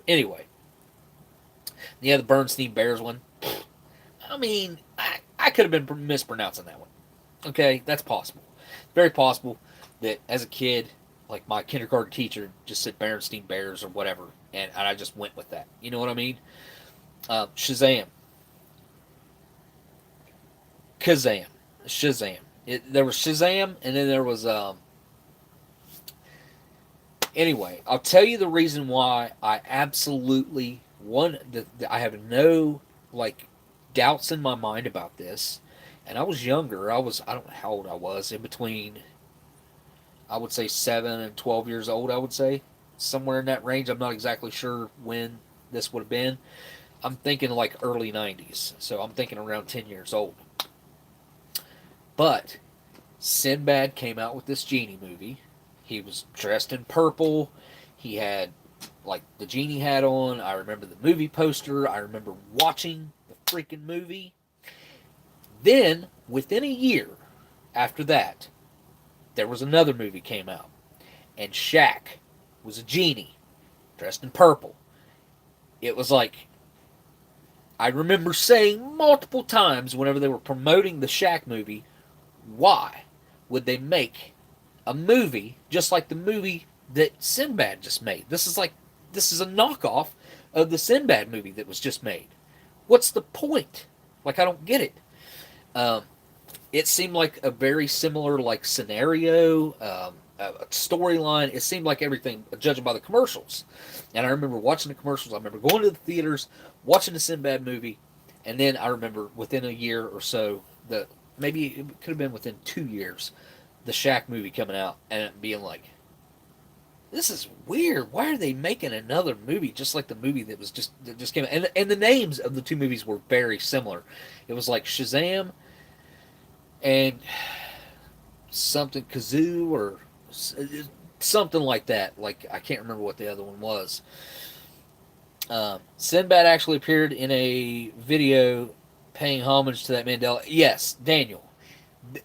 Anyway, yeah, the Bernstein Bears one. I mean, I could have been mispronouncing that one. Okay, that's possible. Very possible that as a kid, like my kindergarten teacher just said Bernstein Bears or whatever, and I just went with that. You know what I mean? Shazam. Shazam. There was Shazam, and then there was anyway, I'll tell you the reason why I absolutely I have no like doubts in my mind about this. And I was younger. I don't know how old I was. In between, I would say 7 and 12 years old. I would say somewhere in that range. I'm not exactly sure when this would have been. I'm thinking like early 90s. So I'm thinking around 10 years old. But Sinbad came out with this genie movie. He was dressed in purple. He had like the genie hat on. I remember the movie poster. I remember watching the freaking movie. Then, within a year after that, there was another movie came out. And Shaq was a genie, dressed in purple. It was like, I remember saying multiple times whenever they were promoting the Shaq movie, why would they make a movie just like the movie that Sinbad just made? This is a knockoff of the Sinbad movie that was just made. What's the point? Like, I don't get it. It seemed like a very similar like scenario, a storyline. It seemed like everything, judging by the commercials. And I remember watching the commercials. I remember going to the theaters, watching the Sinbad movie, and then I remember within a year or so, maybe it could have been within 2 years, the Shaq movie coming out and it being like, this is weird. Why are they making another movie just like the movie that just came out? And the names of the two movies were very similar. It was like Shazam and something Kazoo or something like that. Like, I can't remember what the other one was. Sinbad actually appeared in a video paying homage to that Mandela. Yes, Daniel.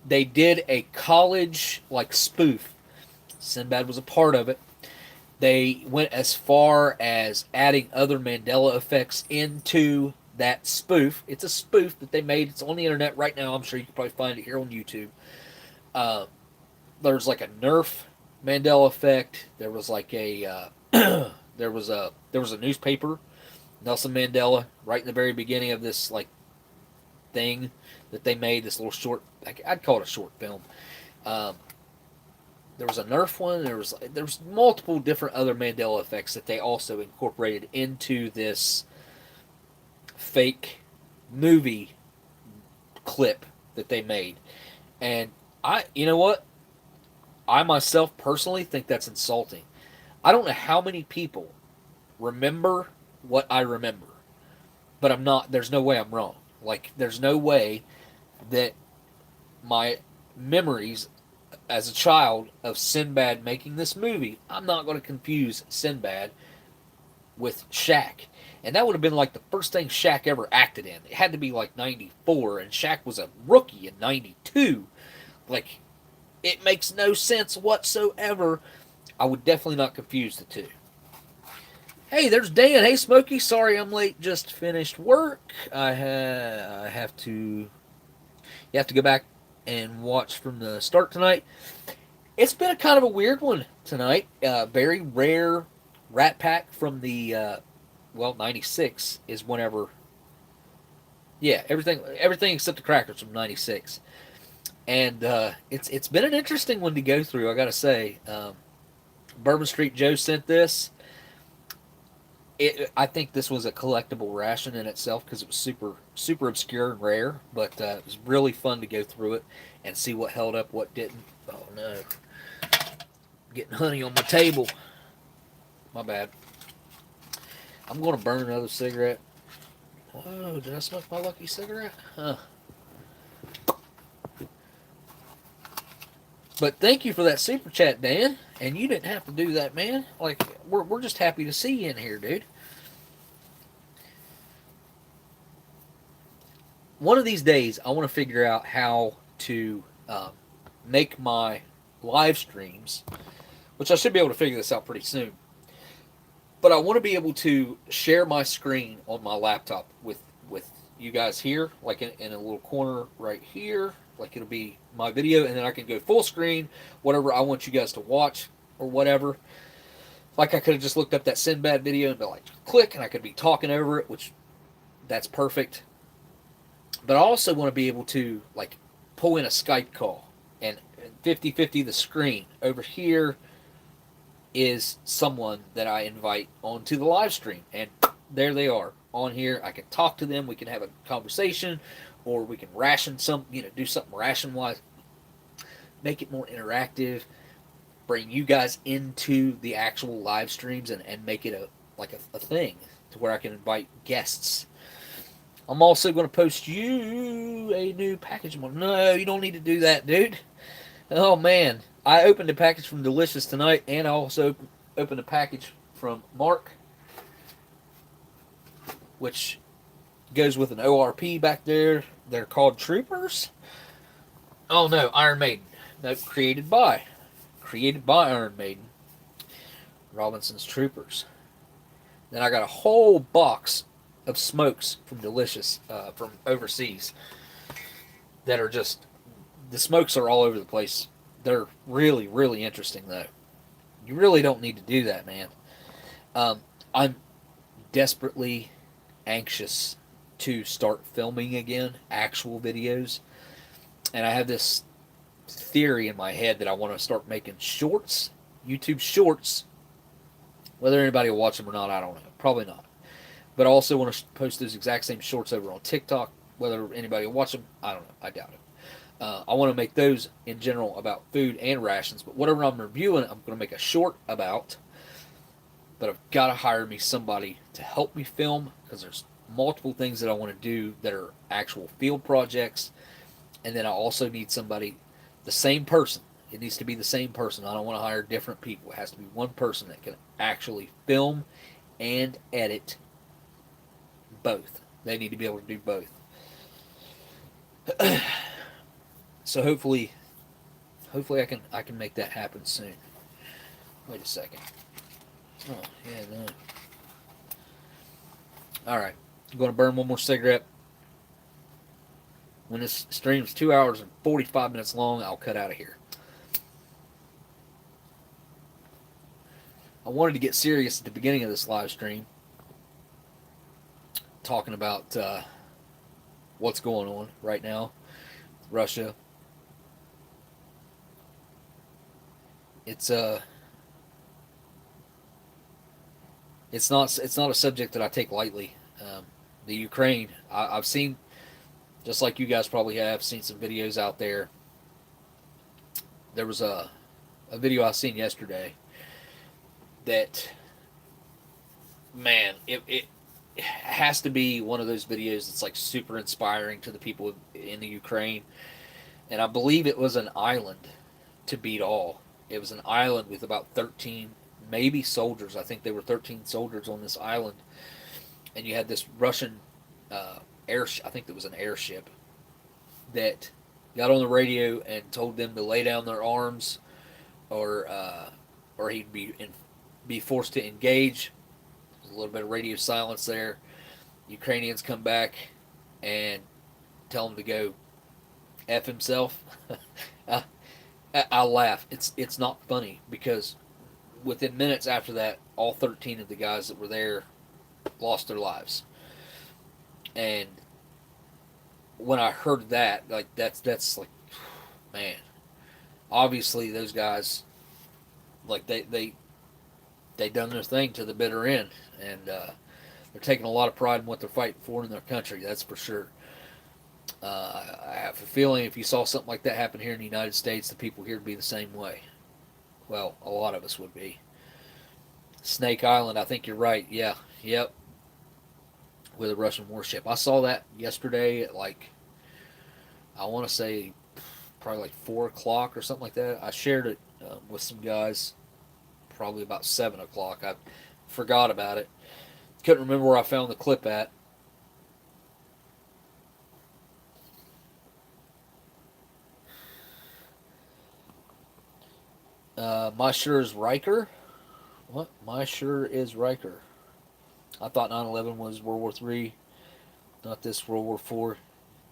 They did a college like spoof. Sinbad was a part of it. They went as far as adding other Mandela effects into that spoof. It's a spoof that they made. It's on the internet right now. I'm sure you can probably find it here on YouTube. There's like a Nerf Mandela effect. There was like a there was a newspaper, Nelson Mandela, right in the very beginning of this like thing that they made. This little short, I'd call it a short film. There was a Nerf one. There was multiple different other Mandela effects that they also incorporated into this fake movie clip that they made. And you know what? I myself personally think that's insulting. I don't know how many people remember what I remember, but there's no way I'm wrong. Like, there's no way that my memories as a child of Sinbad making this movie, I'm not going to confuse Sinbad with Shaq. And that would have been like the first thing Shaq ever acted in. It had to be like 94, and Shaq was a rookie in 92. Like, it makes no sense whatsoever. I would definitely not confuse the two. Hey, there's Dan. Hey, Smokey. Sorry I'm late. Just finished work. I have to... You have to go back and watch from the start tonight. It's been a kind of a weird one tonight. Very rare Rat Pack from the 96 is whenever. Yeah, everything except the crackers from '96, and it's been an interesting one to go through. I gotta say, Bourbon Street Joe sent this. I think this was a collectible ration in itself because it was super obscure and rare, but it was really fun to go through it and see what held up, what didn't. Oh no, getting honey on my table. My bad. I'm gonna burn another cigarette. Whoa, did I smoke my lucky cigarette? Huh. But thank you for that super chat, Dan. And you didn't have to do that, man. Like, we're just happy to see you in here, dude. One of these days, I want to figure out how to make my live streams, which I should be able to figure this out pretty soon. But I want to be able to share my screen on my laptop with you guys here, like in a little corner right here. Like it'll be my video, and then I can go full screen, whatever I want you guys to watch or whatever. Like I could have just looked up that Sinbad video and be like, click, and I could be talking over it, which that's perfect. But I also want to be able to like pull in a Skype call and 50-50 the screen. Over here is someone that I invite onto the live stream, and there they are on here. I can talk to them, we can have a conversation, or we can ration some, do something ration wise, make it more interactive, bring you guys into the actual live streams, and make it a thing to where I can invite guests. I'm also going to post you a new package. No, you don't need to do that, dude. Oh man, I opened a package from Delicious tonight, and I also opened a package from Mark, which goes with an ORP back there. They're called Troopers. Oh no, Iron Maiden. No, created by Iron Maiden. Robinson's Troopers. Then I got a whole box of smokes from Delicious from overseas that are just, the smokes are all over the place. They're really, really interesting though. You really don't need to do that, man. I'm desperately anxious to start filming again, actual videos. And I have this theory in my head that I want to start making shorts, YouTube shorts. Whether anybody will watch them or not, I don't know. Probably not. But I also want to post those exact same shorts over on TikTok. Whether anybody will watch them, I don't know. I doubt it. I want to make those in general about food and rations. But whatever I'm reviewing, I'm going to make a short about. But I've got to hire me somebody to help me film, because there's multiple things that I want to do that are actual field projects. And then I also need somebody, the same person. It needs to be the same person. I don't want to hire different people. It has to be one person that can actually film and edit both. They need to be able to do both. So hopefully I can make that happen soon. Wait a second. Oh, yeah, no. Alright. I'm going to burn one more cigarette. When this stream's 2 hours and 45 minutes long, I'll cut out of here. I wanted to get serious at the beginning of this live stream, talking about what's going on right now, Russia. It's not a subject that I take lightly. The Ukraine, I've seen, just like you guys probably have seen some videos out there. There was a video I seen yesterday that, man, it has to be one of those videos that's like super inspiring to the people in the Ukraine. And I believe it was an island to beat all. It was an island with about 13 maybe soldiers. I think there were 13 soldiers on this island. And you had this Russian I think it was an airship that got on the radio and told them to lay down their arms, or he'd be forced to engage. There's a little bit of radio silence there. Ukrainians come back and tell them to go F himself. I, I laugh. It's not funny because within minutes after that, all 13 of the guys that were there lost their lives. And when I heard that, like that's like, man, obviously those guys, like they done their thing to the bitter end, and they're taking a lot of pride in what they're fighting for in their country. That's for sure. I have a feeling if you saw something like that happen here in the United States, the people here would be the same way. Well, a lot of us would be. Snake Island, I think you're right. Yeah, yep, with a Russian warship. I saw that yesterday at like, I want to say probably like 4 o'clock or something like that. I shared it with some guys probably about 7 o'clock. I forgot about it. Couldn't remember where I found the clip at. My sure is Riker. What? My sure is Riker. I thought 9/11 was World War III, not this World War IV.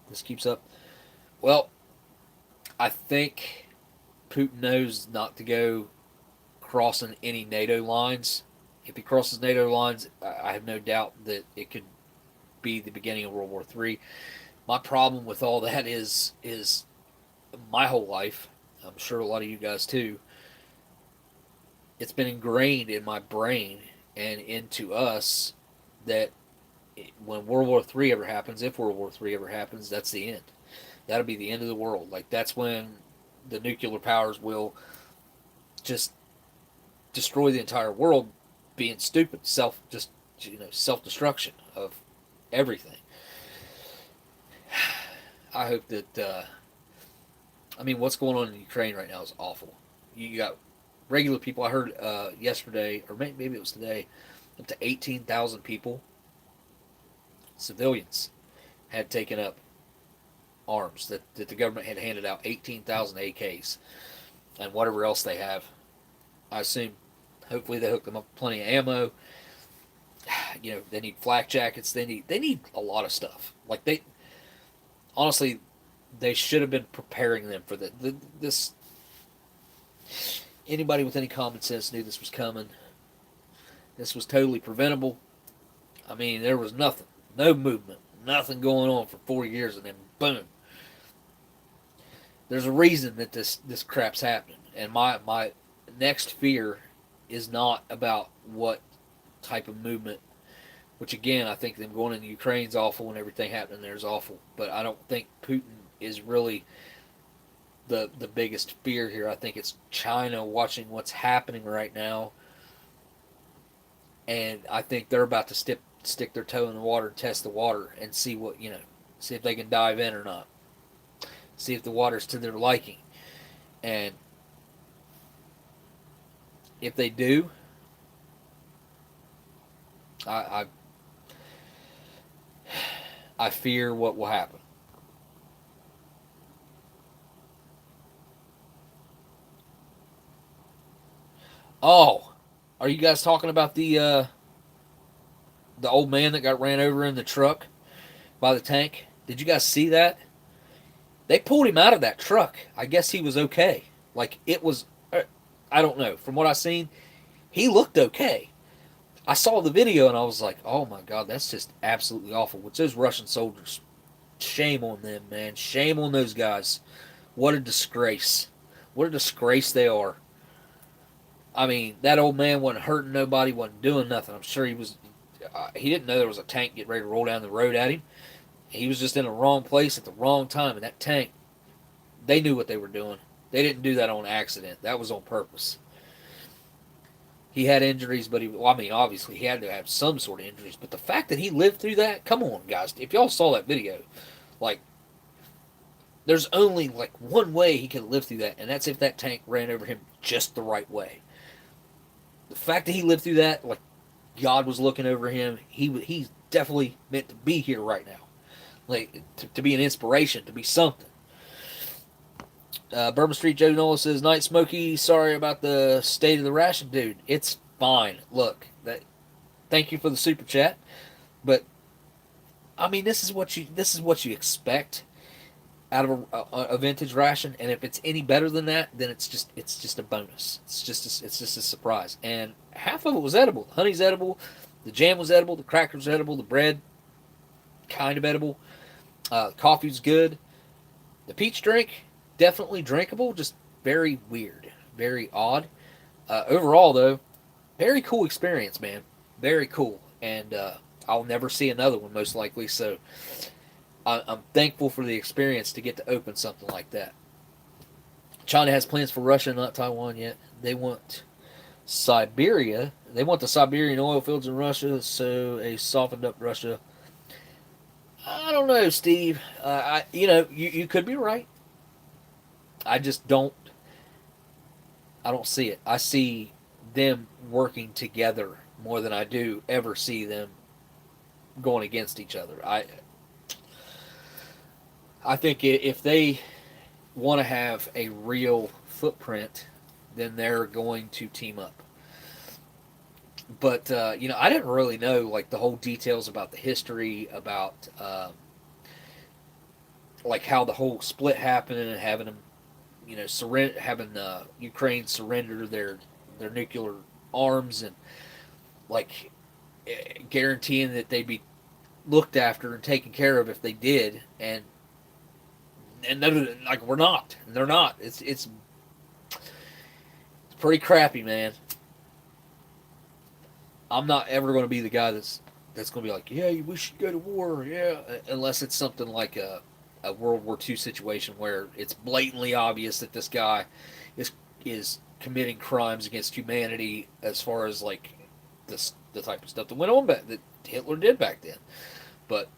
This keeps up. Well, I think Putin knows not to go crossing any NATO lines. If he crosses NATO lines, I have no doubt that it could be the beginning of World War III. My problem with all that is my whole life. I'm sure a lot of you guys too. It's been ingrained in my brain and into us that when World War III ever happens, if World War III ever happens, that's the end. That'll be the end of the world. Like that's when the nuclear powers will just destroy the entire world, being stupid, self destruction of everything. I hope that. I mean, what's going on in Ukraine right now is awful. You got regular people. I heard yesterday, or maybe it was today, up to 18,000 people, civilians, had taken up arms. That the government had handed out 18,000 AKs and whatever else they have. I assume, hopefully, they hooked them up with plenty of ammo. You know, they need flak jackets. They need a lot of stuff. Like they honestly, they should have been preparing them for this. Anybody with any common sense knew this was coming. This was totally preventable. I mean, there was nothing, no movement, nothing going on for 4 years, and then boom. There's a reason that this crap's happening, and my next fear is not about what type of movement. Which again, I think them going into Ukraine's awful and everything happening there is awful. But I don't think Putin is really the biggest fear here. I think it's China watching what's happening right now, and I think they're about to stick their toe in the water and test the water and see see if they can dive in or not, see if the water's to their liking, and if they do, I fear what will happen. Oh, are you guys talking about the old man that got ran over in the truck by the tank? Did you guys see that? They pulled him out of that truck. I guess he was okay. Like it was, I don't know. From what I seen, he looked okay. I saw the video and I was like, oh my god, that's just absolutely awful. With those Russian soldiers, shame on them, man. Shame on those guys. What a disgrace. What a disgrace they are. I mean, that old man wasn't hurting nobody, wasn't doing nothing. I'm sure he was. He didn't know there was a tank getting ready to roll down the road at him. He was just in the wrong place at the wrong time. And that tank, they knew what they were doing. They didn't do that on accident. That was on purpose. He had injuries, but obviously he had to have some sort of injuries. But the fact that he lived through that, come on, guys. If y'all saw that video, like, there's only like one way he could live through that, and that's if that tank ran over him just the right way. The fact that he lived through that, like God was looking over him, he's definitely meant to be here right now, like to be an inspiration, to be something. Bourbonstjoenola says, "Night Smokey, sorry about the state of the ration, dude. It's fine. Look, thank you for the super chat, but I mean, this is what you expect. out of a vintage ration, and if it's any better than that, then it's just a bonus. It's just a surprise. And half of it was edible. The honey's edible, the jam was edible, the crackers were edible, the bread kind of edible. Coffee's good. The peach drink definitely drinkable, just very weird, very odd. Overall, though, very cool experience, man. Very cool, and I'll never see another one most likely. So I'm thankful for the experience to get to open something like that. China has plans for Russia, not Taiwan yet. They want Siberia. They want the Siberian oil fields in Russia, so a softened up Russia. I don't know, Steve. You could be right. I just don't. I don't see it. I see them working together more than I do ever see them going against each other. I think if they want to have a real footprint, then they're going to team up. But I didn't really know like the whole details about the history about like how the whole split happened and having them, having Ukraine surrender their nuclear arms and like guaranteeing that they'd be looked after and taken care of if they did, and like we're not, and they're not. It's pretty crappy, man. I'm not ever going to be the guy that's going to be like, yeah, we should go to war, yeah, unless it's something like a World War II situation where it's blatantly obvious that this guy is committing crimes against humanity as far as like the type of stuff that went on back that Hitler did back then. But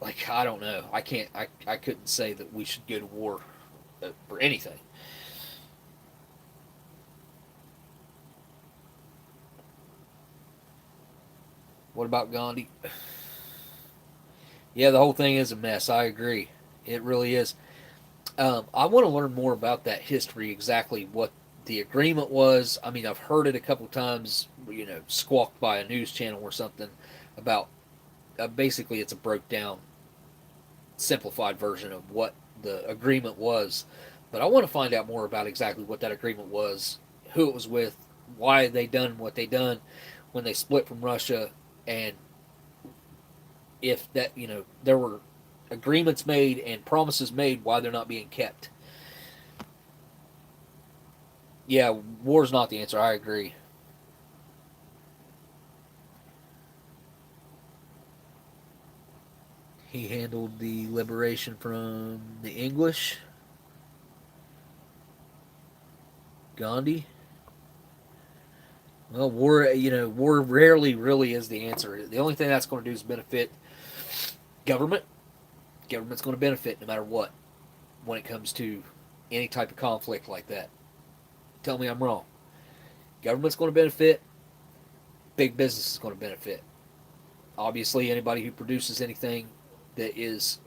like I don't know, I couldn't say that we should go to war for anything. What about Gandhi? Yeah, the whole thing is a mess. I agree. It really is. I want to learn more about that history, exactly what the agreement was. I mean, I've heard it a couple of times, squawked by a news channel or something about basically it's a broke down, simplified version of what the agreement was. But I want to find out more about exactly what that agreement was, who it was with, why they done what they done when they split from Russia, and if that there were agreements made and promises made, why they're not being kept. Yeah, war's not the answer. I agree. He handled the liberation from the English. Gandhi. Well, war rarely really is the answer. The only thing that's going to do is benefit government. Government's going to benefit no matter what when it comes to any type of conflict like that. Tell me I'm wrong. Government's going to benefit. Big business is going to benefit. Obviously, anybody who produces anything that is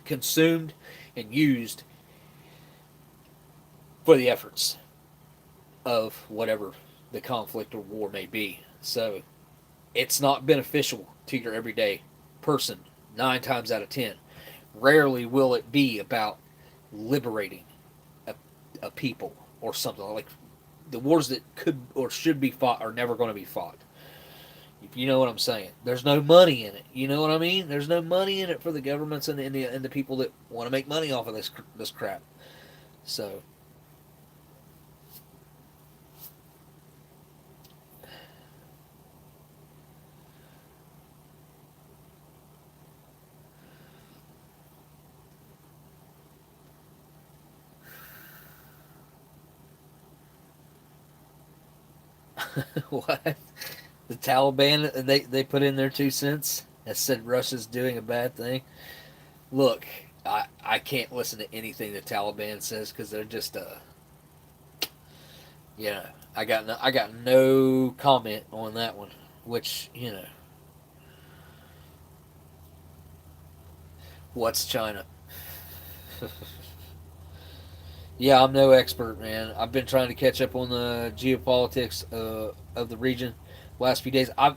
consumed and used for the efforts of whatever the conflict or war may be. So it's not beneficial to your everyday person 9 times out of 10. Rarely will it be about liberating a people or something. Like the wars that could or should be fought are never going to be fought. If you know what I'm saying. There's no money in it. You know what I mean? There's no money in it for the governments and the people that want to make money off of this crap. So what? The Taliban, they put in their 2 cents and said Russia's doing a bad thing. Look, I can't listen to anything the Taliban says because they're just you know I got no comment on that one. Which what's China? Yeah, I'm no expert, man. I've been trying to catch up on the geopolitics of the region last few days. I've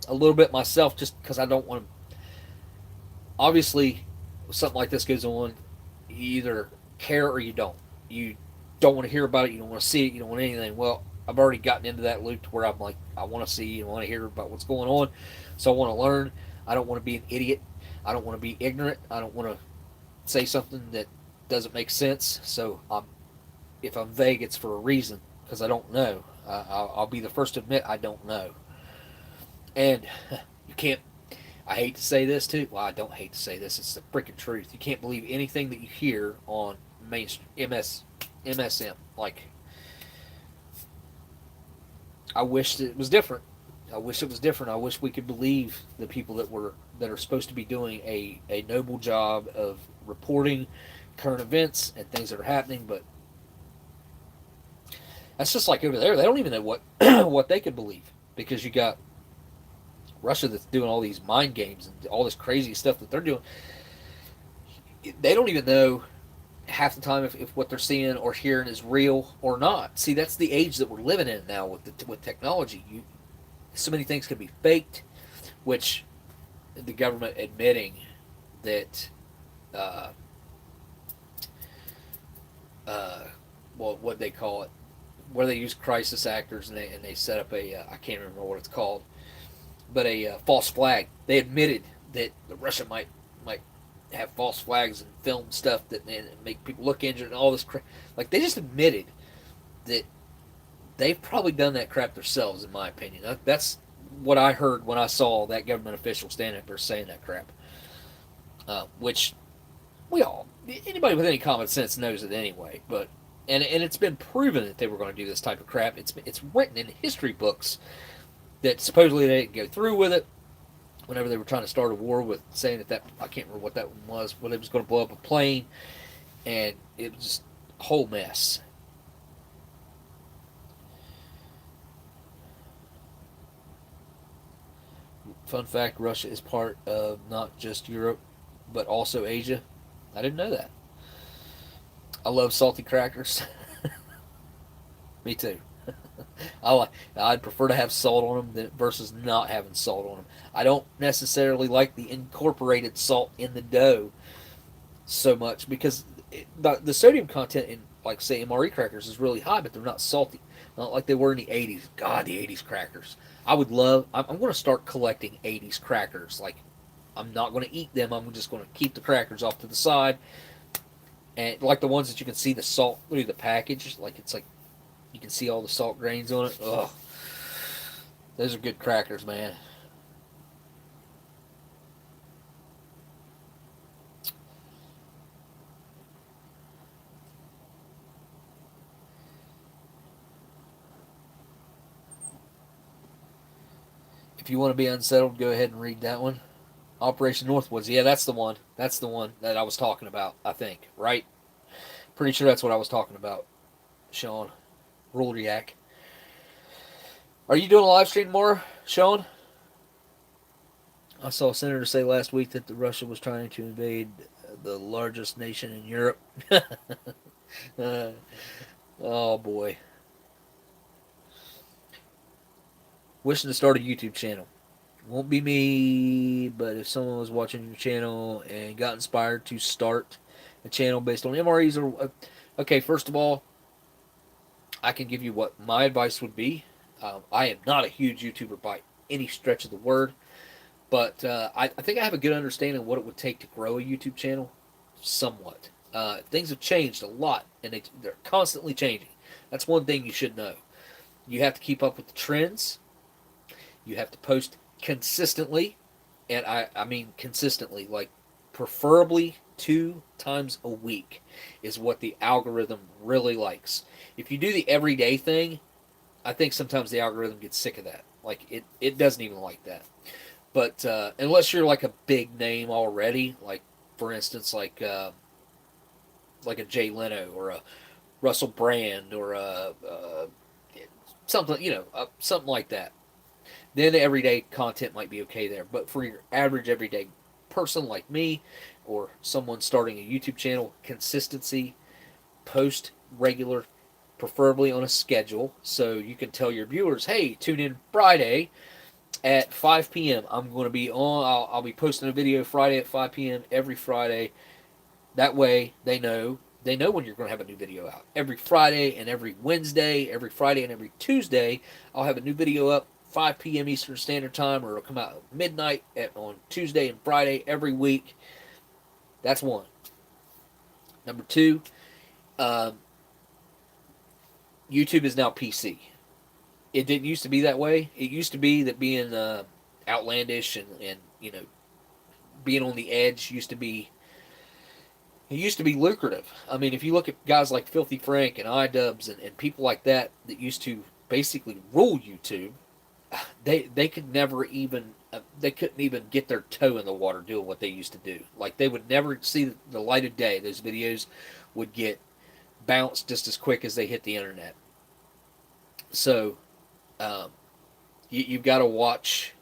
a little bit myself just because I don't want to. Obviously, something like this goes on, you either care or you don't. You don't want to hear about it. You don't want to see it. You don't want anything. Well, I've already gotten into that loop to where I'm like, I want to see and want to hear about what's going on. So I want to learn. I don't want to be an idiot. I don't want to be ignorant. I don't want to say something that doesn't make sense. So if I'm vague, it's for a reason because I don't know. I'll be the first to admit I don't know. And you can't. I hate to say this too. Well, I don't hate to say this. It's the freaking truth. You can't believe anything that you hear on MSM. Like, I wish it was different. I wish it was different. I wish we could believe the people that are supposed to be doing a noble job of reporting current events and things that are happening, but that's just like over there. They don't even know what what they could believe because you got Russia that's doing all these mind games and all this crazy stuff that they're doing. They don't even know half the time if what they're seeing or hearing is real or not. See, that's the age that we're living in now with technology. So many things can be faked, which the government admitting that, well, what they call it, where they use crisis actors and they set up I can't remember what it's called, but a false flag. They admitted that Russia might have false flags and film stuff that and make people look injured and all this crap. Like, they just admitted that they've probably done that crap themselves, in my opinion. That's what I heard when I saw that government official standing up there saying that crap. Which anybody with any common sense knows it anyway. But and it's been proven that they were going to do this type of crap. It's written in history books that supposedly they didn't go through with it. Whenever they were trying to start a war with saying that I can't remember what that one was, but it was going to blow up a plane, and it was just a whole mess. Fun fact, Russia is part of not just Europe, but also Asia. I didn't know that. I love salty crackers. Me too. I'd prefer to have salt on them versus not having salt on them. I don't necessarily like the incorporated salt in the dough so much because the sodium content in, like, say, MRE crackers is really high, but they're not salty. Not like they were in the 80s. God, the 80s crackers. I'm going to start collecting 80s crackers. Like, I'm not going to eat them. I'm just going to keep the crackers off to the side. And like the ones that you can see the salt through the package. Like, it's like you can see all the salt grains on it. Ugh. Those are good crackers, man. If you want to be unsettled, go ahead and read that one. Operation Northwoods. Yeah, that's the one. That's the one that I was talking about, I think. Right? Pretty sure that's what I was talking about, Sean. Rule Yak. Are you doing a live stream tomorrow, Sean? I saw a senator say last week that Russia was trying to invade the largest nation in Europe. Oh, boy. Wishing to start a YouTube channel. Won't be me, but if someone was watching your channel and got inspired to start a channel based on MREs or... Okay, first of all, I can give you what my advice would be. I am not a huge YouTuber by any stretch of the word, but I think I have a good understanding of what it would take to grow a YouTube channel, somewhat. Things have changed a lot, and they're constantly changing. That's one thing you should know. You have to keep up with the trends. You have to post consistently, and I mean consistently, like preferably 2 times a week is what the algorithm really likes. If you do the everyday thing, I think sometimes the algorithm gets sick of that. Like, it doesn't even like that. But unless you're like a big name already, like, for instance, like a Jay Leno or a Russell Brand or something, something like that, then the everyday content might be okay there. But for your average everyday person like me or someone starting a YouTube channel, consistency, post regular, preferably on a schedule, so you can tell your viewers, hey, tune in Friday at 5 p.m. I'm going to be on. I'll be posting a video Friday at 5 p.m. every Friday. That way they know when you're going to have a new video out. Every Friday and every Wednesday, every Friday and every Tuesday, I'll have a new video up 5 p.m. Eastern Standard Time, or it'll come out at midnight on Tuesday and Friday every week. That's one. Number two, um, YouTube is now PC. It didn't used to be that way. It used to be that being outlandish and being on the edge used to be lucrative. I mean, if you look at guys like Filthy Frank and iDubbbz and people like that used to basically rule YouTube, they could never even they couldn't even get their toe in the water doing what they used to do. Like, they would never see the light of day. Those videos would get bounced just as quick as they hit the internet. So um, you've got to watch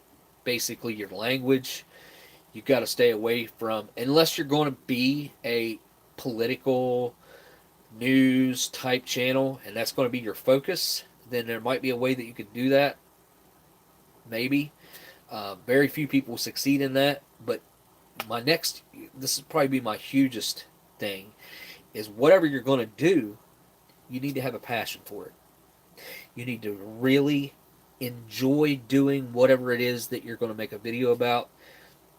basically your language. You've got to stay away from, unless you're going to be a political news type channel and that's going to be your focus, then there might be a way that you could do that. Maybe. Very few people succeed in that, but this will probably be my hugest thing, is whatever you're going to do, you need to have a passion for it. You need to really enjoy doing whatever it is that you're going to make a video about.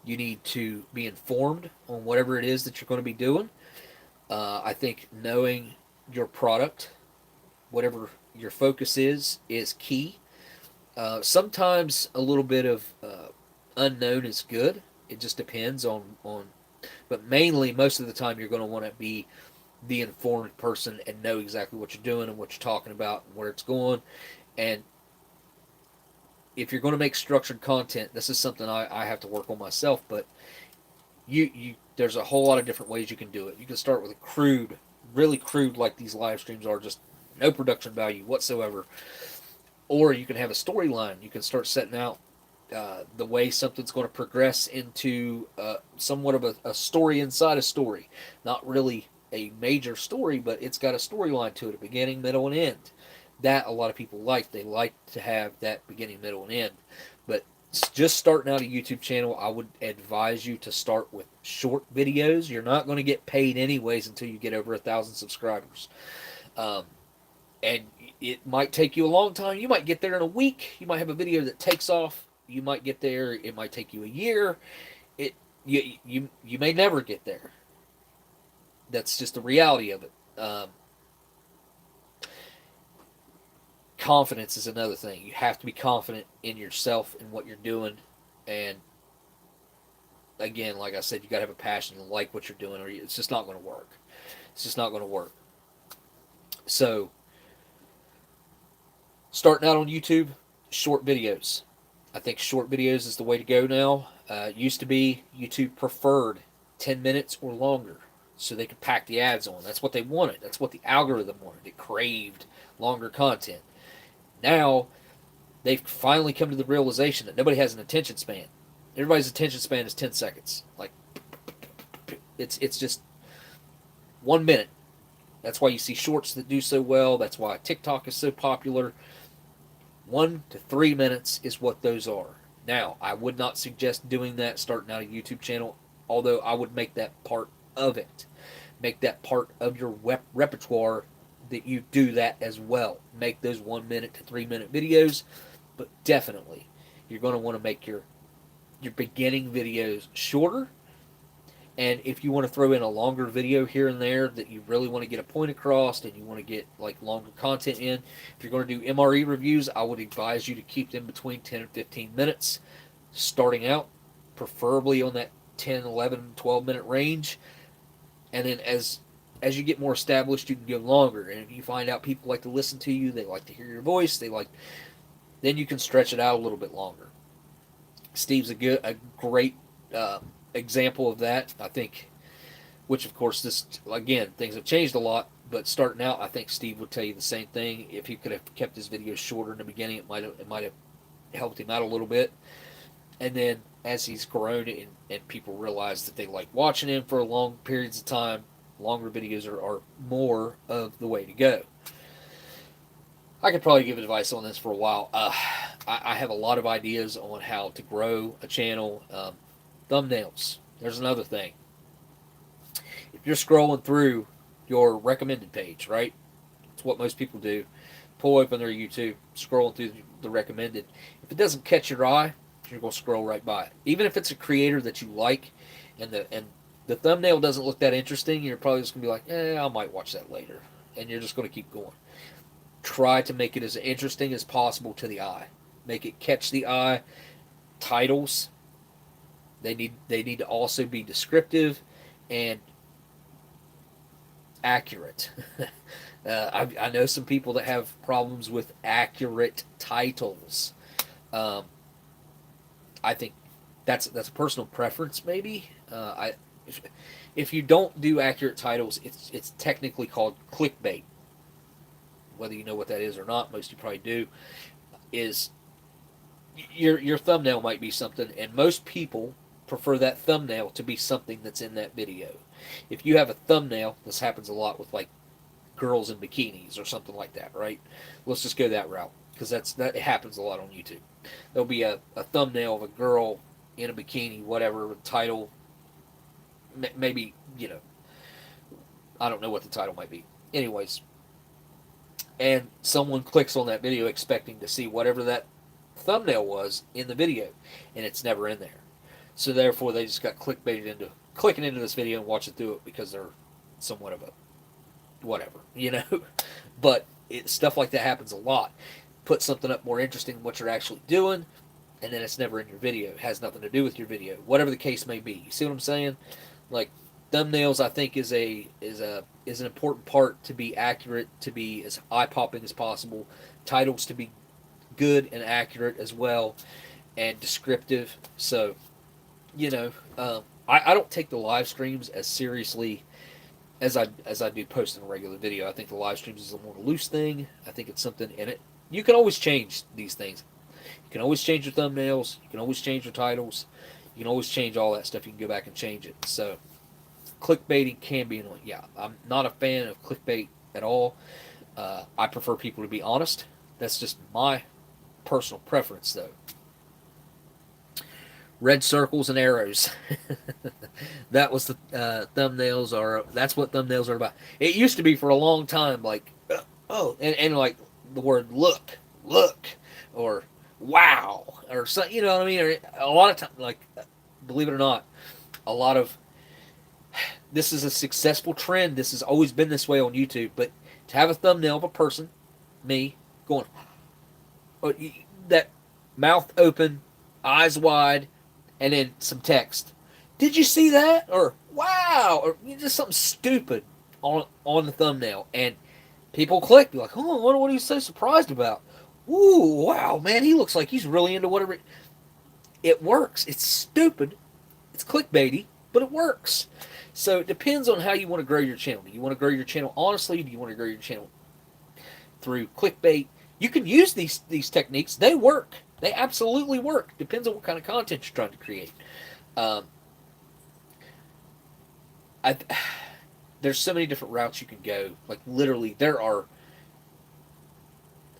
You need to be informed on whatever it is that you're going to be doing. I think knowing your product, whatever your focus is key. Sometimes a little bit of unknown is good. It just depends on, but mainly most of the time you're going to want to be the informed person and know exactly what you're doing and what you're talking about and where it's going. And if you're going to make structured content, this is something I have to work on myself, but there's a whole lot of different ways you can do it. You can start with a crude, really crude, like these live streams are, just no production value whatsoever. Or you can have a storyline. You can start setting out the way something's going to progress into somewhat of a story inside a story. Not really a major story, but it's got a storyline to it, a beginning, middle, and end. That a lot of people like. They like to have that beginning, middle, and end. But just starting out a YouTube channel, I would advise you to start with short videos. You're not going to get paid anyways until you get over 1,000 subscribers. And it might take you a long time. You might get there in a week. You might have a video that takes off. You might get there. It might take you a year. You may never get there. That's just the reality of it. Confidence is another thing. You have to be confident in yourself and what you're doing. And again, like I said, you got to have a passion and like what you're doing, or it's just not going to work. It's just not going to work. So, starting out on YouTube, short videos. I think short videos is the way to go now. Used to be YouTube preferred 10 minutes or longer so they could pack the ads on. That's what they wanted. That's what the algorithm wanted. It craved longer content. Now, they've finally come to the realization that nobody has an attention span. Everybody's attention span is 10 seconds. Like, it's just 1 minute. That's why you see shorts that do so well. That's why TikTok is so popular. 1 to 3 minutes is what those are. Now, I would not suggest doing that starting out a YouTube channel, although I would make that part of it. Make that part of your repertoire, that you do that as well. Make those 1 minute to 3 minute videos, but definitely you're going to want to make your beginning videos shorter. And if you want to throw in a longer video here and there that you really want to get a point across and you want to get like longer content in, if you're going to do MRE reviews, I would advise you to keep them between 10 and 15 minutes starting out, preferably on that 10, 11, 12 minute range. And then as you get more established, you can go longer. And if you find out people like to listen to you, they like to hear your voice, then you can stretch it out a little bit longer. Steve's a great example of that, I think, which of course things have changed a lot, but starting out, I think Steve would tell you the same thing. If he could have kept his videos shorter in the beginning, it might have helped him out a little bit. And then as he's grown and people realize that they like watching him for long periods of time, longer videos are more of the way to go. I could probably give advice on this for a while. I have a lot of ideas on how to grow a channel. Thumbnails. There's another thing. If you're scrolling through your recommended page, right? It's what most people do. Pull open their YouTube, scroll through the recommended. If it doesn't catch your eye, you're going to scroll right by it. Even if it's a creator that you like, and the thumbnail doesn't look that interesting, you're probably just going to be like, I might watch that later, and you're just going to keep going. Try to make it as interesting as possible to the eye. Make it catch the eye. Titles, they need to also be descriptive and accurate. I know some people that have problems with accurate titles. Um, I think that's a personal preference, maybe. If you don't do accurate titles, it's technically called clickbait. Whether you know what that is or not, most you probably do. Is your thumbnail might be something, and most people prefer that thumbnail to be something that's in that video. If you have a thumbnail, this happens a lot with like girls in bikinis or something like that, right? Let's just go that route because that it happens a lot on YouTube. There'll be a thumbnail of a girl in a bikini, whatever title, maybe I don't know what the title might be. Anyways, and someone clicks on that video expecting to see whatever that thumbnail was in the video, and it's never in there. So therefore, they just got clickbaited into clicking into this video and watching through it because they're somewhat of a whatever. But stuff like that happens a lot. Put something up more interesting than what you're actually doing, and then it's never in your video. It has nothing to do with your video, whatever the case may be. You see what I'm saying? Like thumbnails, I think is an important part to be accurate, to be as eye popping as possible. Titles to be good and accurate as well, and descriptive. So, I don't take the live streams as seriously as I do posting a regular video. I think the live streams is a more loose thing. I think it's something in it. You can always change these things. You can always change your thumbnails. You can always change your titles. You can always change all that stuff. You can go back and change it. So clickbaiting can be annoying. Yeah, I'm not a fan of clickbait at all. I prefer people to be honest. That's just my personal preference, though. Red circles and arrows. That was the thumbnails are. That's what thumbnails are about. It used to be for a long time, like and like the word look, or wow, or something. You know what I mean? Or a lot of time, like believe it or not, a lot of this is a successful trend. This has always been this way on YouTube. But to have a thumbnail of a person, me going, that mouth open, eyes wide, and then some text. Did you see that? Or wow, or just something stupid on the thumbnail, and people click. Be like, oh, what are you so surprised about? Ooh, wow, man, he looks like he's really into whatever. It works. It's stupid. It's clickbaity, but it works. So it depends on how you want to grow your channel. Do you want to grow your channel honestly? Do you want to grow your channel through clickbait? You can use these techniques. They work. They absolutely work. Depends on what kind of content you're trying to create. There's so many different routes you can go. Like literally, there are.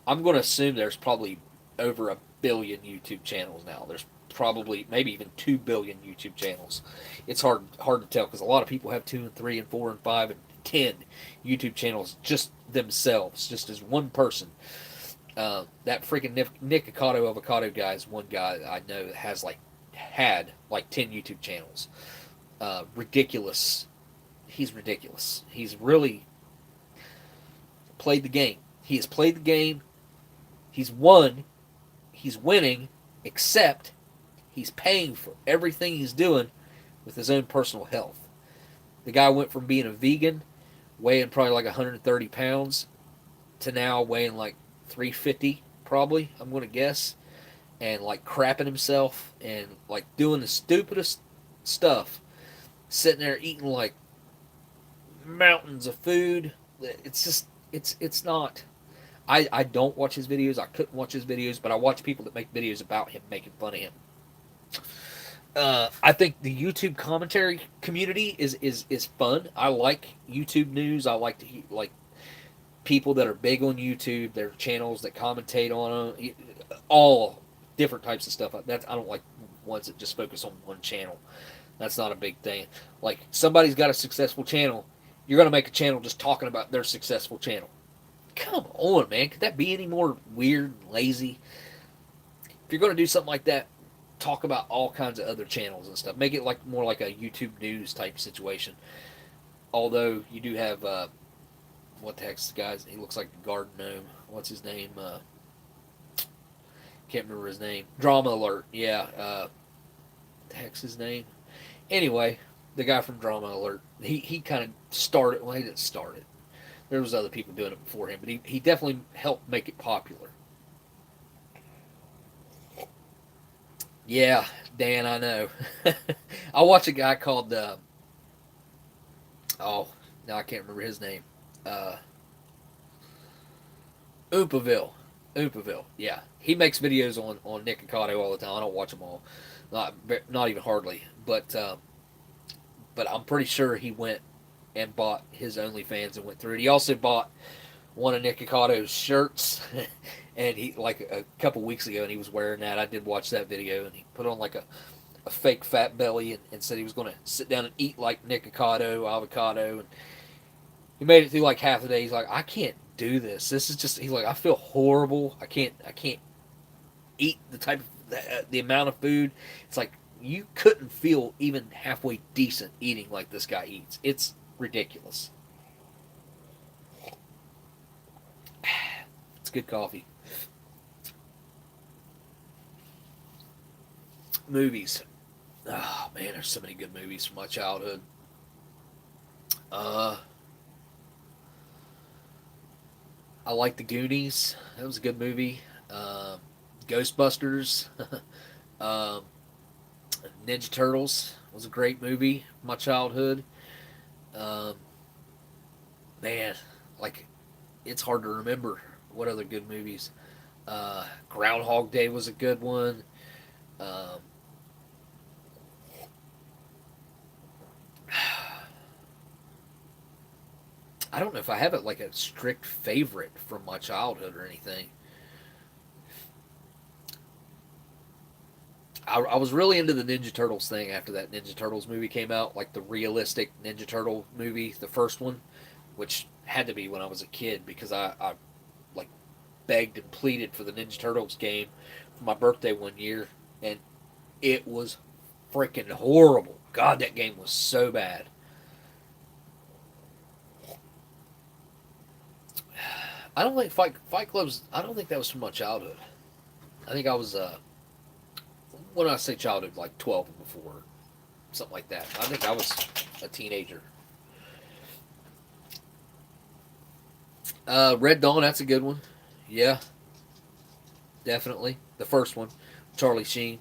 I'm going to assume there's probably over 1 billion YouTube channels now. There's probably maybe even 2 billion YouTube channels. It's hard to tell because a lot of people have 2 and 3 and 4 and 5 and 10 YouTube channels just themselves, just as one person. That freaking Nick Avocado guy is one guy that I know that had like 10 YouTube channels. Ridiculous. He's ridiculous. He's really played the game. He has played the game. He's won. He's winning, except he's paying for everything he's doing with his own personal health. The guy went from being a vegan, weighing probably like 130 pounds, to now weighing like 350 probably, I'm going to guess, and like crapping himself and like doing the stupidest stuff, sitting there eating like mountains of food. It's just it's not. I don't watch his videos. I couldn't watch his videos, but I watch people that make videos about him making fun of him. I think the YouTube commentary community is fun. I like YouTube news. I like to people that are big on YouTube. There are channels that commentate on them. All different types of stuff. I don't like ones that just focus on one channel. That's not a big thing. Like, somebody's got a successful channel, you're going to make a channel just talking about their successful channel. Come on, man. Could that be any more weird and lazy? If you're going to do something like that, talk about all kinds of other channels and stuff. Make it like more like a YouTube news type situation. Although you do have what the heck's the guy's? He looks like a garden gnome. What's his name? Can't remember his name. Drama Alert. Yeah. What the heck's his name? Anyway, the guy from Drama Alert. He kind of started. Well, he didn't start it. There was other people doing it before him, but he definitely helped make it popular. Yeah, Dan, I know. I watch a guy called oh, now I can't remember his name. Oopaville. Yeah, he makes videos on Nick and Kato all the time. I don't watch them all, not even hardly. But I'm pretty sure he went and bought his OnlyFans and went through it. He also bought one of Nick Kato's shirts, and he, like, a couple weeks ago, and he was wearing that. I did watch that video, and he put on like a fake fat belly and said he was going to sit down and eat like Nick Kato, avocado, and he made it through like half the day. He's like, I can't do this. This is just. He's like, I feel horrible. I can't eat the type of the amount of food. It's like you couldn't feel even halfway decent eating like this guy eats. It's ridiculous. It's good coffee. Movies. Oh man, there's so many good movies from my childhood. I like The Goonies. That was a good movie. Ghostbusters. um, Ninja Turtles was a great movie from my childhood. Um, man, like, it's hard to remember what other good movies. Groundhog Day was a good one. Um, I don't know if I have it like a strict favorite from my childhood or anything. I was really into the Ninja Turtles thing after that Ninja Turtles movie came out, like the realistic Ninja Turtle movie, the first one, which had to be when I was a kid because I like begged and pleaded for the Ninja Turtles game for my birthday one year, and it was freaking horrible. God, that game was so bad. I don't think Fight Club's. I don't think that was from my childhood. I think I was when I say childhood, like 12 and before, something like that. I think I was a teenager. Red Dawn, that's a good one. Yeah, definitely the first one. Charlie Sheen.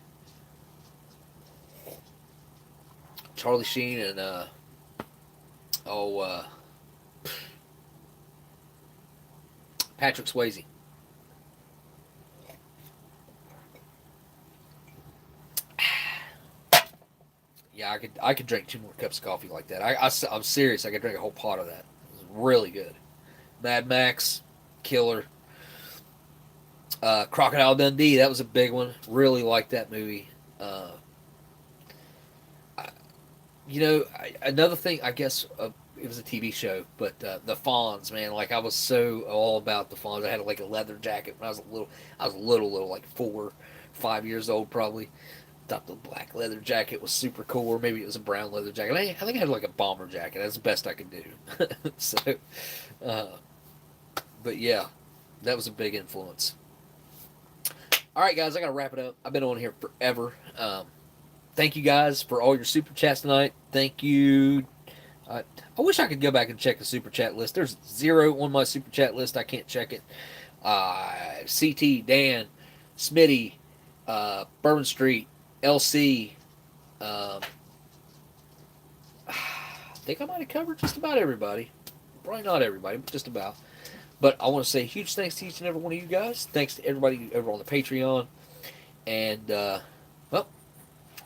Charlie Sheen and oh Patrick Swayze. Yeah, I could drink 2 more cups of coffee like that. I'm serious. I could drink a whole pot of that. It was really good. Mad Max, killer. Crocodile Dundee, that was a big one. Really liked that movie. I, another thing, I guess it was a TV show, but the Fonz, man, like I was so all about the Fonz. I had like a leather jacket when I was little. I was little, like 4, 5 years old probably. Thought the black leather jacket was super cool, or maybe it was a brown leather jacket. I think I had like a bomber jacket. That's the best I could do. So, uh, but yeah, that was a big influence. All right, guys, I gotta wrap it up. I've been on here forever. Thank you guys for all your super chats tonight. Thank you. I wish I could go back and check the super chat list. There's 0 on my super chat list. I can't check it. CT, Dan, Smitty, Bourbon Street, LC. I think I might have covered just about everybody. Probably not everybody, but just about. But I want to say a huge thanks to each and every one of you guys. Thanks to everybody over on the Patreon. And, well,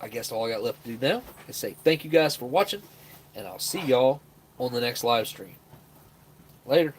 I guess all I got left to do now is say thank you guys for watching. And I'll see y'all on the next live stream. Later.